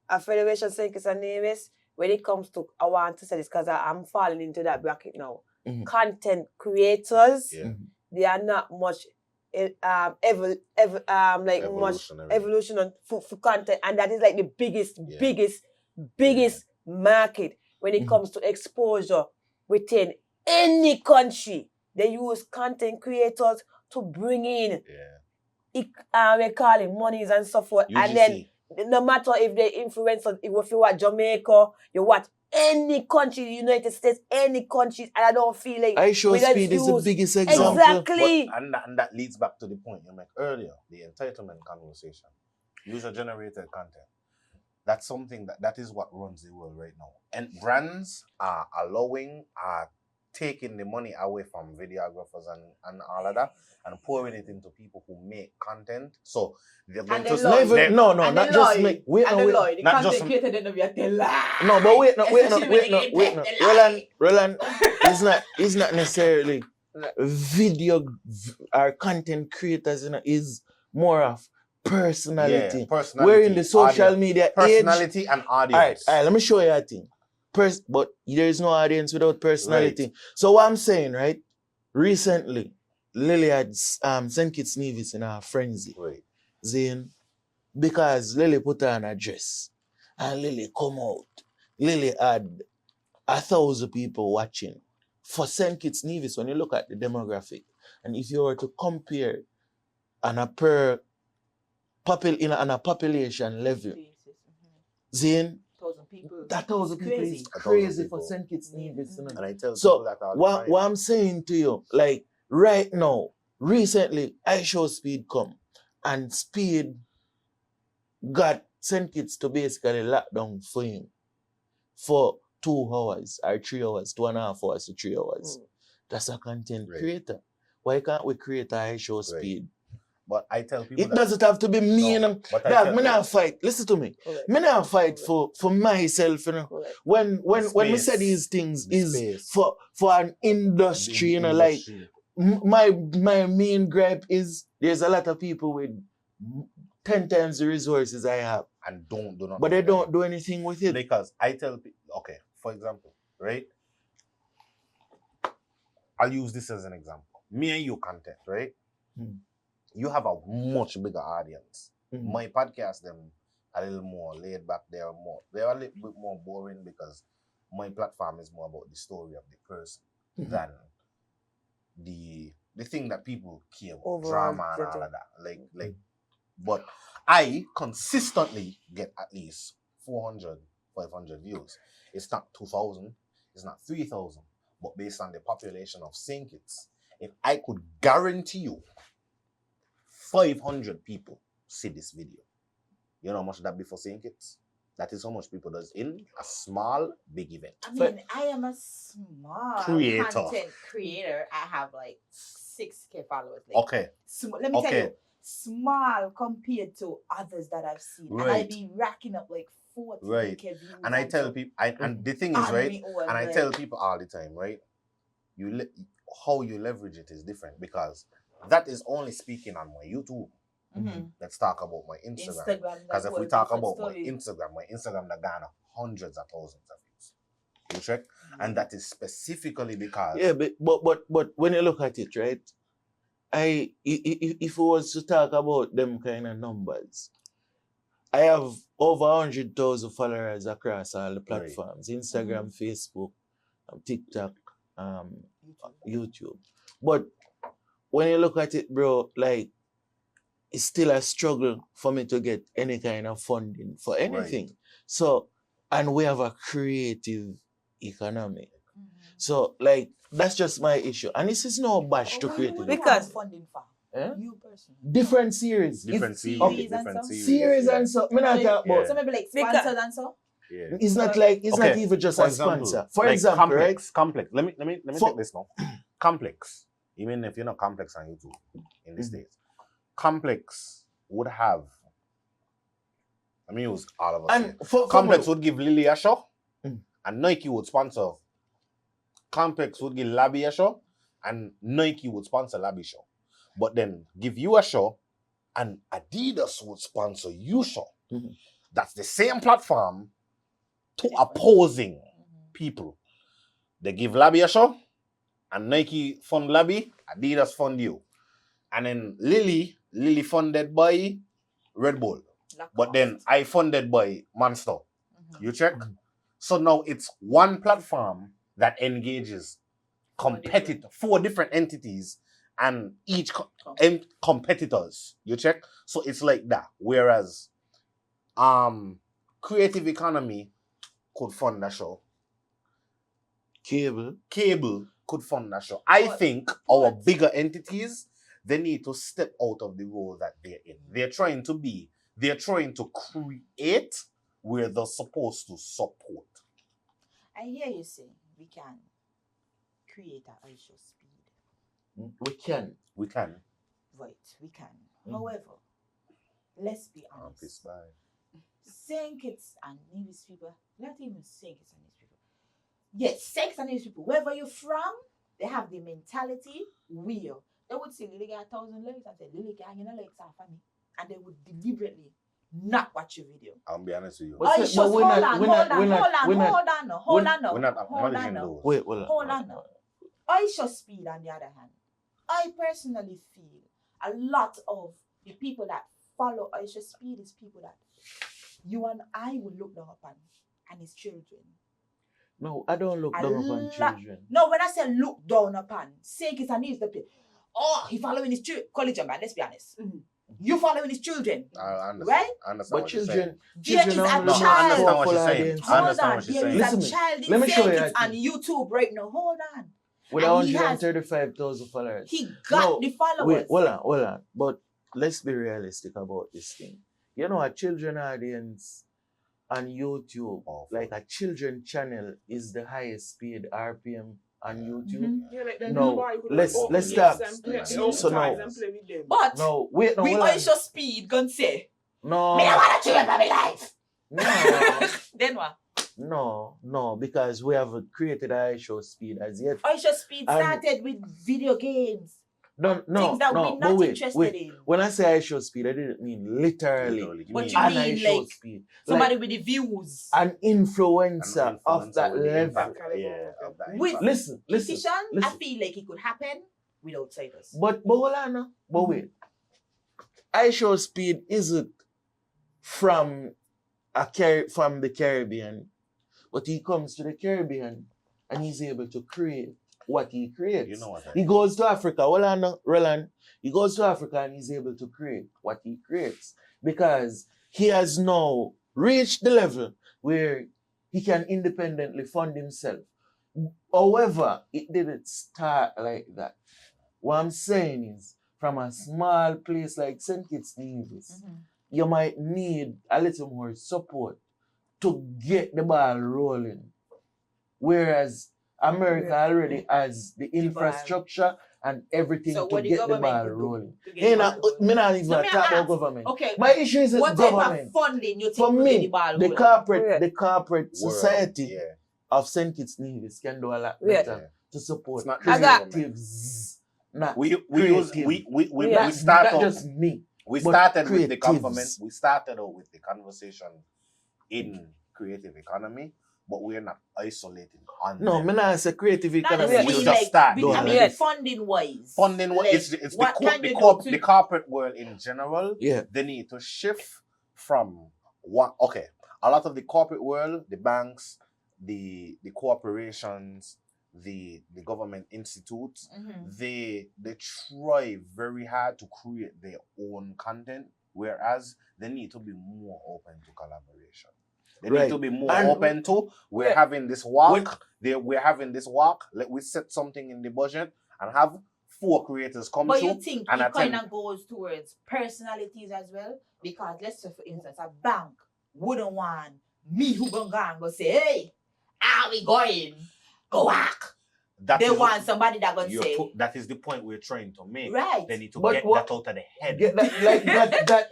a Federation Sinkers and Navies, when it comes to, I want to say this because I'm falling into that bracket now. Mhm. Content creators, Yeah. they are not much much Evolutionary. evolution for content, and that is like the biggest market when it Mhm. comes to exposure within any country. They use content creators to bring in we call it monies and so forth. And then no matter if they influencers, if you watch Jamaica, you watch any country, United States, any country, and I don't feel like I show we don't speed is the use- biggest example. Exactly. But, and that leads back to the point you made earlier, the entitlement conversation. User-generated content. That's something that is what runs the world right now. And brands are taking the money away from videographers and all of that and pouring it into people who make content. So they're going And to the Lloyd. they're- No, And not the just Lloyd. make. Wait, And no, the wait. Lloyd, the not content just- creator didn't know we are telling lie. No, but wait, no. Especially when they impact the Roland, it's not necessarily video or content creators, you know, is more of personality. Yeah, personality. We're in the social audience. media age. Personality and All audience. right, let me show you a thing. But there is no audience without personality. So what I'm saying, right? Recently, Lily had St. Kitts Nevis in her frenzy. Right. Zane, because Lily put on a dress and Lily come out. Lily had 1,000 people watching. For St. Kitts Nevis, when you look at the demographic, and if you were to compare on a population level, Zane, 1,000 people. that 1,000 people Crazy. is 1,000 crazy people. for St. Kitts Nevis. You know? And I tell So people that all the what time. I'm saying to you, like right now, recently, I show Speed come, and Speed got St. Kitts to basically lock down for him for 2 hours or 3 hours, 2.5 hours to 3 hours. That's a content Right. creator. Why can't we create a high show Speed? But I tell people It doesn't have to be me. No, and but I dog, tell me not people- fight. Listen to me. Correct. Me not fight for myself, you know. Correct. When we say space. these things The is space. for an industry, you know, like Industry. my main gripe is there's a lot of people with 10 times the resources I have, And do not. but they don't do anything with it. Because I tell people, okay, for example, right? I'll use this as an example. Me and you content, right? Hmm. You have a much bigger audience. Mhm. My podcast, them a little more laid back. They're a little bit more boring because my platform is more about the story of the person Mhm. than the thing that people care about, Overall, drama and the all thing. of that. Like, but I consistently get at least 400, 500 views. It's not 2,000, it's not 3,000, but based on the population of St. Kitts, if I could guarantee you 500 people see this video, you know how much that be for St. Kitts? That is how much people does in a small, big event. I mean, I am a small Creator. content creator. I have like 6K followers. Like, Okay, let me tell okay. you, small compared to others that I've seen. And I Right. be racking up like 40K Right. views. And I tell people, and the thing is, right? And I tell people all the time, right? How you leverage it is different because that is only speaking on my YouTube. Let's talk about my Instagram. Because if we talk about my Instagram that garner hundreds of thousands of views. You check? And that is specifically because Yeah, but when you look at it, right? If we was to talk about them kind of numbers, I have over 100,000 followers across all the platforms: Instagram, Facebook, TikTok, YouTube. But when you look at it, bro, like it's still a struggle for me to get any kind of funding for anything. So, and we have a creative economy. So, like, that's just my issue. And this is no bash to creative Because- funding for. You personally. Different series. Different series. series and Different so. Series and so. Me not talk about. So maybe like sponsors and so. Yeah. It's not like it's not even just for a example, sponsor. For like example, complex, right? complex. Let me take this now. Complex. Even if you're not complex on YouTube in the States, complex would have. Let me use all of us. And here. for Complex would give Lilly a show, and Nike would sponsor. Complex would give Labby a show, and Nike would sponsor Labby show. But then give you a show, and Adidas would sponsor you show. That's the same platform to opposing people. They give Labby a show, and Nike fund Labby, Adidas fund you. And then Lilly funded by Red Bull. But then I funded by Monster. You check? So now it's one platform that engages four different entities and each competitors. You check? So it's like that. Whereas creative economy could fund that show. Cable could fund that show. I think our bigger entities, they need to step out of the role that they're in. They're trying to create where they're supposed to support. I hear you say we can create at ISO speed. We can. Right, we can. However, let's be honest. Saying kids and Nevis people, not even saying kids and Nevis people. Yes, sex and Nevis people, wherever you're from, they have the mentality where they would say Lily got 1,000 likes and say Lily got likes are funny. And they would deliberately not watch your video. I'll be honest with you. Hold on. ISO speed, on the other hand, I personally feel a lot of the people that follow ISO speed is people that you and I will look down upon, and his children. No, I don't look down upon children. No, when I say look down upon, say it's a news the play. Oh, he following his children. College man, let's be honest. You following his children, right? I understand but children there is a child. I understand what you're saying. Hold on, there is a child let me show you on YouTube right now. Hold on. With 135,000 followers. He got the followers. Wait, hold on. But let's be realistic about this thing. You know, a children audience on YouTube, like a children channel, is the highest paid RPM on YouTube. No, let's start. So now, but no, wait, no, we ISO speed gonna say. No. Me I want to children my life. No. Then what? No, because we haven't created ISO speed as yet. ISO speed started with video games. No, things that we're not interested in. When I say ISO speed, I didn't mean literally. What you mean, like speed. Somebody with the views, an influencer of that level. Listen. I feel like it could happen with outsiders. But hold on, but wait. ISO speed isn't from the Caribbean, but he comes to the Caribbean and he's able to create what he creates. You know what? He goes to Africa. Roland. He goes to Africa and he's able to create what he creates because he has now reached the level where he can independently fund himself. However, it didn't start like that. What I'm saying is, from a small place like St. Kitts Nevis, you might need a little more support to get the ball rolling. Whereas America already has the infrastructure and everything to get the ball rolling. Me not even talk about government. Okay. My issue is what government. Type of funding you think for me, the ball the corporate society of St. Kitts Nevis can do a lot better to support creatives. We started with the government. We started out with the conversation in creative economy, but we're not isolating on no, them. me not say creative economy. We just start. Funding wise. It's the corporate world in general. Yeah. They need to shift from what. Okay, a lot of the corporate world, the banks, the corporations, the government institutes, they try very hard to create their own content, whereas they need to be more open to collaboration. They need to be more open to. We're having this walk. We're having this walk. Let we set something in the budget and have 4 creators come But through. you think and it kind attend. of goes towards personalities as well? Because let's say, for instance, a bank wouldn't want me who gonna go and go say, hey, how we going? Go back. They want somebody that gonna say. That is the point we're trying to make. Right. They need to get that out of the head. Get that, like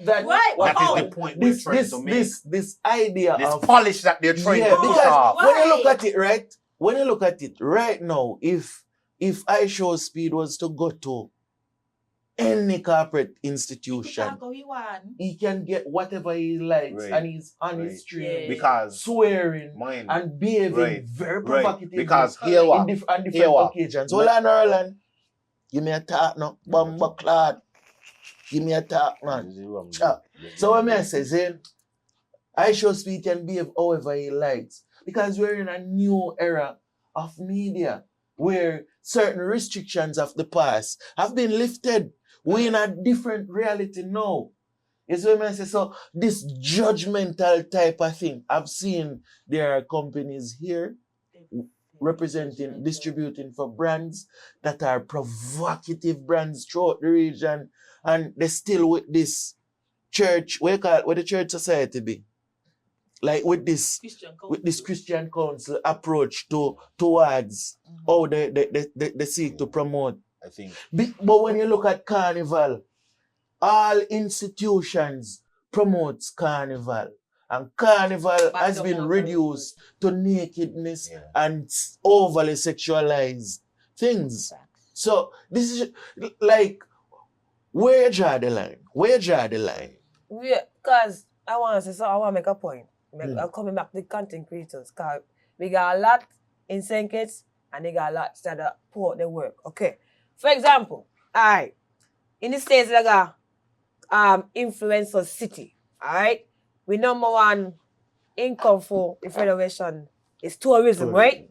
that. Right. That is the point we're trying to make. This idea this of polish that they're trying to push because off. when you look at it, right? When you look at it right now, if I Show Speed was to go to any corporate institution, he can get whatever he likes, and he's on his stream because swearing and behaving very provocative because here on different occasions. Hold on, Roland. Give me a talk now, Bumba Clad. Give me a talk, man. So what I say, I Show Speed can behave however he likes because we're in a new era of media where certain restrictions of the past have been lifted. We're in a different reality now. You see what I say? So this judgmental type of thing, I've seen there are companies here representing, distributing for brands that are provocative brands throughout the region, and they're still with this church, what the church society be? Like with this Christian council approach towards how they seek to promote. I think. But when you look at Carnival, all institutions promotes Carnival. And Carnival has been reduced to nakedness and overly sexualized things. So this is like, where draw the line? Where draw the line? Because I want to make a point. I'm coming back to the content creators. Because we got a lot in St. Kitts and they got a lot that put their work. Okay. For example, in the States, they got Influencer City. Alright? We number one income for the Federation is tourism, right?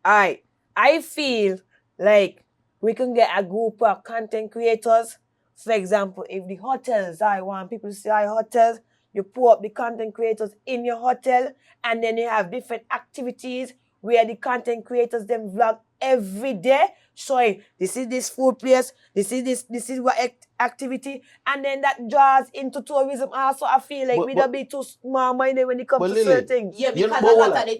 Alright. I feel like we can get a group of content creators. For example, if the hotels, I want people to say hotels, you put up the content creators in your hotel, and then you have different activities where the content creators then vlog every day, showing this is this food place, this is what activity, and then that draws into tourism also. I feel like we don't be too small-minded when it comes to certain things. Yeah, because a lot of the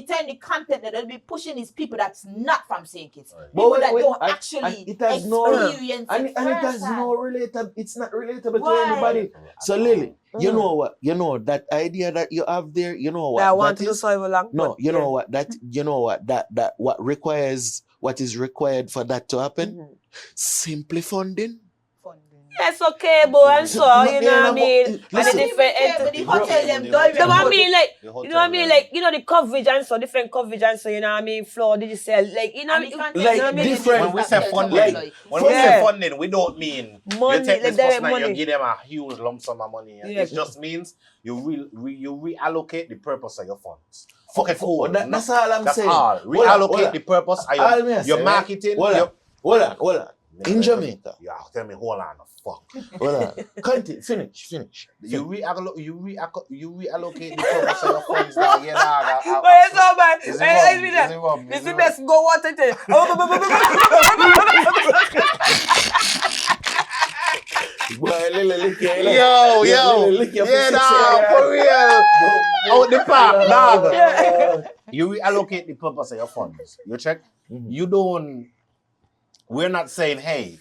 time the content that they'll be pushing is people that's not from St. Kitts. People that don't actually experience it. And it has no relatable, it's not relatable to anybody. So Lily, you know what? You know that idea that you have there, you know what? I want to do so long. No, you know what? That what is required for that to happen? Simply funding. That's okay, boy, and so, you know what I mean? Listen, and the different the hotel them you know what I mean? Like, you know what I mean? Like, you know, the coverage and so, different coverage and so, you know what I mean? Floor, did you say, like, you know what I mean? Like, different. When we say funding, we say funding, we don't mean money, you take this like person and money. you give them a huge lump sum of money. It just means you reallocate the purpose of your funds. Okay, cool. That's all I'm saying. All. Reallocate the purpose of your marketing. Hold on. In Jamaica. Yeah, tell me, hold on, fuck. Hold on. Continue. Finish. You reallocate the purpose of your funds that you know. But it's all bad. This is the best go water thing. Yo, yeah, nah, for real. Out the park, dog. You reallocate the purpose of your funds. You check? You don't. We're not saying, hey,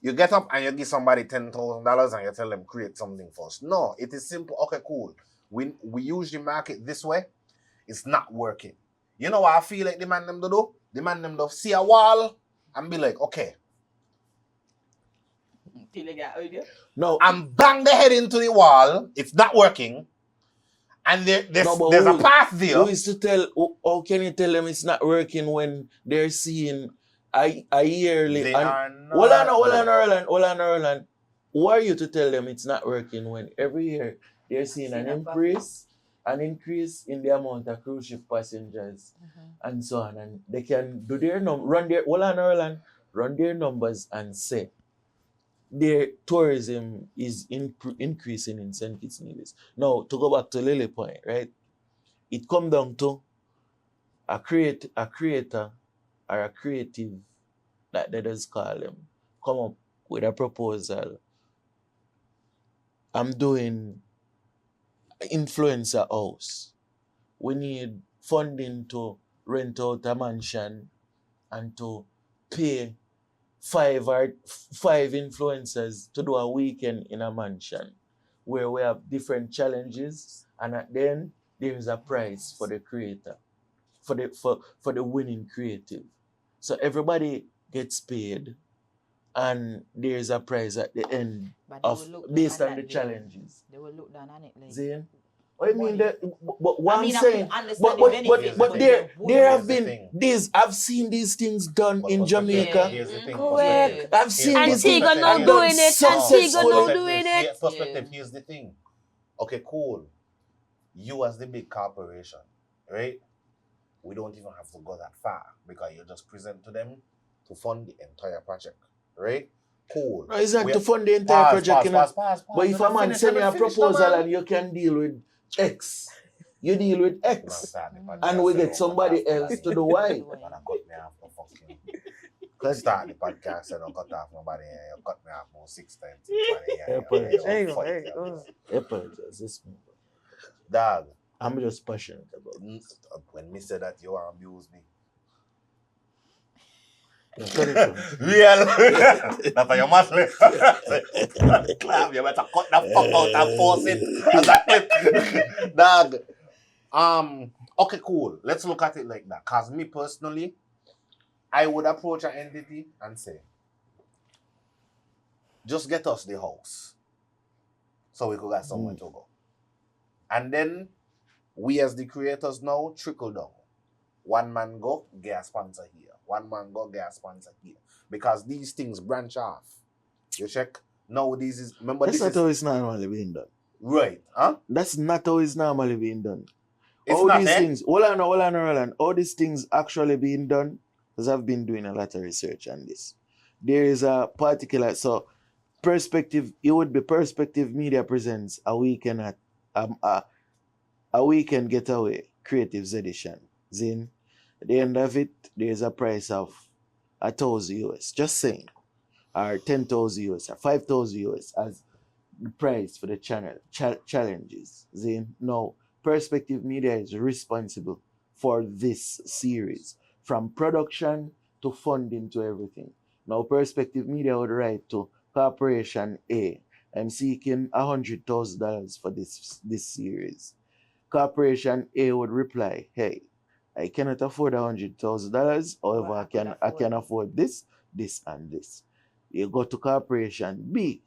you get up and you give somebody $10,000 and you tell them create something for us. No, it is simple. Okay, cool. We usually market this way. It's not working. You know what I feel like the man them to do? The man them to see a wall and be like, okay. No, and bang the head into the wall. It's not working. And there's a path there. Who is to tell? How can you tell them it's not working when they're seeing a yearly? They are not. Hold on, Roland. Who are you to tell them it's not working when every year they're seeing an increase in the amount of cruise ship passengers and so on, and they can do their run their numbers and say their tourism is increasing in St. Kitts Nevis. Now, to go back to Lily point, right? It comes down to a creator or a creative like they just call them, come up with a proposal. I'm doing influencer house. We need funding to rent out a mansion and to pay five influencers to do a weekend in a mansion where we have different challenges, and at the end there is a prize for the creator, for the winning creative. So everybody gets paid, and there is a prize at the end based on the challenges. They will look down on it like. Zane? I mean that, but what I mean, I'm I saying, can understand the benefits, but but there the have thing. been these. I've seen these things done in Jamaica. Here's the thing. Correct. I've seen these things Antigua no done doing it. Antigua no successfully. doing it. Perspective, here's the thing. Okay, cool. You as the big corporation, right? We don't even have to go that far because you just present to them to fund the entire project, right? Cool. No, it's not to fund the entire project, Pause. But if a man send you a proposal and you can deal with X, you deal with X, and we get somebody else to do Y. Let's start the podcast and I'll cut off nobody and you cut me off more 6 times. Dog. I'm just passionate about it. When me say that, you want to abuse me. Real. That's your muscle. Clap, you better cut the fuck out and force it as a clip. Dog. Okay, cool. Let's look at it like that. Because me personally, I would approach an entity and say, just get us the house so we could get somewhere to go. And then we as the creators now trickle down. One man go, get a sponsor here. One man go, get a sponsor here. Because these things branch off. You check? No, this is... Remember, that's not how it's normally being done. Right. Huh? That's not how it's normally being done. It's all not, these things... Hold on. All these things actually being done, because I've been doing a lot of research on this. There is a particular... So, Perspective... It would be Perspective Media presents a weekend at... a weekend getaway, Creatives Edition. Zin, at the end of it, there's a price of $1,000 US. Just saying. Or $10,000 US, or $5,000 US as the price for the channel challenges. Zin, no, Perspective Media is responsible for this series. From production to funding to everything. Now, Perspective Media would write to Corporation A. I'm seeking $100,000 for this series. Corporation A would reply, hey, I cannot afford $100,000. However, I can afford this, and this. You go to Corporation B.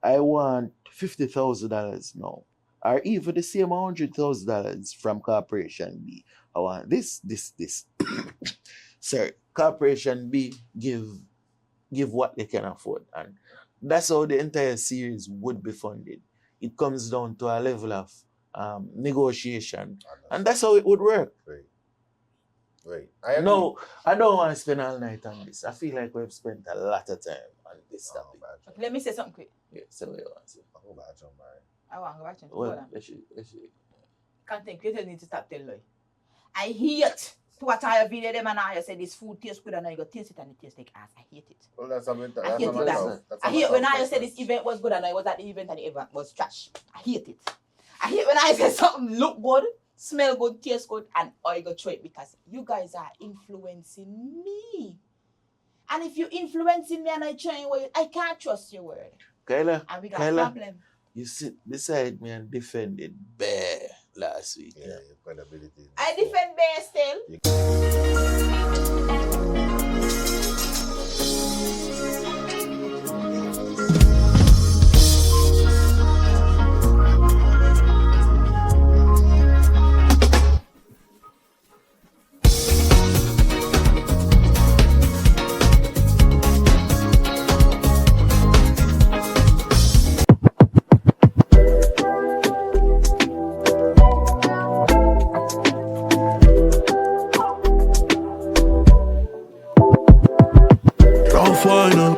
I want $50,000 now. Or even the same $100,000 from Corporation B. I want this. Sir, Corporation B give what they can afford. And that's how the entire series would be funded. It comes down to a level of negotiation. And that's how it would work. Right. I don't want to spend all night on this. I feel like we've spent a lot of time on this topic. Okay, let me say something quick. Yeah, so what you want to say? I want to go back to well, let's see. Content creators need to stop telling lie. I hate to watch our video them and I say this food tastes good and now you go taste it and it tastes like ass. I hate it. Well, that's a bit. I hate when I say this event was good and I was at the event and the event was trash. I hate it. I hate when I say something look good, smell good, taste good, and I go throw it because you guys are influencing me. And if you're influencing me and I try word, I can't trust your word. Kyla, and we got a problem. You sit beside me and defended Bear last week. Yeah, your credibility. I defend Bear still.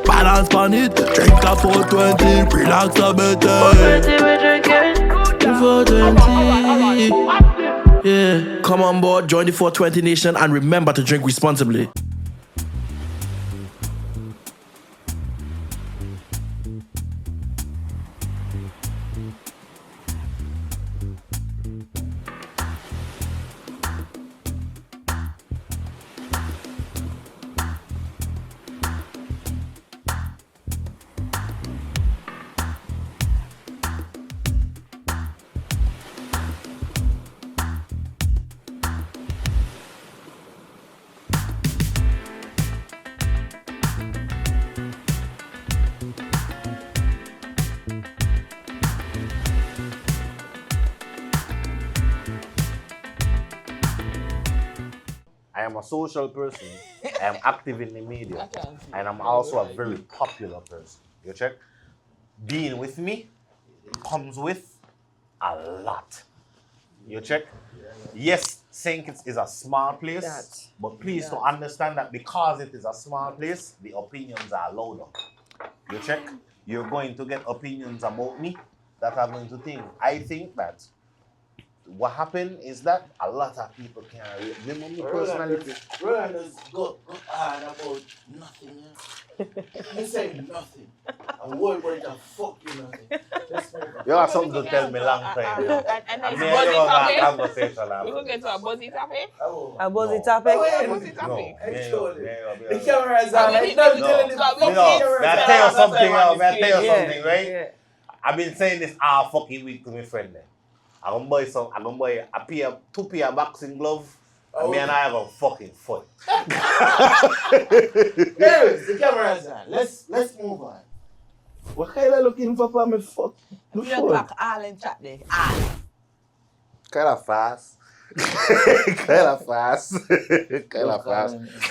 Balance on it, drink a 420, relax a bit. 420 we drinking. 420. Yeah, come on board, join the 420 Nation, and remember to drink responsibly. I am a social person. I am active in the media. And I'm also a very popular person. You check? Being with me comes with a lot. You check? Yes, St. Kitts is a small place, but please to understand that because it is a small place, the opinions are louder. You check? You're going to get opinions about me that are going to think. I think that what happened is that a lot of people can't remember me personality. Roland just go hard about nothing. He said nothing. I'm worried about the fuck you nothing. You have something to tell me long time. And Me and you have a conversation. We could get to a buzzy topic. A buzzy topic? The camera is on. Like, no, I'll tell you something, right? I've been saying this all fucking week to my friend there. I'm gonna buy two pair of boxing gloves. And me and I have a fucking fight. Anyways, the camera is on. Let's move on. What Kyla looking for me fuck? We don't talk all in chat there. Kyla fast. Kyla fast.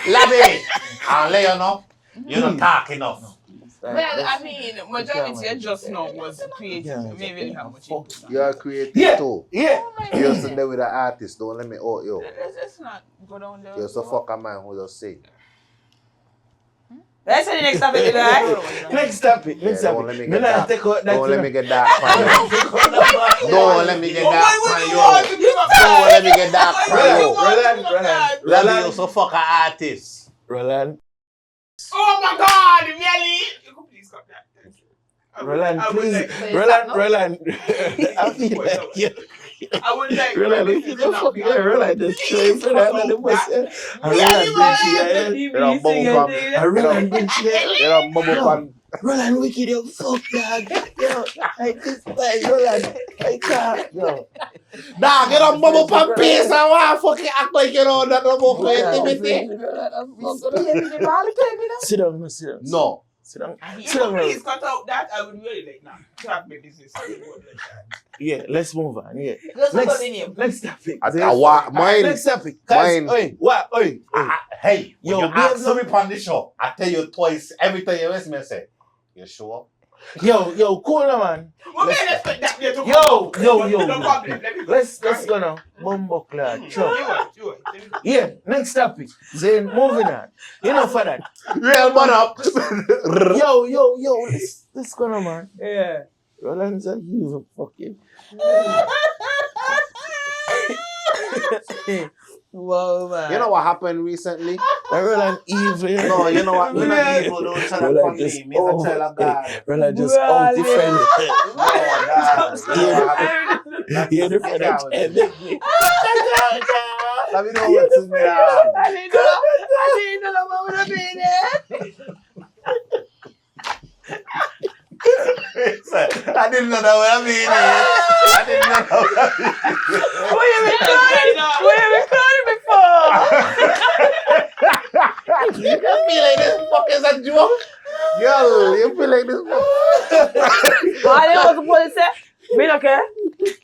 Labby! I'll let you know. You don't talk enough. Well, I mean, majority just now was creative. Maybe how much you are creative too. Yeah. You're sitting there with an artist. Don't let me out you. Let's not go down there. You're so fuck a man who just sing. Let's say the next topic, right? Next topic. Don't let me get that. Don't let me get that from you. Don't let me get that from you. Don't let me get that from you. Roland, you're so fuck an artist. Roland. Oh my God, really? Please stop that. Roland, please. Roland. I feel like you. I would like Roland, if you don't fuck yeah, Roland, just train for that. And Roland bring shit. Roland wicked, yo, fuck dog. Yo, I despise Roland. I can't, yo. Dog, you don't bubble pan piece and want fucking act like you know that about creativity. Sit down. No. Sit down. Please cut out that. I would really like now. Talk me business. Yeah, let's move on. Yeah. Next topic. Next topic. Mine. Oi. Hey, yo, you ask me on the show. I tell you twice. Every time you ask me, I say, you sure? Yo, cool man. Let's go now. Bumbo clad. Yeah, next topic. Then moving on. You know for that. Real man up. Yo, let's go now, man. Yeah. Roland's a evil fucking. Whoa, man. You know what happened recently? Roland evil. No, you know what? You're not evil. Don't try to come me. Me a child of God. Roland just out defend. You're the friend that ended me. Let me know what's in there. I didn't know what would have been there. I didn't know that what I mean. I didn't know that. Where have we recorded before? You feel like this fuck is a joke? Girl, you feel like this fuck? I know what the police say. Me not care.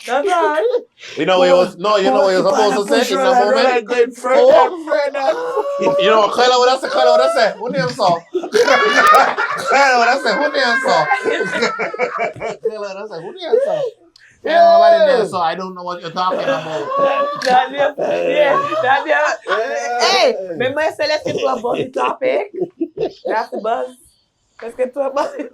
That's right. You know what you was supposed to say in that moment? You know what Kyla would have said? Who name saw? Kyla would have said, who name saw? Kyla would have said, who name saw? Yeah, nobody there, so I don't know what you're talking about. Hey, remember I said let's get to a buzzy topic? That's the buzz. Let's get to a buzzy.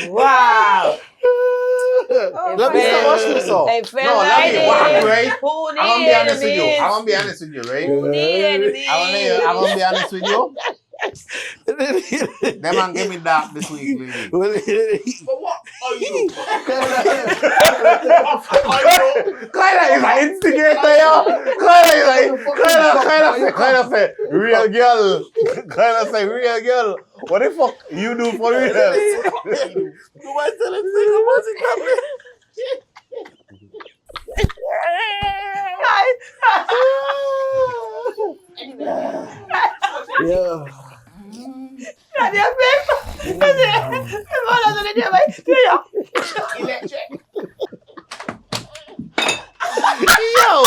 Wow. Let me watch this off. No, let me watch, right? I'm gonna be honest with you, right? Who need enemies? I'm gonna be honest with you. Them man give me that this week, lady. But what are you? Kyla is an instigator, yo. Kyla say, real girl. Kyla say, real girl. What the fuck you do for real? You might tell him what's it happening? Yeah. Yo,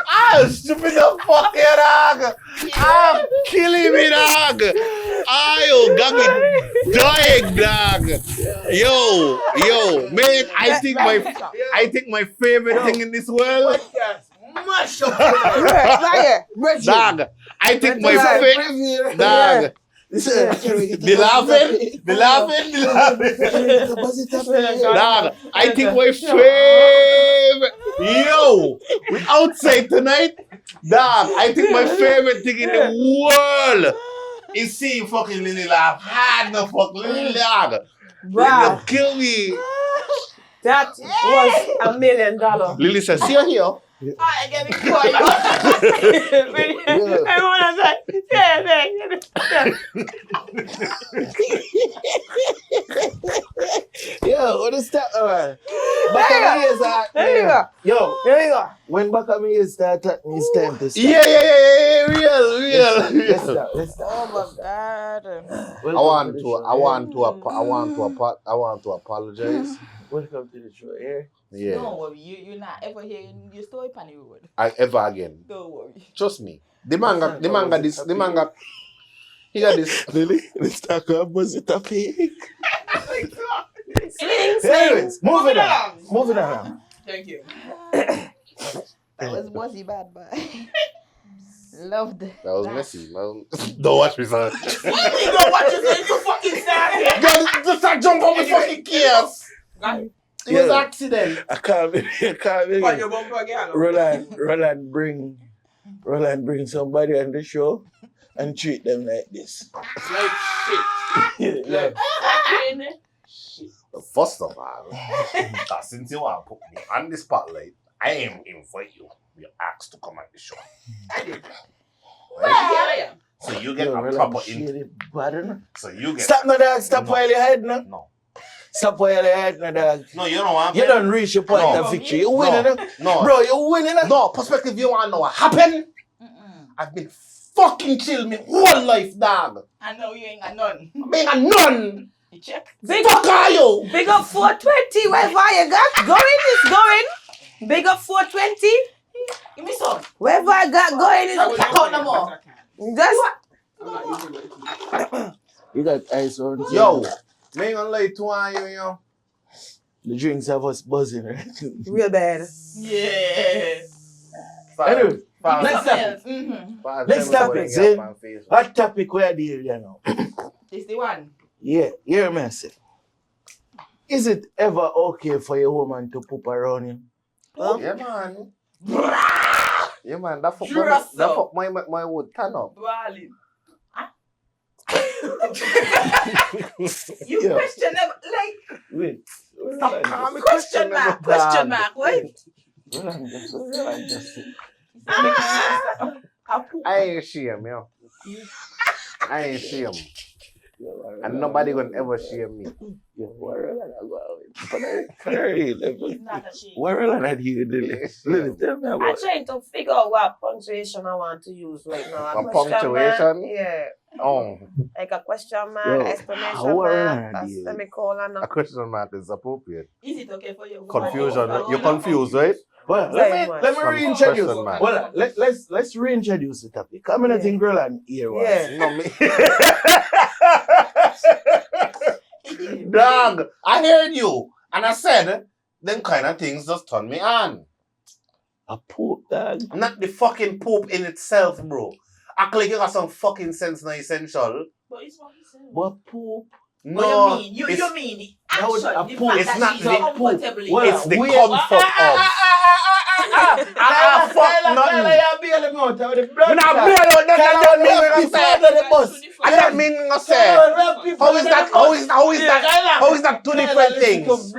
I'm stupid the fuck here, dog. I'm killing me, dog. You got me dying, dog. Yo, man, I think my favorite thing in this world. Mash up. Dog, I think my favorite. Dog. The laughing. Dog, I think my favorite. Yo, we outside tonight. Dog, I think my favorite thing in the world is seeing fucking Lilly laugh. Hard the fuck, Lilly dog. Wow. Kill me. That was $1 million. Lilly says, see you here. I get me quiet. Everyone was Yo, what is that? Back of me is at There you go. Yo, There you go. when back of me is start at me, it's time to start. Yeah, real. Let's start. Oh my God. I want to apologize. Welcome to the show, yeah? Yeah. Don't worry, you're not ever hearing your story on the road. Ever again. Don't worry. Trust me. The manga, he got this. Lilly, let's talk about Buzzy Topic. Swing. Moving on. Thank you. That was Buzzy bad boy. Loved it. That was messy. Don't watch me, son. You don't watch it, so you fucking sad. Just start jump on the fucking chaos. It was an accident. I can't believe But your bumper again. Roland bring somebody on the show and treat them like this. Like shit. Yeah. First of all, since you want to put me on the spotlight, I am invite you. You asked to come on the show. I did. Right? So you get a Roland proper shady bad. So you get Stop no dog, stop while you're head now. No. Stop while you're head no dog. No, you know what? You don't reach your point of victory. You winning No. Bro, you winning No, perspective, you want to know what happened? I've been fucking chill my whole life, dog. I know you ain't got none. I ain't got none. You check. Big Fuck are you? Big up 420. Wherever you got going is going. Big up 420. Give me some. Wherever I got going is Check out no more. just I'm not using it. You got ice on. Yo, me ain't gonna lie to you, yo. The drinks have us buzzing, right? real bad. Yeah. Anyway, next topic, Zane. What topic we are dealing with now? This the one. Yeah, hear me say. Is it ever okay for your woman to poop around you? Yeah, man. Yeah, man. That fuck my wood turn up. Brawling. You question them like. Wait. Question mark. Wait. I ain't ashamed, yo. I ain't ashamed. And nobody gonna ever shame me. Where are you, Lilly? Lilly, tell me I'm about it. trying to figure out what punctuation I want to use right now. A punctuation? Yeah. Oh. Like a question mark, Yo, exclamation where mark, are a you? semicolon. A question mark is appropriate. Is it okay for you? Confusion. You're confused, right? Well, Very let much. me reintroduce. Question mark. Well, let's reintroduce the topic. I'm gonna think Roland here was. Yeah. No, me. Dog, I heard you. And I said, them kind of things just turn me on. A poop, dog. Not the fucking poop in itself, bro. Act like you got some fucking sense now, Essential. But it's what he said. What poop? No, What you mean? You mean the that was action, a the poop. fact It's that not she's the poop. uncomfortably. Well, it's the we- comfort of. Fuck nothing. Kyla, you out of the blood. You not bail out, that don't mean what I'm saying. the bus. I don't mean what I'm saying. How is that two different things?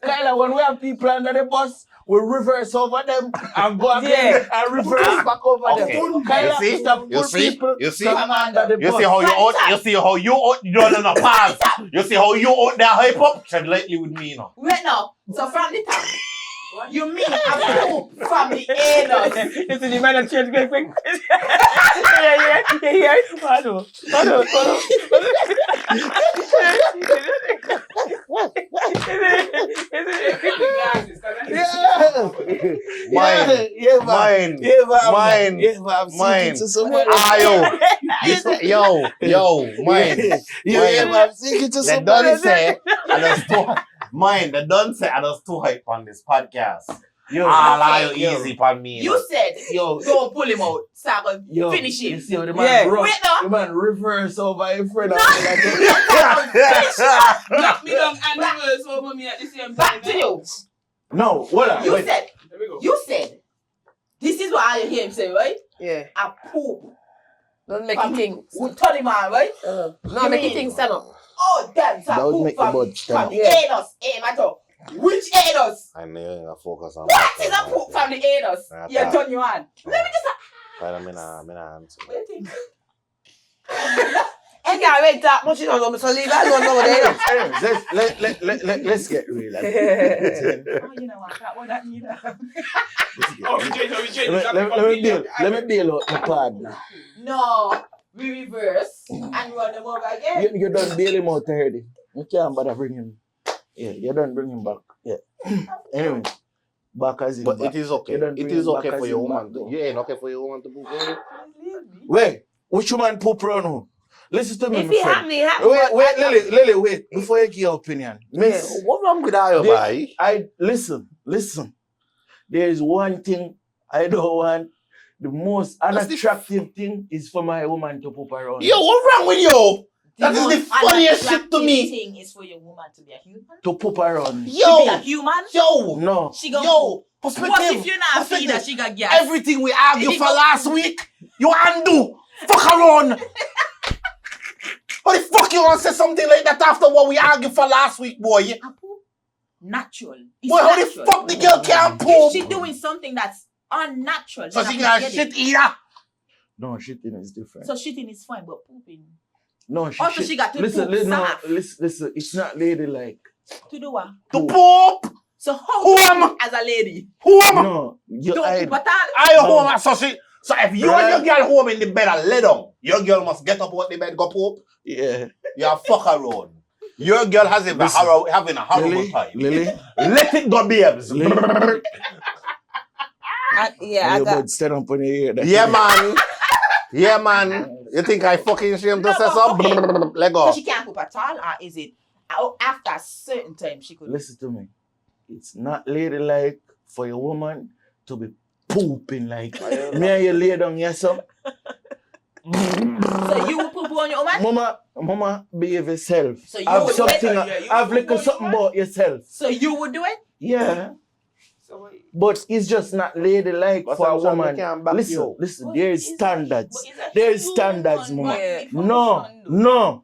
Kyla, when we have people under the bus, we reverse over them and go again and reverse back over them. Kyla, You see come under the You bus. see how you out, you don't know pause. You see how you out there hype up? Tread lightly with me, you know. Wait now. So from the top. You mean a poop from the anus? You see the man that change quick. Yeah. Mine. Yo, mine. They don't say, and there's too mine. They don't say, and there's too hype on this podcast. All are easy for me. You said, don't pull him out. So I'm going to finish him. You see how the man the man reverse over in front of me. Knock me down and reverse over me at the same time. Back to you. No, hold on. You said, this is what I hear him say, right? Yeah. A poop. Don't make it king. We turn him on, right? No, make it king stand up. Oh, damn. So That would poop make the bud stand from the anus. Hey, matter. Which anus? I know you're focus on What is a poop from the anus? You turn you on. Let me just... I'm answer. What do you think? You can't wait that much, so leave that alone over there. Let's get real. Oh, you know what? That one that need Let me bail out the pod now. No, we reverse and run them over again. You done bail him out already. You can't bother bring him. Yeah, you done bring him back. Yeah. Anyway, back as in But back. it is okay. It is okay for your woman. You ain't okay for your woman to poop. Wait, which woman poop run who? Listen to me, If my he friend. happy. Wait, Lily, wait. Before you give your opinion. Miss, What wrong with that, boy? Listen. There is one thing I don't want. The most unattractive thing is for my woman to poop around. Yo, what's wrong with you? That is the funniest shit to me. The thing is for your woman to be a human. To poop around. To be a human? No. She go Yo, perspective. What if you're not feed her, she got gas? Everything we argue for last week, you undo. Fuck around. What the fuck you want to say something like that after what we argued for last week, boy? Natural. Boy, how the fuck the girl can't poop? If she doing something that's unnatural, So she got shit eater? No, shitting is different. So shitting is fine, but pooping. No, she got to listen, poop listen, soft. listen, it's not ladylike. To do what? To poop! So how do you poop as a lady? Who am I? No, you Don't poop at all? I home, so if you and your girl home in the bed and lay down, your girl must get up out the bed, go poop. Yeah. You're fuck around. Your girl has having a horrible time. Lily. Let it go, babes. I got. Stand up on your ear. Yeah, man. Yeah, man. You think I fucking shame to say something? Okay. Let go. So she can't poop at all, or is it after a certain time she could? Listen to me. It's not ladylike for your woman to be pooping like me and you lay down yourself. So you will poop on your woman? Mama, behave yourself. So you have would something. do it? Have little something about yourself. So you would do it? Yeah. But it's just not ladylike for a woman. Listen. There is standards. There is standards, mama. No.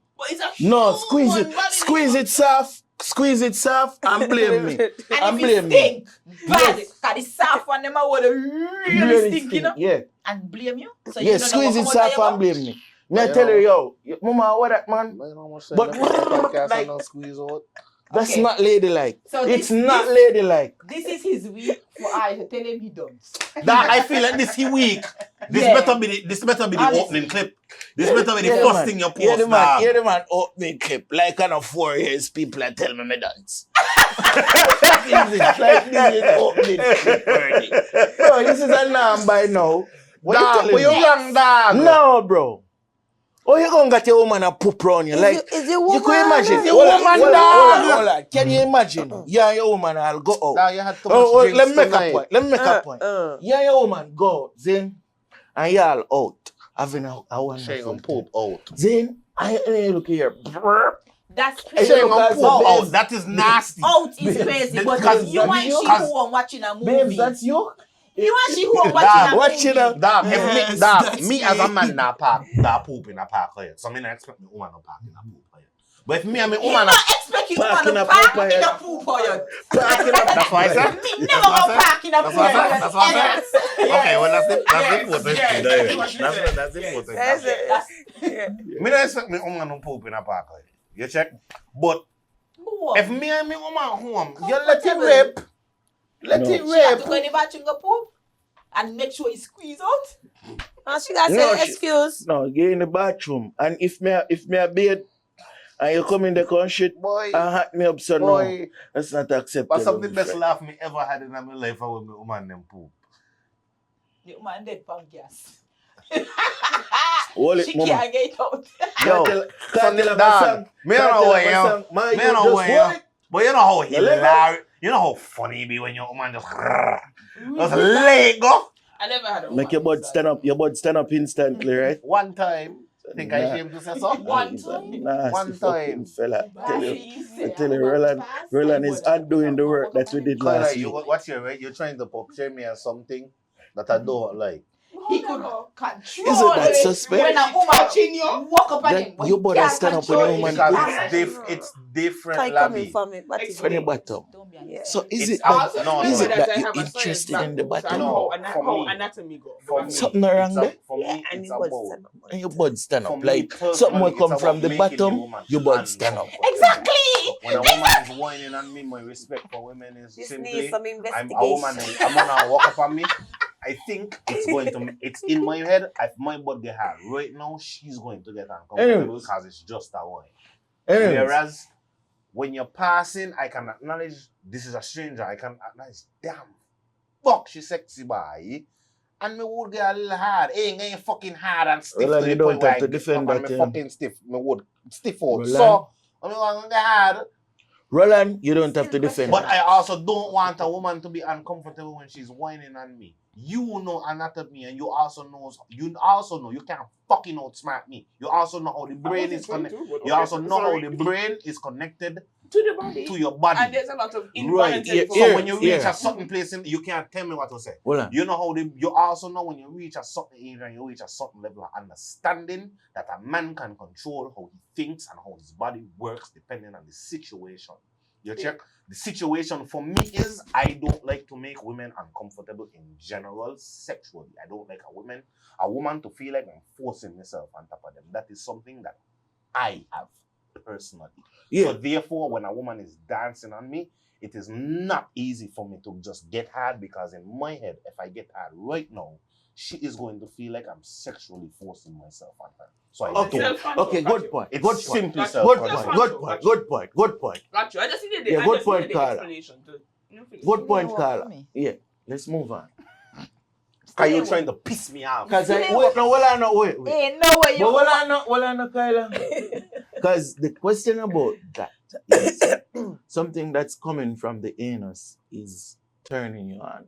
Squeeze it soft. Squeeze it soft and blame me. And blame me. Bad. Because the soft one them would really stink, you know? Yeah. And blame you? So Yeah, squeeze it soft and blame me. Me tell her, yo, mama, what that man? But like, that's not ladylike. So it's not ladylike. This is his week for I to tell him he done. That I feel like this week. This better be the opening clip. This better be the first thing you post. Hear the man opening clip. Like on a 4 years people that tell me dance. Like this is opening clip already. Bro, this is a lamb by now. What you wrong, dog? No, bro. Oh, you gonna get your woman a poop round you? Like, is it woman? You can imagine. Is it woman, dog? Hold on. Can you imagine? You and your woman will go out. Nah, you had too much drinks let me make tonight. a point. Let me make a point. You and your woman go out, then, and y'all out having a Shame wonderful on poop out. Then, I look here. That's crazy. Shame on poop out. That is nasty. Out is crazy. But you and she who are watching a movie. Babes, that's you. You and she who are watching a movie. Dog, me as a man na poop in a park here. So me not expect me woman to park in a poop here. But if me and me You woman not expect you to park in a poop here. that's why I said. Me never go park in a poop here. That's what I said. Okay, well that's the important. Me not expect me woman to poop in a park here. You check? But if me and me woman home, you let him rip. Let No. it She have to rape. go in the bathroom go poop and make sure it squeeze out. And she got No, say excuse. No, get in the bathroom. And if me a bed and you come in the country Boy. and hat me up, so no. Boy. That's not acceptable. But some of the my best friend. laugh me ever had in my life was when my woman them poop. The woman dead from gas. Hold it, She mama. can't get out. Yo, Can't tell her dog, song. me Can't know tell what her you song. Man, me you know just what hold you it. but you know how You let hilarious, you know how funny it be when your woman just let go. I never had a Make your bud stand up. Your bud stand up instantly, right? One time, think I Nah. shame to say so? One He's a time. nasty One fucking time. fella. I tell you, Roland Roland is undoing the work that we did Kyla, last you week. what's your right? You're trying to portray me as something that I don't like. He could control Is it that it. suspect? When a woman touching you, walk up on That him. But you he better can't stand up when control a woman it. Because it's different, Can coming Labby. from it, but it's For the bottom. Yeah. So is It's it that, also is remember it that that I you're have a science interested in the background, so I bottom? know No, how for me. anatomy go. For me, Something wrong there? for Yeah, me, and it's you would about stand up. And your bud stand For up. me, Like personally, something will it's come about from the making the bottom, woman your bud stand up. uncomfortable. Exactly. When a woman is whining on me, my respect for women is This simply needs some I'm investigation. a woman. I'm gonna walk up on me. I think it's in my head. If my butt get hard right now, she's going to get uncomfortable Anyways. because it's just a whine. Anyways, Whereas when you're passing, I can acknowledge this is a stranger. I can acknowledge, damn, fuck, she's sexy boy. And me would get a little hard. Ain't fucking hard and stiff Roland, to you the point don't where have I to get defend up and that, me yeah. fucking stiff. Me would stiff out. Roland. So, I'm gonna get hard. Roland, you don't have to defend But that. I also don't want a woman to be uncomfortable when she's whining on me. You know anatomy, and you also know you can't fucking outsmart me. You also know how the brain is connected. You also know how the brain is connected to the body. to your body. And there's a lot of Right, involuntary yeah, So when you reach yeah. a certain place, you can't tell me what to say. Roland, You know how you also know when you reach a certain age and you reach a certain level of understanding that a man can control how he thinks and how his body works depending on the situation. You check? The situation for me is I don't like to make women uncomfortable in general sexually. I don't like a woman to feel like I'm forcing myself on top of them. That is something that I have personally. yeah. So therefore, when a woman is dancing on me, it is not easy for me to just get hard because in my head, if I get hard right now, she is going to feel like I'm sexually forcing myself on her. So I Okay, good point. It's Good point. simply Good self-control. point. Good point. Good point. Good point. Got you. I just needed the, Yeah, I good just point, needed the Kyla. explanation to, Good point, work for Kyla. me. Yeah, let's move on. Because you're trying to piss me off. Because wait, wait. Ain't no way you Well, Kyla. Because the question about that is something that's coming from the anus is turning you on.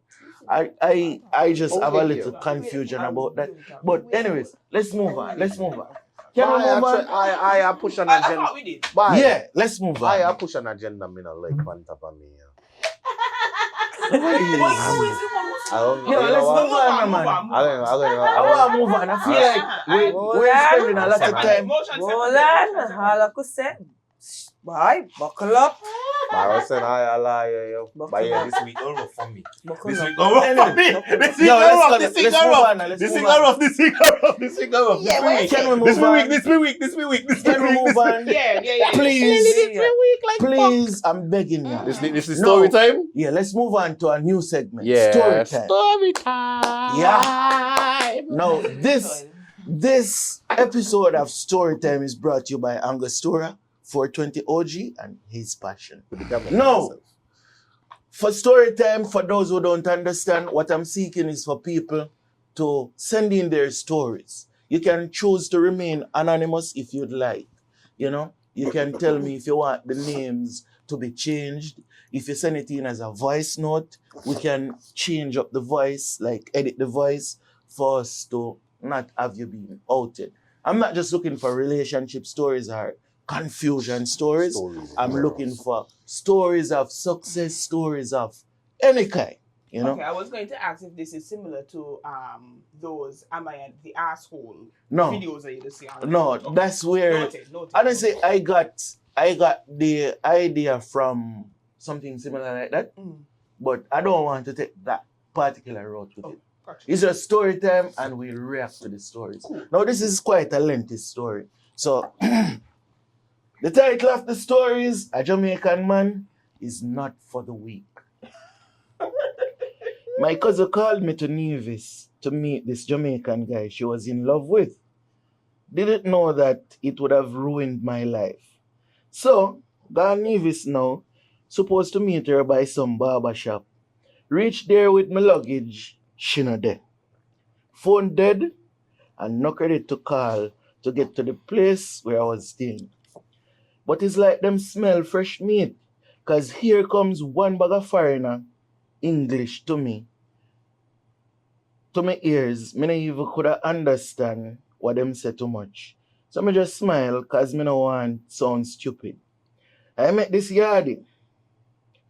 I just have a little confusion about that. But anyways, let's move on. Let's move on. Can we move on? I push an I agenda. thought we did. Yeah, let's move on. I push an agenda, me not like on top of me. Please. I don't Yo, let's move on, man. I want to move on. I feel like we're spending a lot of time. Roland, all I could say. Bye, buckle up. I said I lie, yo. Buckle But yeah, up. this week all rough for me. Buckle This up. week all rough for me. This week Yo, all rough. let's This week move all on rough. now, let's This move week all on. rough. This week all rough. This week all rough. Yeah, wait. Can we move This on? week. Can we move on? Yeah. Please, please, I'm begging you. This is No. story time. Yeah, let's move on to a new segment. Yeah. Story time. Story time. Yeah. Now, this episode of Story Time is brought to you by Angostura, 420 OG, and his passion. No. For story time, for those who don't understand, what I'm seeking is for people to send in their stories. You can choose to remain anonymous if you'd like. You know, you can tell me if you want the names to be changed. If you send it in as a voice note, we can change up the voice, like edit the voice for us to not have you being outed. I'm not just looking for relationship stories or confusion stories. I'm looking for stories of success, stories of any kind, you know? Okay, I was going to ask if this is similar to those Am I the Asshole No. videos that you see on No, YouTube. that's where Noted. honestly I got the idea from something similar like that, but I don't want to take that particular route with it. Gotcha. It's a story time and we'll react to the stories. Now this is quite a lengthy story. So the title of the story is A Jamaican Man is Not for the Weak. My cousin called me to Nevis to meet this Jamaican guy she was in love with. Didn't know that it would have ruined my life. So, gone Nevis now, supposed to meet her by some barber shop. Reached there with my luggage, she not there. Phone dead, and no credit to call to get to the place where I was staying. But it's like them smell fresh meat, cause here comes one bag of foreigner, English to me. To my ears, me not even coulda understand what them say too much. So me just smile, cause me no want sound stupid. I met this yardie,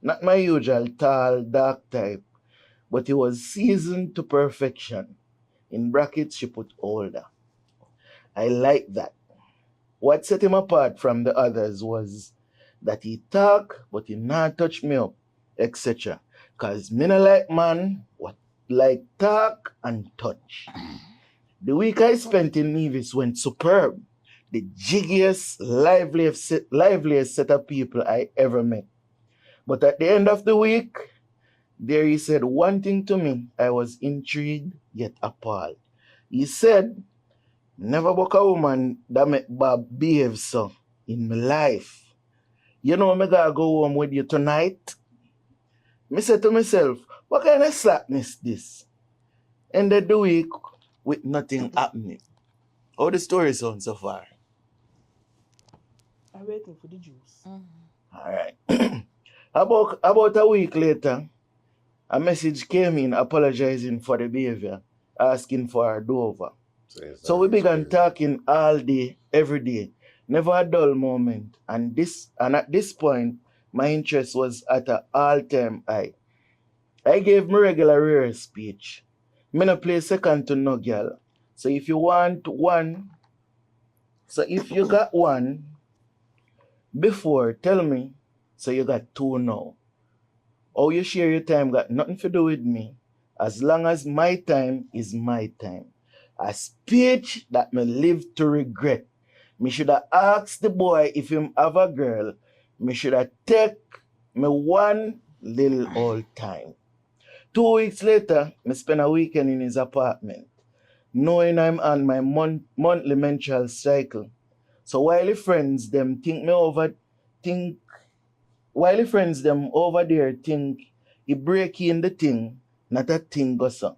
not my usual tall, dark type, but he was seasoned to perfection. In brackets, she put older. I like that. What set him apart from the others was that he talk, but he not touch me up, etc. Cause me no like man what like talk and touch. The week I spent in Nevis went superb. The jiggiest, liveliest set of people I ever met. But at the end of the week, there he said one thing to me. I was intrigued yet appalled. He said, never book a woman that make Bob behave so in my life. You know me gotta go home with you tonight? Me said to myself, what kind of slackness this? Ended the week with nothing happening. How the story sound so far? I'm waiting for the juice. Alright. About a week later, a message came in apologizing for the behavior, asking for a do-over. So we began talking all day, every day. Never a dull moment. And at this point, my interest was at an all-time high. I gave my regular rare speech. Me no play second to no girl. So if you got one before, tell me. So you got two now. How you share your time got nothing to do with me. As long as my time is my time. A speech that me live to regret. Me should have asked the boy if him have a girl. Me should have take me one little old time. 2 weeks later, me spend a weekend in his apartment, knowing I'm on my monthly menstrual cycle. So while the friends them over there think he break in the thing, not a thing goes on.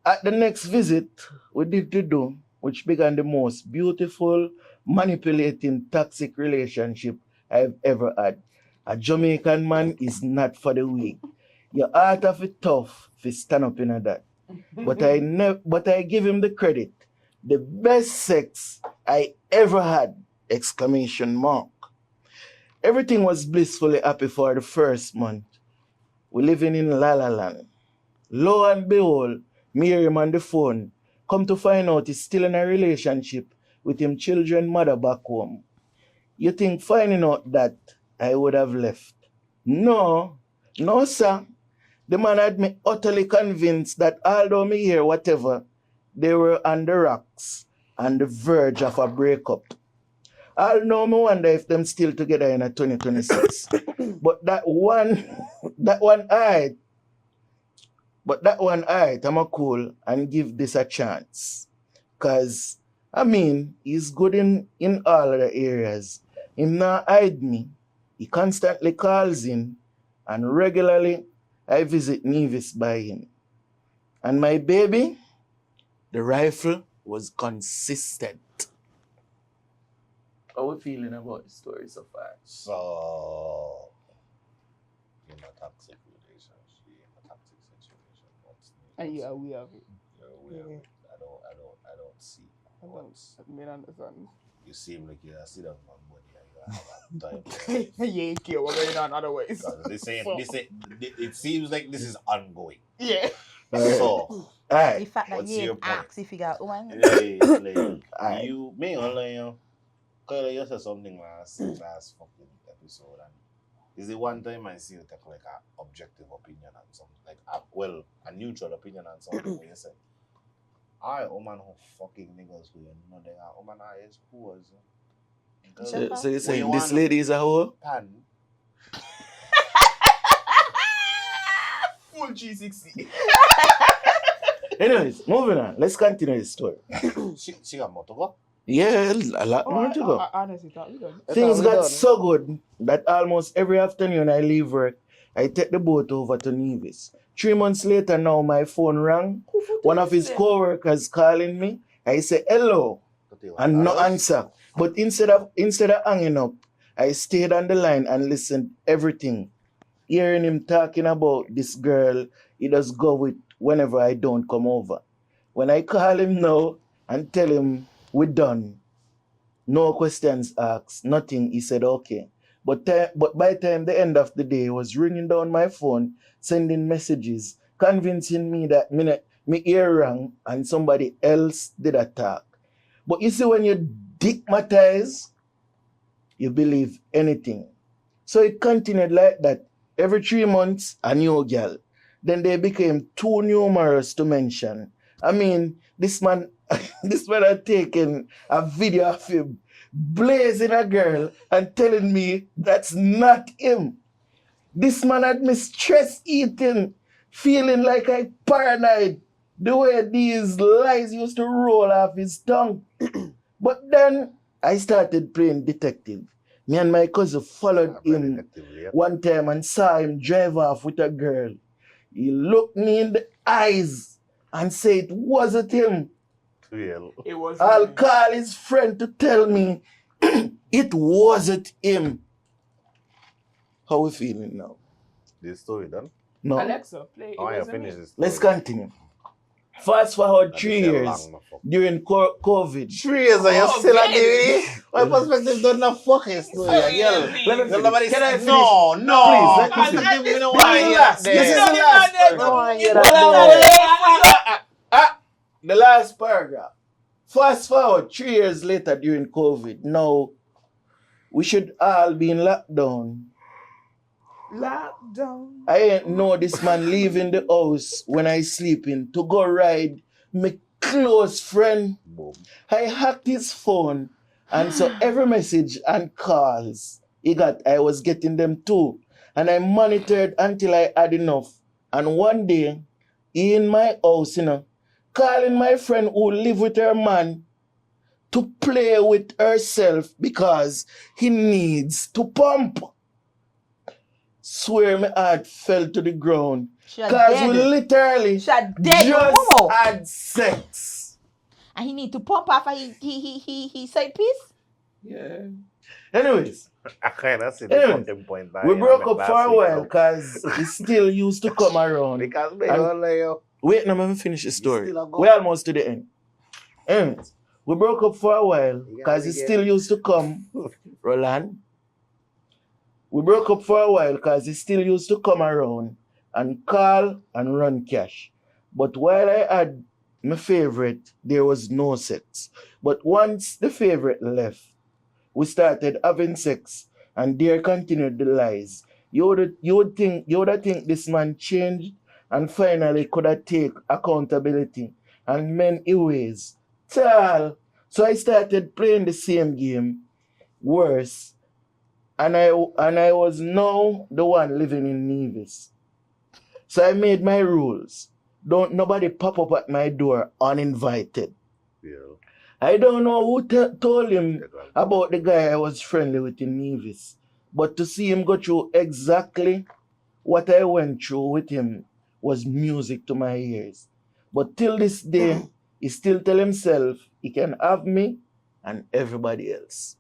At the next visit, we did to do, which began the most beautiful, manipulating, toxic relationship I've ever had. A Jamaican man is not for the weak. Your heart of it tough to stand up in that. But I give him the credit. The best sex I ever had! Exclamation mark. Everything was blissfully happy for the first month. We living in La La Land. Lo and behold, me hear him on the phone. Come to find out he's still in a relationship with him children mother back home. You think finding out that I would have left? No, sir. The man had me utterly convinced that although me hear whatever, they were on the rocks, on the verge of a breakup. I'll know me wonder if them still together in a 2026. But that one I'm a cool and give this a chance. Cause he's good in all other areas. Him not hide me. He constantly calls in and regularly I visit Nevis by him. And my baby, the rifle was consistent. How are we feeling about the story so far? So, in a toxic relationship, in a toxic situation, and you're aware of it. You're aware of it. I don't see. I don't understand. You seem like you're sit down on money and you have a time. You ain't care what's going on otherwise. It seems like this is ongoing. Yeah. So, The fact that what's you your ain't point? asked if you got one. You may online, Kyla, you said something last fucking episode, and is the one time I see you take like an objective opinion on something, like a neutral opinion on something where you say, I woman who fucking niggas who you know they are woman I is whores. So you're saying this lady is a whore? Pan. full 360. Anyways, moving on. Let's continue the story. She got more to go? Yeah, a lot more to go. I honestly thought we done. Things got so good that almost every afternoon I leave work, I take the boat over to Nevis. 3 months later now, my phone rang. One of his co-workers calling me. I say hello and no answer. But instead of hanging up, I stayed on the line and listened everything. Hearing him talking about this girl he does go with whenever I don't come over. When I call him now and tell him we're done, no questions asked, nothing, he said okay. But by the time the end of the day, he was ringing down my phone, sending messages, convincing me that me ear rang and somebody else did attack. But you see, when you digmatize, you believe anything. So it continued like that. Every 3 months, a new girl. Then they became too numerous to mention. I mean, this man had taken a video of him blazing a girl and telling me that's not him. This man had me stress eating, feeling like I paranoid, the way these lies used to roll off his tongue. But then I started playing detective. Me and my cousin followed him one time and saw him drive off with a girl. He looked me in the eyes and said it wasn't him. It was I'll call his friend to tell me it wasn't him. How we feeling now? This story done? No. Alexa, play. Oh, yeah, finish this. Let's continue. Fast forward 3 years during COVID. 3 years and you're still at the my perspective done a fucking story. Can I finish? No. Please, let me Give me no one. This is the last paragraph. Fast forward 3 years later during COVID. Now, we should all be in lockdown. Lockdown. I ain't know this man leaving the house when I sleeping to go ride my close friend. Boom. I hacked his phone and so every message and calls he got, I was getting them too. And I monitored until I had enough. And one day, he in my house, calling my friend who live with her man to play with herself because he needs to pump. Swear my heart fell to the ground. Because we literally just had sex. And he need to pump after he said peace? Yeah. Anyways. I kind of see the fucking point. We broke up for a while because he still used to come around. Because wait, now let me finish the story. We're almost to the end. Anyways, we broke up for a while because he still used to come. Roland. We broke up for a while because he still used to come around and call and run cash. But while I had my favorite, there was no sex. But once the favorite left, we started having sex and there continued the lies. You would think this man changed and finally could have take accountability and mend his ways. So I started playing the same game, worse. And I was now the one living in Nevis. So I made my rules. Don't nobody pop up at my door uninvited. Yeah. I don't know who told him about the guy I was friendly with in Nevis. But to see him go through exactly what I went through with him was music to my ears. But till this day, he still tell himself he can have me and everybody else.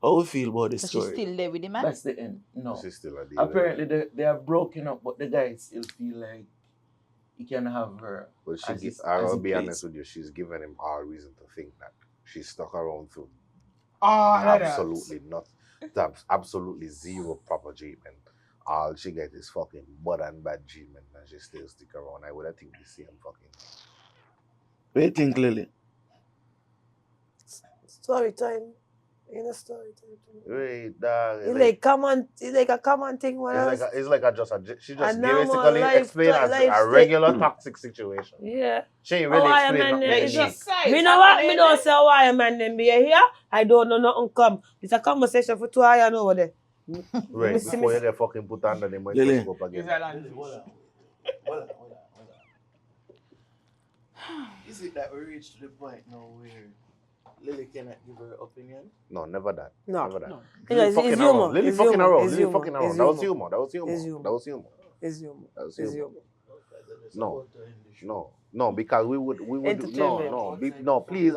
How we feel about this story? She's still there with the man? That's the end. No. She's still at the Apparently they are broken up, but the guy still feel like he can have her. But I'll be honest with you, she's given him all reason to think that she's stuck around through absolutely not. That's absolutely zero proper treatment. All she gets is fucking bad and bad treatment and she still stick around. I would have think the same fucking. What do you think, Lily? Story time. Story time. Wait, dog. It's like a common thing. She just basically explained as a regular toxic situation. Yeah. She ain't really explained. Me know what? Me don't say why a man them be here. I don't know nothing come. It's a conversation for 2 hours over there. Right, before you get fucking put under them, Lily. go up again. Hold on. Is it that we reached to the point now where Lily cannot give her opinion? No, never that. No. Never that. No. Lily It's fucking humor. around. Lily It's fucking humor. around. It's Lily humor. fucking around. It's That was humor. humor. That was humor. It's humor. That was humor. It's humor. That was It's humor. humor. No, because we would Entertainment. no, please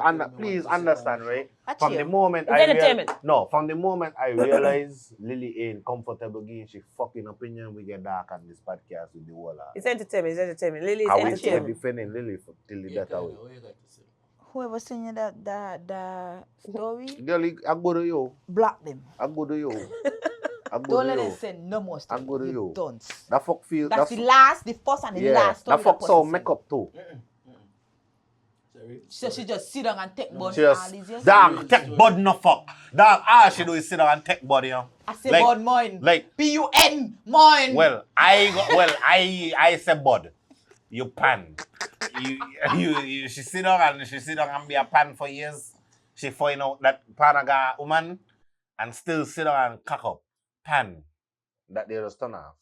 understand, right? From the moment entertainment. from the moment I realize Lily ain't comfortable giving she fucking opinion, we get dark on this podcast with the whole lot. It's entertainment. It's entertainment. Lily is Are we entertainment. defending Lily till the death away? Whoever sent you the story, Girl, I go to you. block them. I go to you. I go Don't to let you. them send no more story. I go to you. Don't. That fuck feel. That's the last, the first and the last story. That fuck so make up too. So she just sit down and take bud She just, all these years. dog, take bud no fuck. Dog, all she do is sit down and take bud, you know. I say bud mine. Like P-U-N mine. Well, I say bud. You pan. She sit down and be a pan for years. She find out that panaga woman and still sit down and cock up. Pan. That they just turn off.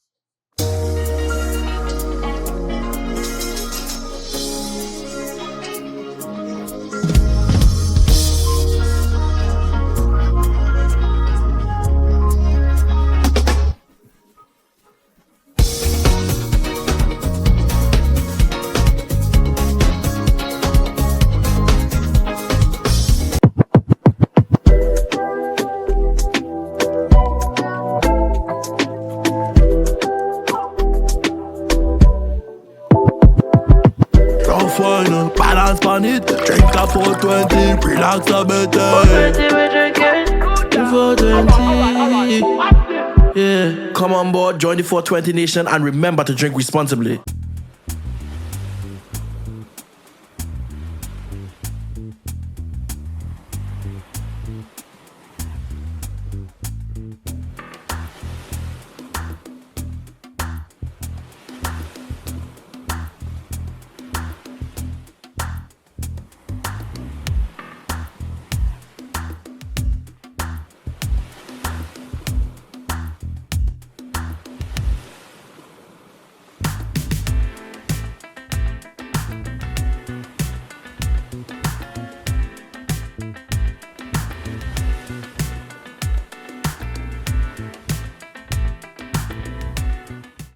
Rough wine and balance on it. Drink a 420, relax a bit. 420 we drinking. 420. Yeah, come on board, join the 420 nation, and remember to drink responsibly.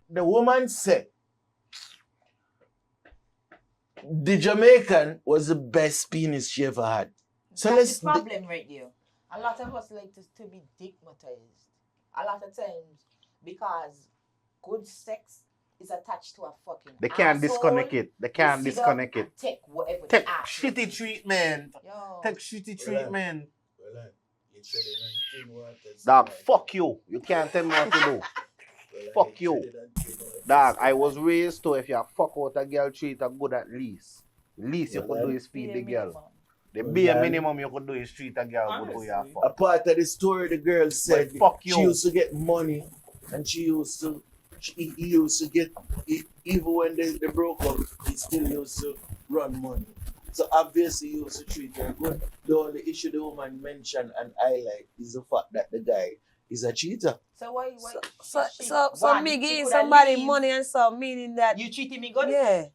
The woman said the Jamaican was the best penis she ever had. So That's the problem right there. A lot of us like to be stigmatized. A lot of times because good sex is attached to a fucking They can't asshole. disconnect it. They can't You sit disconnect up it. and Take whatever Take they ask shitty you. treatment. Yo. Take shitty treatment. You tread in clean waters. Dog, fuck you. You can't tell me what to do. Fuck you. Dog, I was raised to if you fuck out a girl, treat her good at least. Least you could do is feed the girl. The bare minimum you could do is treat a girl good for your fuck. A part of the story, the girl said fuck you. she used to get money and he used to get, even when they broke up, he still used to run money. So obviously he used to treat her good. The only issue the woman mentioned and highlight is the fact that the guy is a cheater. So why So me giving somebody money and so meaning that you treating me good? Yeah.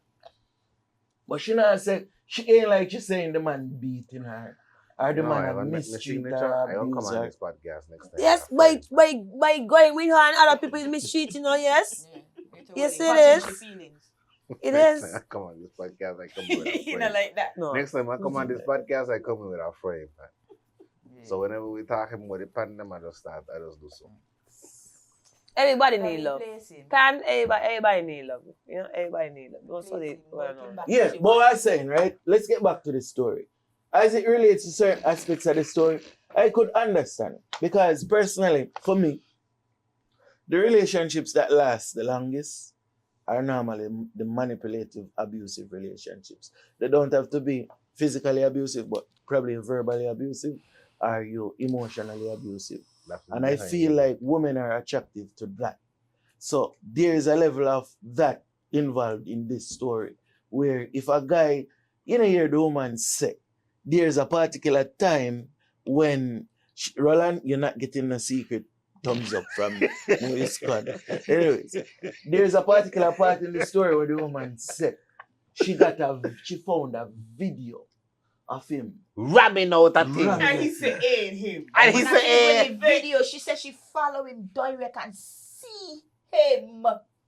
But she not said, she ain't like she saying the man beating her. Or the No, man I have haven't met mistreat my her, signature. I don't abuse come on her. this podcast next time. Yes, by going with her and other people is mistreating her, yes? Yes, it is. It is. I come on this podcast, I come with a frame. You know, like that. No. Next time I come on this podcast, I come with a frame. Man. So whenever we talking about the pandemic, I just do so. Everybody need love. Can everybody need love? You know, everybody need love. Don't say it. Yeah, but what I'm saying, right? Let's get back to the story. As it relates to certain aspects of the story, I could understand. Because personally, for me, the relationships that last the longest are normally the manipulative, abusive relationships. They don't have to be physically abusive, but probably verbally abusive, or you emotionally abusive. And I feel like women are attractive to that. So there is a level of that involved in this story, where if a guy, you know, hear the woman say, there's a particular time when, Roland, you're not getting a secret thumbs up from Miss Scott. Anyways, there's a particular part in the story where the woman said she found a video of him ramming out a thing. And he said, ain't him. And he said, the video, she said she follow him direct and see him.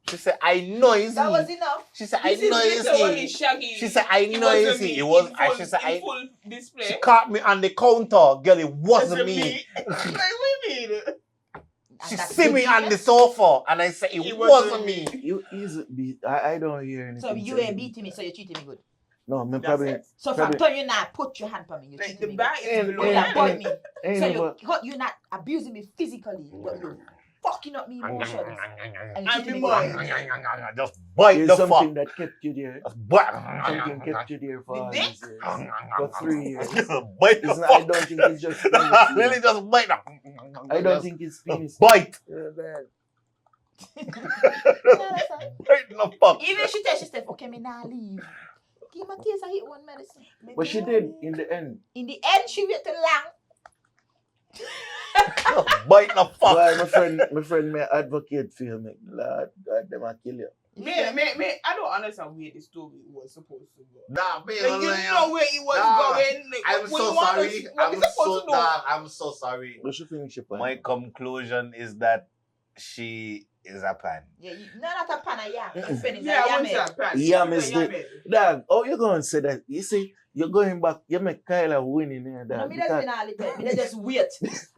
She said, I know it's That he. was enough. She said, I know it's he. She said, I know it's he. It was, she said, full display. she caught me on the counter. Girl, it wasn't me. Like, we mean. She see me on the sofa and I said, it wasn't me. I don't hear anything. So you ain't beating me, so you're treating me good. No, me probably. So from time you not put your hand on me, you Like treating the me back good. is You below. not boy me. Ain't So never- you're not abusing me physically, but you're fucking up me emotions. And you're And treating me me good. boy. Just bite There's the something fuck. that kept you there. Just bite. Something kept you there for all The these years. For 3 years. Bite the It's not, I fuck. don't think it's just penis. Really just bite. I don't think it's penis. Bite. Yeah, that's fine. Bite the fuck. Even if she tells she said, okay, me now leave. Give my case, I hit one medicine. But she did in the end. In the end, she wait too long. Bite the fuck. Well, my friend may advocate for you, make Lord God, them a kill you. I don't understand where the story was supposed to go. Nah, man, Like, you know where it was Nah, going. Like, I'm we so want sorry. us- what we supposed to do? I'm so sorry. We should finish your point. My conclusion is that she is a pan. Yeah, not a pan of yam. My friend is Yeah, a what's yam. that? Pan? Yam She's is a the yam. dog. Oh, you're going to say that? You see, you're going back. You make Kyla winning here, No, dog. me that's because- been all the time. Me just wait.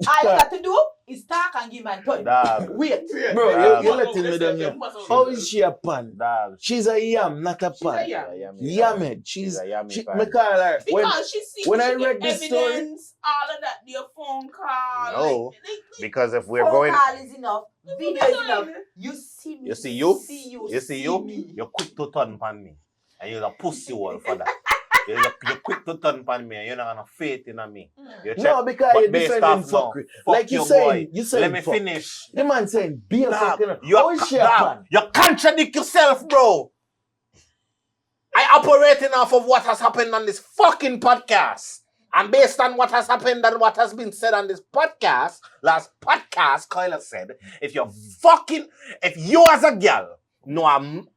All you got to do is talk and give man time. Dog. Wait. Bro, Dog. you're letting me down here. How is she a pan? Dog. She's a yam, not a She's a pan. yam. Yammed. She's a yammy she, pan. me call her. Because she see when she I get read this story- evidence, all of that, your phone call. No. Like, Because if we're Phone going, call is enough. Video is enough. You see me. you see you, You see you, me. you're quick to turn upon me. And you're a pussy wall for that. You're quick to turn upon me and you're not gonna faith in me. You check. No, because But you're based defending off now, fuckery. fuck Like your you saying, boy. you saying Let me fuck. finish. The man saying, be a Dog, fucking. you How is she a pan? You contradict yourself, bro. I operating off of what has happened on this fucking podcast. And based on what has happened and what has been said on this podcast, last podcast, Kyla said, if you as a girl know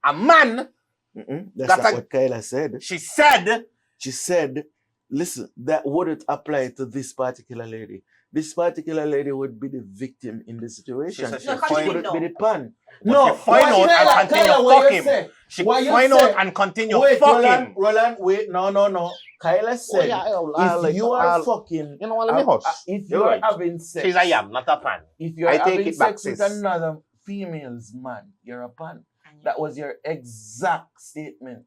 a man, That's That's not a- what Kyla said. she said, She said, listen, that wouldn't apply to this particular lady. This particular lady would be the victim in the situation. She said She she wouldn't find- be the pan. But No, she find what out and Kyla- continue Kyla, what fuck you him. say? She What you find say? out and continue Wait, fucking. Roland, wait, no. Kyla said, if you are fucking, you know what, let me hush. if You're you are right. having sex, She's a yam, not a pan. if you are I take having it back, sex with sis. another female's man, you're a pan. That was your exact statement.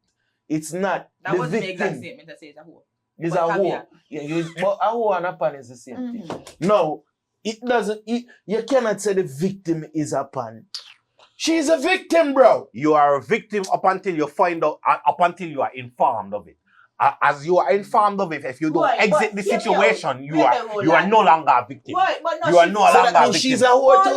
It's not that the wasn't the victim. exact statement that says a whore. It's But a caveat. whore. Yeah, but a whore and a pan is the same thing. No, it doesn't. You cannot say the victim is a pan. She's a victim, bro. You are a victim up until you find out, up until you are informed of it. As you are informed of it, if you don't Boy, exit but the hear me situation, out. you Hear are me, you are Roland. no longer a victim. Wait, but no, You are she no found- longer a means victim. she's a whore Hold too.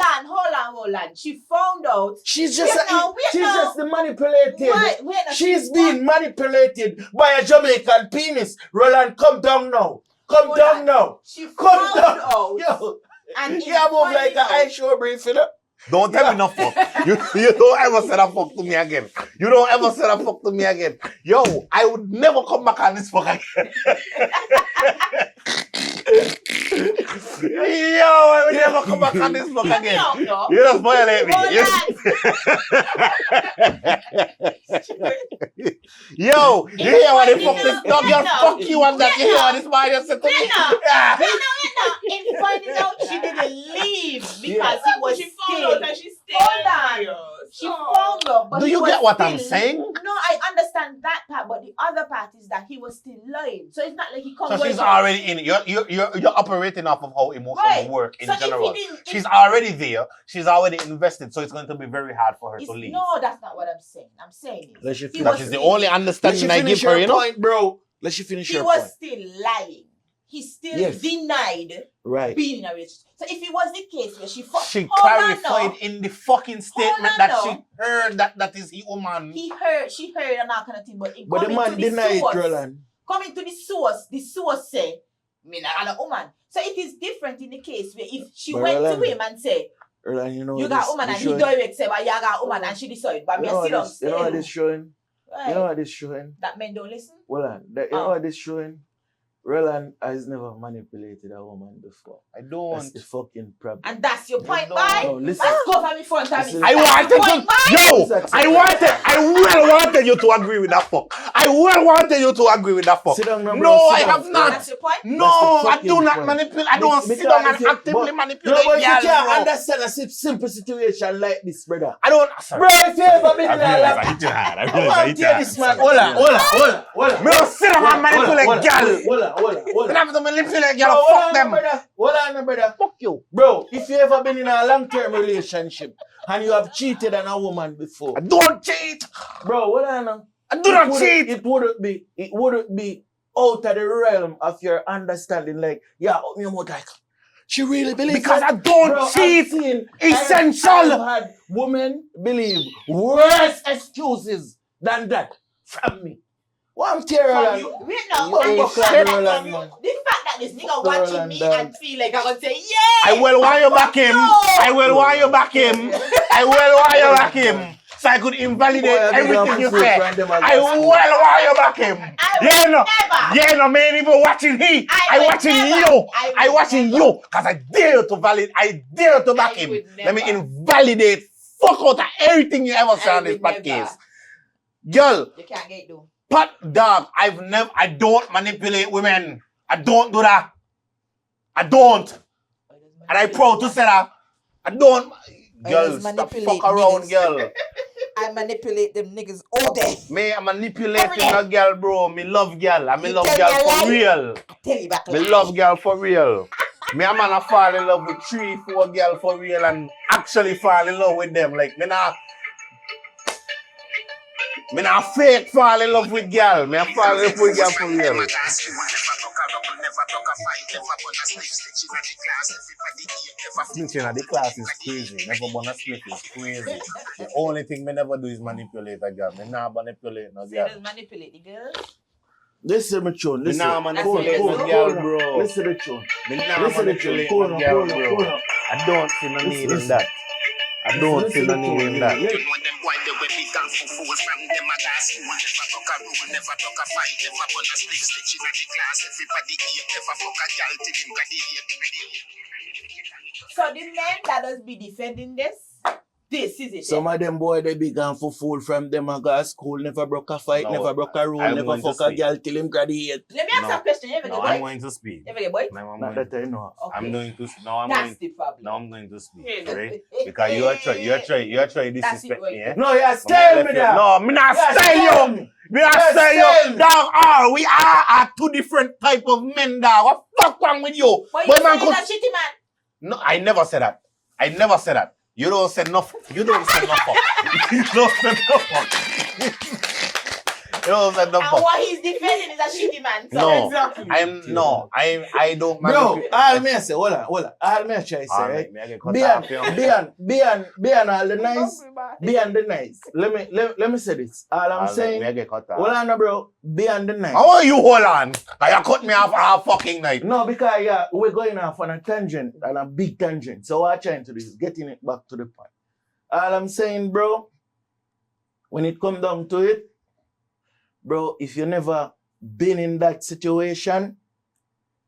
on. She found out. She's just Wait now, she's now. just the manipulated. Wait now, She's being manipulated by a Jamaican penis. Roland, come down now. Come Hold down on. now. She Come found down. out. Yo, And you move like an ice show brief, you know? Don't tell me no fuck. You don't ever say that fuck to me again. You don't ever say that fuck to me again. Yo, I would never come back on this fuck again. Yo, I would never come back on this fuck Hear me again. out, though. You just violate me. Yo, you hear what the fuck this dog? You fuck you and that. You hear what this man just said to me? Ah. In finding out, she didn't leave because Yeah. he was She found still. out that she stayed. Hold on. She found out, but Do he you was get what I'm still- saying? No, I understand that part, but the other part is that he was still lying. So it's not like he So come she's already in it. You're operating off of how emotions Right. work in So if he general. didn't- She's already there. She's already invested. So it's going to be very hard for her to leave. No, that's not what I'm saying. I'm saying is Let you he finish. That was is the still- only Let understanding you I finish give her, your you know? point, bro. Let you finish he your was point. still lying. He still Yes. denied Right. being in a relationship. So if it was the case where she She hold on clarified now. in the fucking statement on that now. she heard that is he woman. She heard and all kind of thing, but it But the coming man to the denied source. it, Roland. Coming to the source say, me not a woman. So it is different in the case where if she But went Roland- to him and say, Roland, you know You this, got woman and he showing, direct say, but you got woman and she decide. But me sit down you know what still. this showing? Right. You know what this showing? That men don't listen? Roland, you know what this showing? Roland has never manipulated a woman before. I don't. That's the fucking problem. And that's your point, boy. No, listen. Let's go from in front of me. I wanted you to agree with that fuck. I wanted you to agree with that fuck. Sit down, No, I have not. That's your point? No, I do not manipulate. I don't sit down and actively manipulate. No, but you girl, can't bro. understand a simple situation like this, brother. I don't. Bro, if you ever been in a lap, I I'm tell this man. Hold on. Me don't sit down and manipulate girl. Hold I on. have to manipulate girl. Fuck them. Hold on, brother. Fuck you. Bro, if you ever been in a long-term relationship and you have cheated on a woman before. I don't cheat. Bro, hold on. I do not cheat. It wouldn't be out of the realm of your understanding. Like, yeah, me like, she really believes. Because I don't cheat. Essential. I've had women believe worse excuses than that from me. What I'm tearing You, on. wait now, You and ain't the clever, fact Roland, man. that this nigga watching Roland, me dog. and feel like I'm gonna say, yeah! I will want you back him. I will want you back him. I will want you back him. So I could invalidate everything you say. I will want you back him. Yeah, no, man, even watching he. I watching you. I watching you. Because I dare to validate. I dare to back him. Let me invalidate. Fuck out of everything you ever say on this podcast. Girl. You can't get it though. Pat dog, I don't manipulate women. I don't do that. I don't. And I'm proud to say that. I don't. Girl, stop fuck around, girl. I manipulate them niggas all day. Me, I manipulating a girl, bro. Me love girl. I me love girl for real. I tell you back. Me love girl for real. Me a man a fall in love with 3-4 girl for real and actually fall in love with them. Like, me not fake fall in love with girl. Me a fall in love with girl for real. Snitching at the class is crazy. Never wanna split is crazy. The only thing me never do is manipulate a girl. Me not manipulate no girl. So manipulate the girls? Listen to me, tune. Me Listen. not manipulate no girl, bro. Listen to the tune. Me not manipulate no girl, bro. I don't see no need in that. I don't see no need in that. So the men that does be defending this is it. Some of them boy they be gone for fool from them and go to school, never broke a fight, never broke a rule, never fuck a girl till him graduate. Let me ask a question. You ever get boy? I'm going to speak. You ever get boy? Not that I know. I'm going to speak. Now I'm going to speak, right? Because you are trying to disrespect me, eh? No, you're style me there. No, me not style you. Me not style you. Dog, we are two different type of men, dog. What fuck wrong with you? But you say that shitty man. No, I never said that. I never said that. You don't say nothing. You don't say nothing. You don't say nothing. You don't say nothing. And what he's defending is a shitty man. So No, exactly. I don't. Bro, all me say, hold on. All me try say, right? Beyond all the nice, beyond the nice. Let me say this. All I'm saying, hold on, bro. Beyond the nice. How are you hold on? You cut me off a fucking night. No, because we're going off on a tangent, and a big tangent. So what I'm trying to do is getting it back to the point. All I'm saying, bro, when it comes down to it, bro, if you never been in that situation,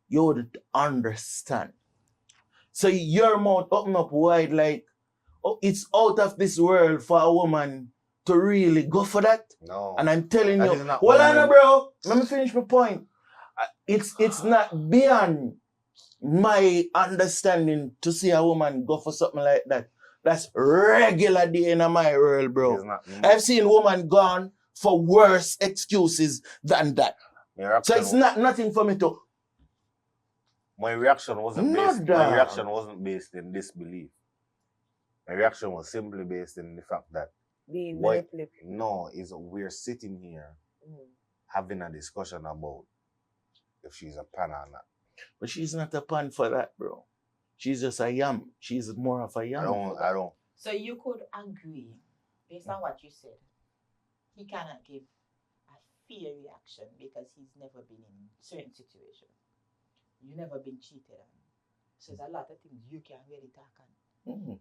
you wouldn't understand. So your mouth open up wide like, oh, it's out of this world for a woman to really go for that. No. And I'm telling That you, is not well, woman. Anna, bro, let me finish my point. It's not beyond my understanding to see a woman go for something like that. That's regular day in my world, bro. I've seen women gone for worse excuses than that. So it's not nothing for me to. My reaction wasn't based in disbelief. My reaction was simply based in the fact that we're sitting here having a discussion about if she's a pan or not. But she's not a pan for that, bro. She's just a yam. She's more of a yam. I don't. So you could agree, based on what you said, he cannot give a fair reaction because he's never been in certain situations. You never been cheated on. So there's a lot of things you can't really talk on.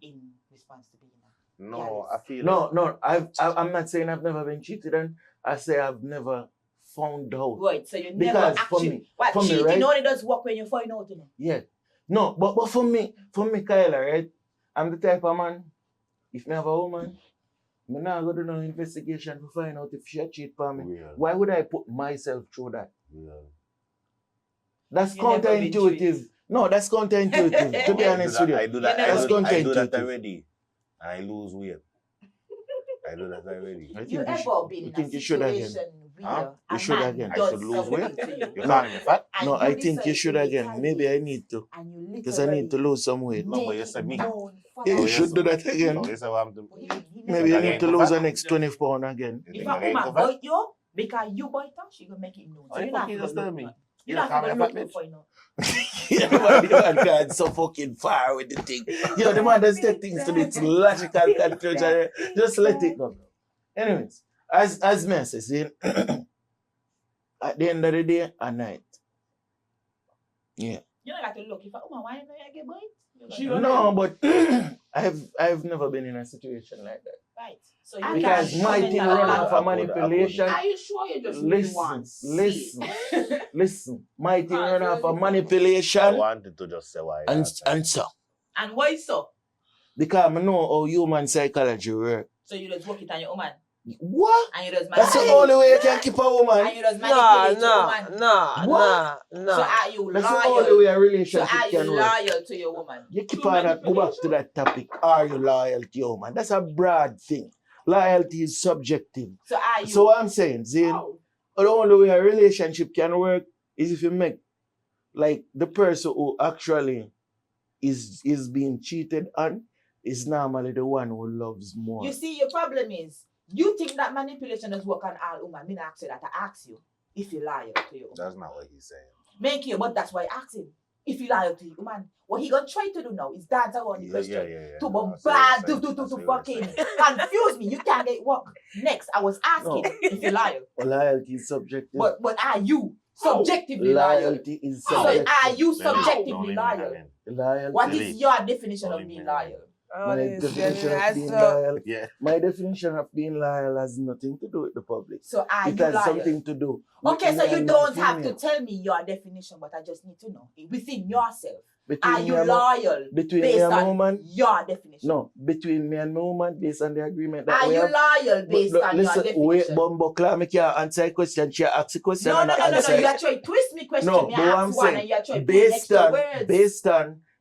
in response to being No, I feel No, I'm not saying I've never been cheated on. I say I've never found out. Right, so you Because never for actually... me, What, for me, cheating right? only does work when you find out, you know? Yeah. No, but for me, Kyla, right? I'm the type of man, if me have a woman, I'm not going to do no investigation to find out if she cheat for me. Real. Why would I put myself through that? Real. That's You never been through it. counterintuitive. No, that's counterintuitive, to be honest with you. I do that That's counterintuitive. already. And I lose weight. I do that already. I think You ever been in a you should again. situation Huh? where You a should man again. I does should lose something weight? to you, You calling me fat? and No, you I think you decide should to again. retaliate, Maybe I need to. and you Because I need to literally lose some weight. No, but make you it said me. known for Yeah, that you should do that So again. you say what I'm doing? Maybe you Again, need to too lose fat? the next 20 pounds again. You If think a I ain't woman too fat? bite you, because you bite her, she gonna make it known. So Why you the fuck not you gonna just tell look me? man. You You not call me gonna a fat look bitch? for no. Yeah, man, the man gone so fucking far with the thing. Yo, the man does take things to its logical conclusion. Just let it go. Anyways, as me say, see, at the end of the day, at night. Yeah. You don't got to look. If a woman want to know you get bite, No, but I've never been in a situation like that. right. So you Because can't my comment thing on run that. off of manipulation. Are you sure you just really want to Listen. My thing run off of I manipulation wanted to just say why. and so. And why so? Because I know how human psychology works. So you just work it on your woman. What? And you just That's the manipulate. only way you can keep a woman. And you just manipulate your woman. What? So are you That's the loyal? only way a So relationship are you can work. loyal to your woman? You keep on that, go back to that topic. Are you loyal to your woman? That's a broad thing. Loyalty is subjective. So are you? So what I'm saying, Zane, the only way a relationship can work is if you make like the person who actually is being cheated on is normally the one who loves more. You see, your problem is you think that manipulation does work on all women. Me not ask you that. I ask you if you loyal to your woman. That's not what he's saying. Make you, but that's why I ask him if you loyal to your woman. What he gonna try to do now is dance around the question to bombard, to fucking confuse me. You can't get work. Next, I was asking if you loyal. Loyalty is subjective. But are you subjectively loyal? Loyalty is So subjective. are you subjectively loyal? Loyalty. What is your definition of being loyal? My definition of being loyal. My definition of being loyal has nothing to do with the public. So are it you has loyal? something to do with Okay, so me you and don't my have to female. tell me your definition, but I just need to know within yourself. Between Are me you and my- loyal between based me and my on woman? your definition? No, between me and my woman, based on the agreement that Are we you have. loyal based But on listen, your definition? wait, Bumbo Clam, I can't answer a question. She ask a question No, and no, I no, no, no. answer You it. are trying to twist me question. No, Me but what I'm ask one and saying, you are trying to put in extra words.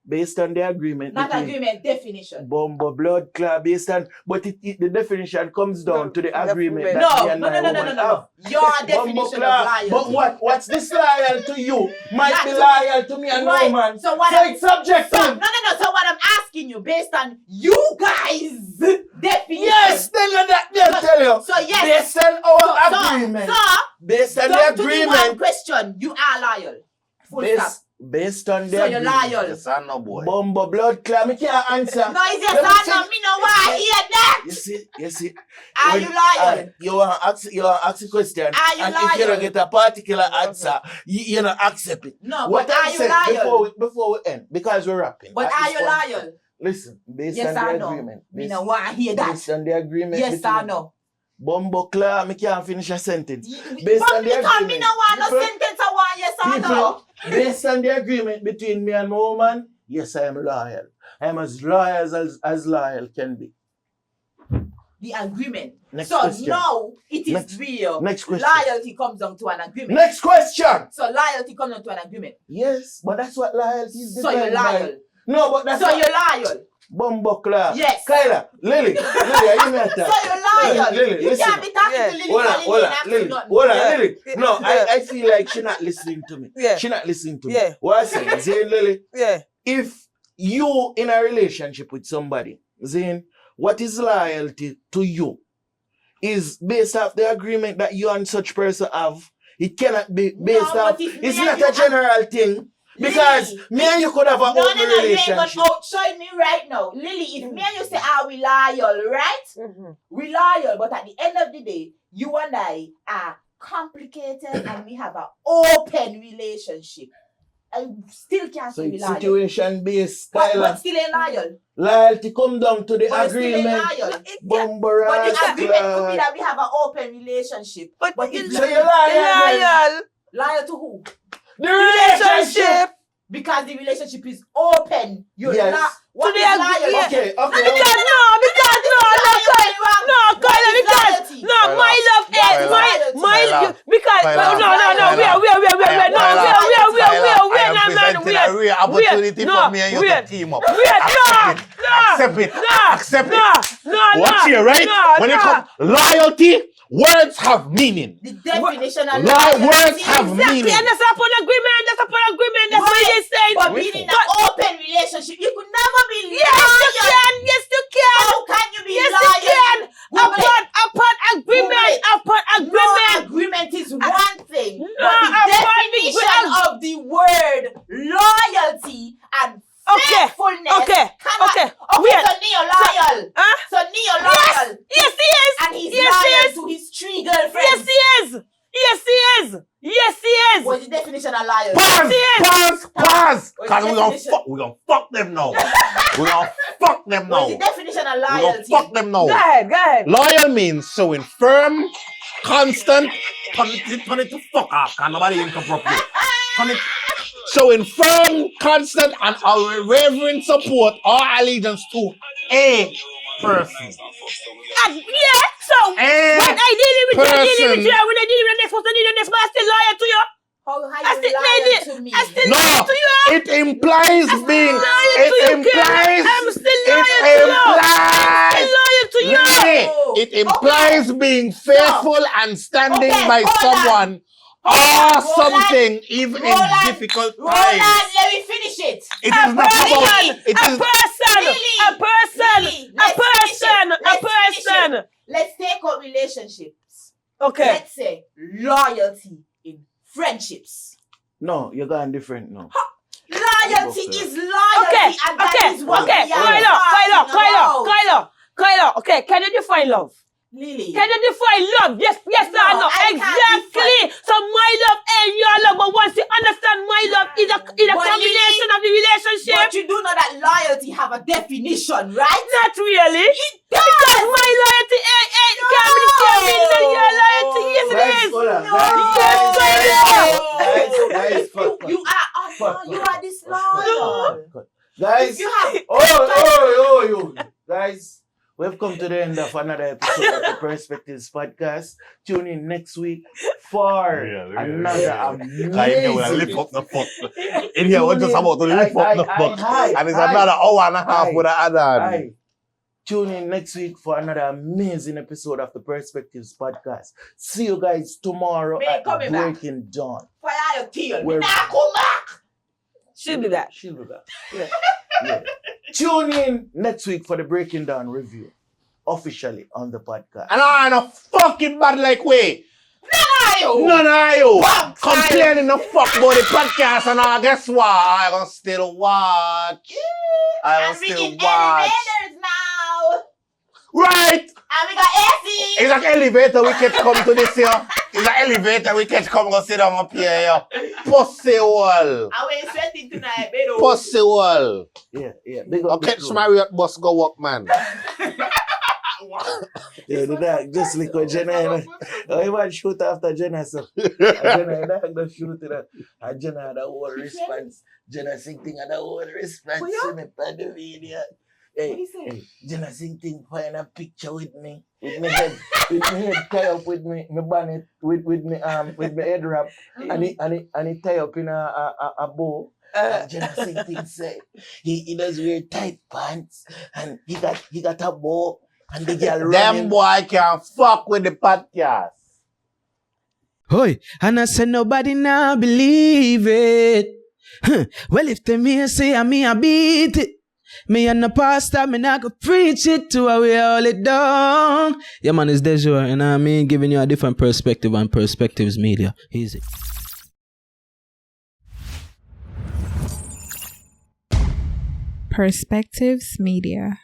based on the agreement. Not between agreement, definition. Bumbo blood club based on, but the definition comes down to the agreement that No, me and no, my no, no, no, woman no, no. have. Your Bumbo definition of club. loyalty. But what's this loyal to you might Not be to me. loyal to me and my Right. woman. So what So I'm- it's subjective. So, no. So what I'm asking you, based on you guys' definition. Yes, they'll tell you. So yes. Based on our agreement. Based on the down to the one agreement. question, you are loyal. Full stop. Based on the So you're agreement. loyal. Yes, I know, boy. Bumbo blood clam, I can't answer. No, it's yes Let me or see. no. Me no want to hear that. You see. Are When- you loyal? You want to ask a question. Are you and if you loyal? don't get a particular answer, you don't accept it. No, What but I'm are you saying loyal? before we end, because we're rapping. But at are this you point- loyal? Listen, based Yes on or the no? agreement. Me no want to hear that. Based on the agreement. Yes or no? Bumbo clam, I can't finish a sentence. But Based on the because me agreement. no want no People- sentence. I want yes or no. Based on the agreement between me and my woman, yes, I am loyal. I am as loyal as loyal can be. The agreement. Next so question. now it is Next- real. next question. Loyalty comes down to an agreement. Next question. So loyalty comes down to an agreement. Yes, but that's what loyalty is. So you're defined by. loyal. No, but that's So what- you're loyal. Bumbo club. Yes. Kyla, Lilly, are you met So you're loyal. Lilly, You listen. can't be talking to Lilly Hold on, while hold Lilly on, ain't Lilly. asking nothing. Hold on, Yeah. Lilly. No, I feel like she not listening to me. Yeah. She not listening to me. Yeah. What I say, Zane, Lilly, Yeah. if you in a relationship with somebody, Zane, what is loyalty to you is based off the agreement that you and such person have. It cannot be based No, off. but if It's me not and you a general thing. Because Lilly, me and you could have an No, open you ain't relationship. gonna outshine me right now. Lily, if me and you say, are we loyal, right? We loyal, but at the end of the day, you and I are complicated and we have an open relationship. I still can't So say it's loyal. situation based, But Kyla. still ain't loyal. Loyalty come down to the But still ain't agreement. loyal. Bumper But the ass agreement could clock. be that we have an open relationship. But it's So you're loyal. loyal to who? The relationship. Because the relationship is open. You're Yes. not. What To is the loyal? Okay. Because my love is my Kyla, because Kyla, no, a rare opportunity for me and you to team up. Accept it. Watch here, right? When it comes loyalty, words have meaning. The definition of Words have meaning. And that's upon agreement. That's what they say. But being in an open relationship, you could never be loyal. Yes, you can. How can you be Yes, loyal? you can. Upon agreement. No, agreement is one thing. No, but the definition upon of the word loyalty and faithfulness cannot. Okay. So Neo loyal. So Neo loyal. Yes, he is. And he's loyal to his 3 girlfriends. Yes, he is. What's the definition of loyalty? Pause. Cause we gonna fuck them now. What's the definition of loyalty? Go ahead. Loyal means showing firm, constant. Turn it to fuck off. Can nobody interrupt you? Turn it. Showing firm, constant, and unwavering support or allegiance to a person. So when I deal with you, when I deal with the next person, I still loyal to you. How you loyal to me? I still loyal to you. It implies being. I'm still loyal to you. It implies being faithful and standing by someone or something, even in difficult times. Roland, let me finish it. It is not about. It is a person. Let's take out relationships. Okay. Let's say loyalty in friendships. No, you're going different now. Loyalty is loyalty, and that is what we are Kyla. Okay, can you define love? Lily. Can you define love? Yes or no? Exactly. So my love and your love, but once you understand my love is a combination of the relationship. But you do know that loyalty have a definition, right? Not really. It does. Because my loyalty can't be the same meaning as your loyalty. Yes, it is. You are disloyal. Guys, You have you guys. We've come to the end of another episode of the Perspectives podcast. Tune in next week for another amazing. Lift up the fuck. In here, we're just about to lift up the fuck. And it's another hour and a half with the other. Tune in next week for another amazing episode of the Perspectives podcast. See you guys tomorrow at Breaking Dawn. Fire your tail. We're come back. She'll do that. Yeah. Tune in next week for the Breaking Dawn review. Officially on the podcast. And I'm a fucking bad like way. None of you. Complaining the fuck about the podcast and I guess what? I gonna still watch. I gonna still watch. Now. Right. And we got AC. It's like elevator we can come to this here. It's like elevator we can come and sit down up here. Pussy wall. I will sweating tonight, baby. Pussy wall. Yeah. Big up. Okay, Marriott bus go work, man. Yeah, the just like what Jenna. I want to shoot after Jenna, so. Jenna, don't shoot it. And Jenna had a whole response. Jenna sing thing had a whole response to me on the video. Hey, Jenna sing thing, find a picture with me. With my head tie up with me bonnet, with me head wrap, and it tie up in a bow. And Jenna sing thing say he does wear tight pants and he got a bow. And the girl running. Them boy can't fuck with the podcast. Hoy, and I said nobody now believe it. Well, if them here say I beat it. Me and the pastor, me not go preach it to how we hold it down. Yeah, man, it's Dejour, and I mean giving you a different perspective on Perspectives Media. Easy. Perspectives Media.